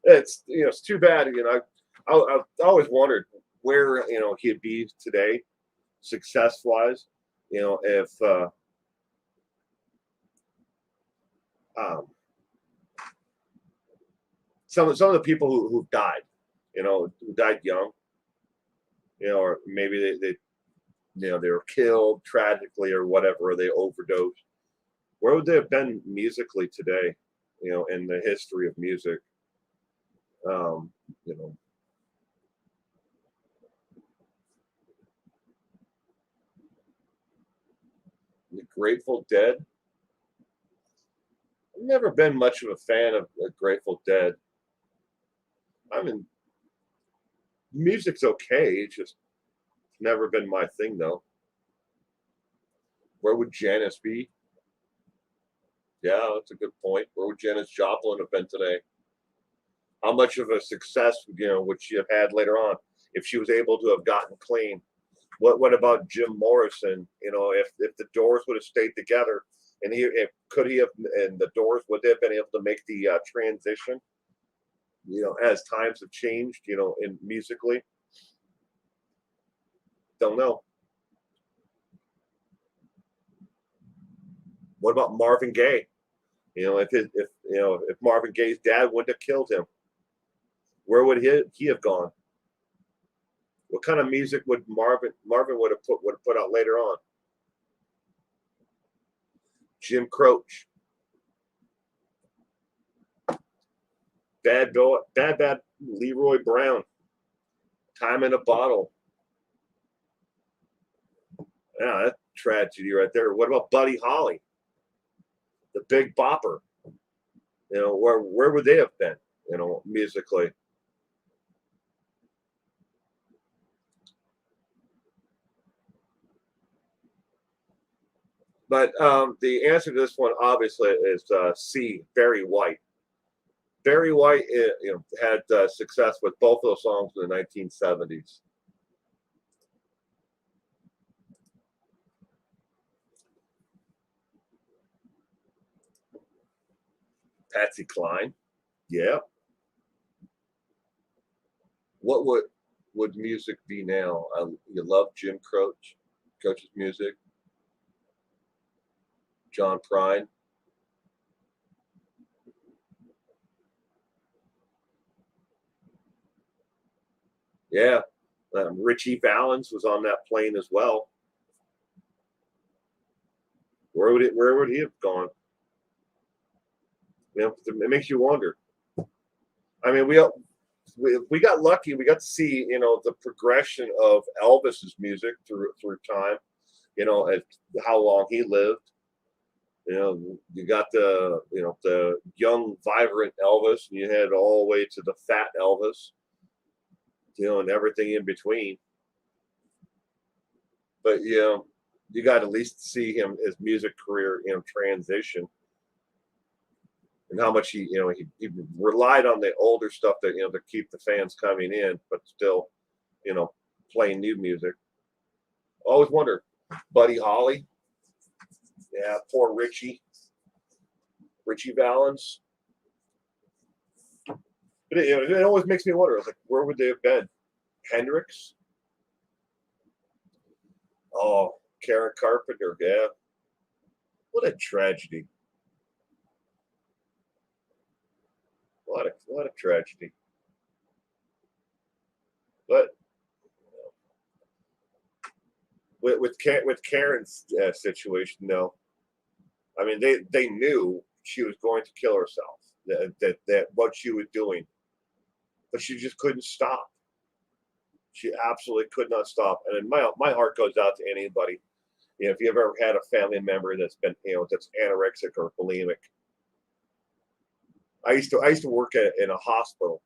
It's it's too bad. I always wondered where he'd be today, success wise. If some of the people who died, who died young, or maybe they they were killed tragically or whatever, or they overdosed. Where would they have been musically today? In the history of music. The Grateful Dead. I've never been much of a fan of the Grateful Dead. I mean, music's okay. It's just never been my thing, though. Where would Janis be? Yeah, that's a good point. Where would Janis Joplin have been today? How much of a success, would she have had later on if she was able to have gotten clean? What about Jim Morrison? If the Doors would have stayed together, and could he have, and the Doors would they have been able to make the transition? As times have changed, in musically. Don't know. What about Marvin Gaye? If Marvin Gaye's dad wouldn't have killed him, where would he have gone? What kind of music would Marvin would have put out later on? Jim Croce, Bad Leroy Brown, Time in a Bottle. Yeah, that's tragedy right there. What about Buddy Holly, the Big Bopper? Where would they have been? Musically. But the answer to this one obviously is C. Barry White. Barry White, had success with both those songs in the 1970s. Patsy Cline, yeah. What would music be now? You love Jim Croce's music. John Prine. Yeah, Richie Valens was on that plane as well. Where would he have gone? It makes you wonder. I mean, we got lucky. We got to see, the progression of Elvis's music through time. As how long he lived. You got the young, vibrant Elvis, and you had all the way to the fat Elvis. And everything in between. But you got to at least see his music career, transition. And how much he relied on the older stuff that to keep the fans coming in, but still, playing new music. Always wondered, Buddy Holly, yeah, poor Richie Valens. But it always makes me wonder. I was like, where would they have been? Hendrix? Oh, Karen Carpenter, yeah. What a tragedy. What a tragedy. But with Karen's situation, though, I mean, they knew she was going to kill herself. That what she was doing, but she just couldn't stop. She absolutely could not stop. And my heart goes out to anybody. If you've ever had a family member that's been, that's anorexic or bulimic. I used to work in a hospital,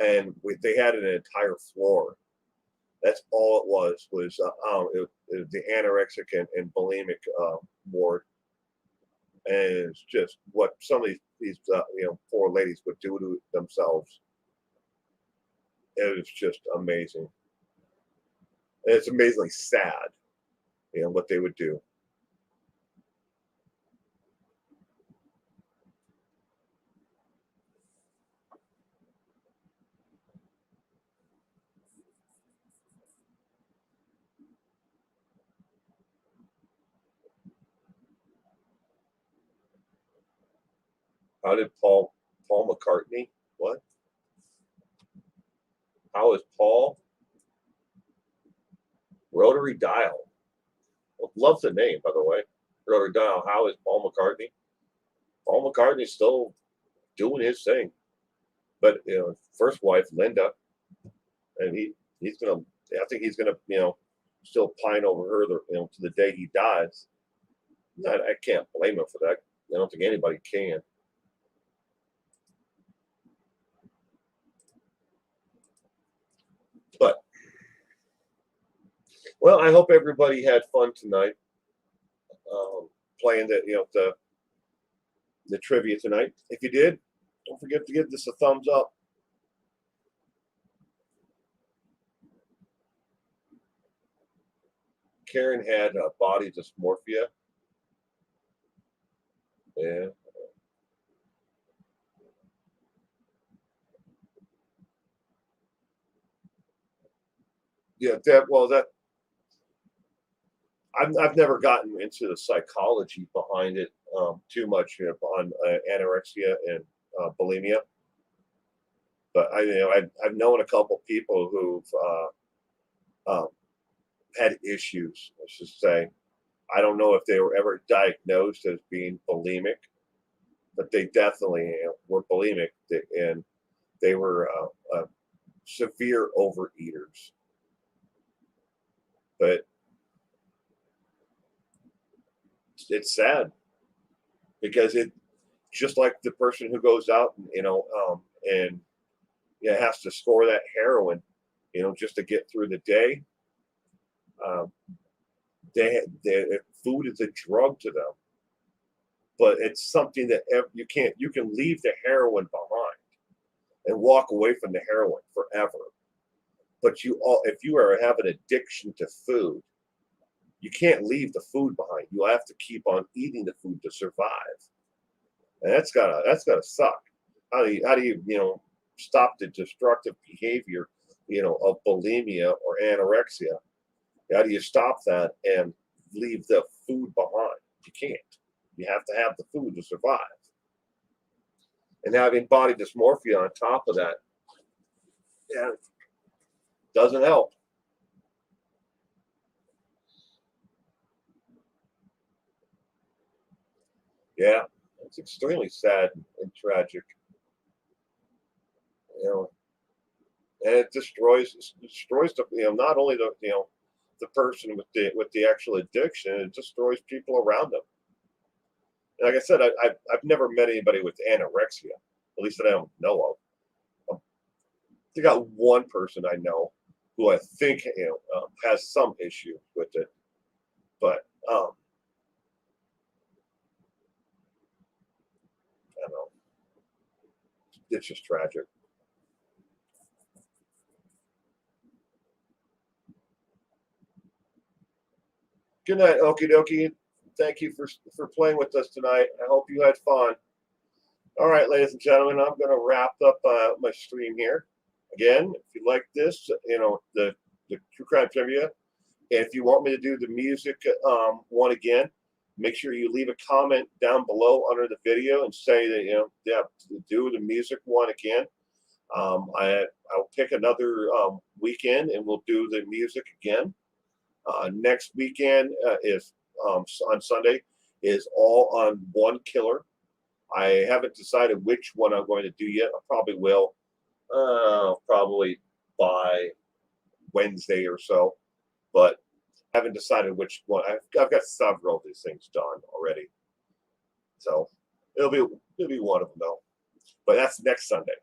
and they had an entire floor. That's all it was the anorexic and bulimic ward. And it's just what some of these poor ladies would do to themselves. It was just amazing. And it's amazingly sad, what they would do. How did Paul McCartney? What? How is Paul? Rotary Dial. Well, love the name, by the way. Rotary Dial. How is Paul McCartney? Paul McCartney's still doing his thing, but first wife Linda, and he's gonna. I think he's gonna still pine over her to the day he dies. I can't blame him for that. I don't think anybody can. But well, I hope everybody had fun tonight, playing the trivia tonight. If you did, don't forget to give this a thumbs up. Karen had body dysmorphia. Yeah. Yeah, I've never gotten into the psychology behind it. too much on anorexia and bulimia. But I've known a couple people who've had issues. Let's just say, I don't know if they were ever diagnosed as being bulimic, but they definitely were bulimic, and they were severe overeaters. But it's sad because it just like the person who goes out and has to score that heroin, just to get through the day. Food is a drug to them, but it's something that you can leave the heroin behind and walk away from the heroin forever. But if you have an addiction to food, you can't leave the food behind. You have to keep on eating the food to survive, and that's gotta suck. How do you stop the destructive behavior of bulimia or anorexia? How do you stop that and leave the food behind? You can't. You have to have the food to survive. And having body dysmorphia on top of that, doesn't help. Yeah, it's extremely sad and tragic. And it destroys the not only the person with the actual addiction, it destroys people around them. And like I said, I've never met anybody with anorexia, at least that I don't know of. I got one person I know who I think has some issue with it, but I don't know. It's just tragic. Good night, okie dokie. Thank you for playing with us tonight. I hope you had fun. All right, ladies and gentlemen, I'm going to wrap up my stream here. Again, if you like this, the true crime trivia, and if you want me to do the music one again, make sure you leave a comment down below under the video and say that do the music one again. I'll pick another weekend and we'll do the music again. Next weekend is on Sunday is all on one killer. I haven't decided which one I'm going to do yet. I probably will, probably by Wednesday or so, but I haven't decided which one. I've got several of these things done already, so it'll be one of them though. But that's next Sunday,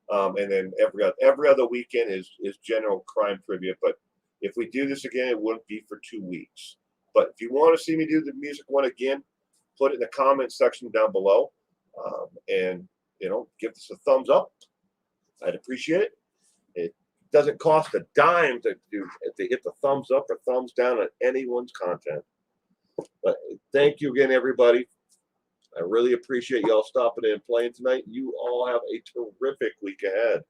and then every other weekend is general crime trivia. But if we do this again, it wouldn't be for 2 weeks. But if you want to see me do the music one again, put it in the comment section down below, and give us a thumbs up. I'd appreciate it. It doesn't cost a dime to hit the thumbs up or thumbs down on anyone's content. But thank you again, everybody. I really appreciate y'all stopping in and playing tonight. You all have a terrific week ahead.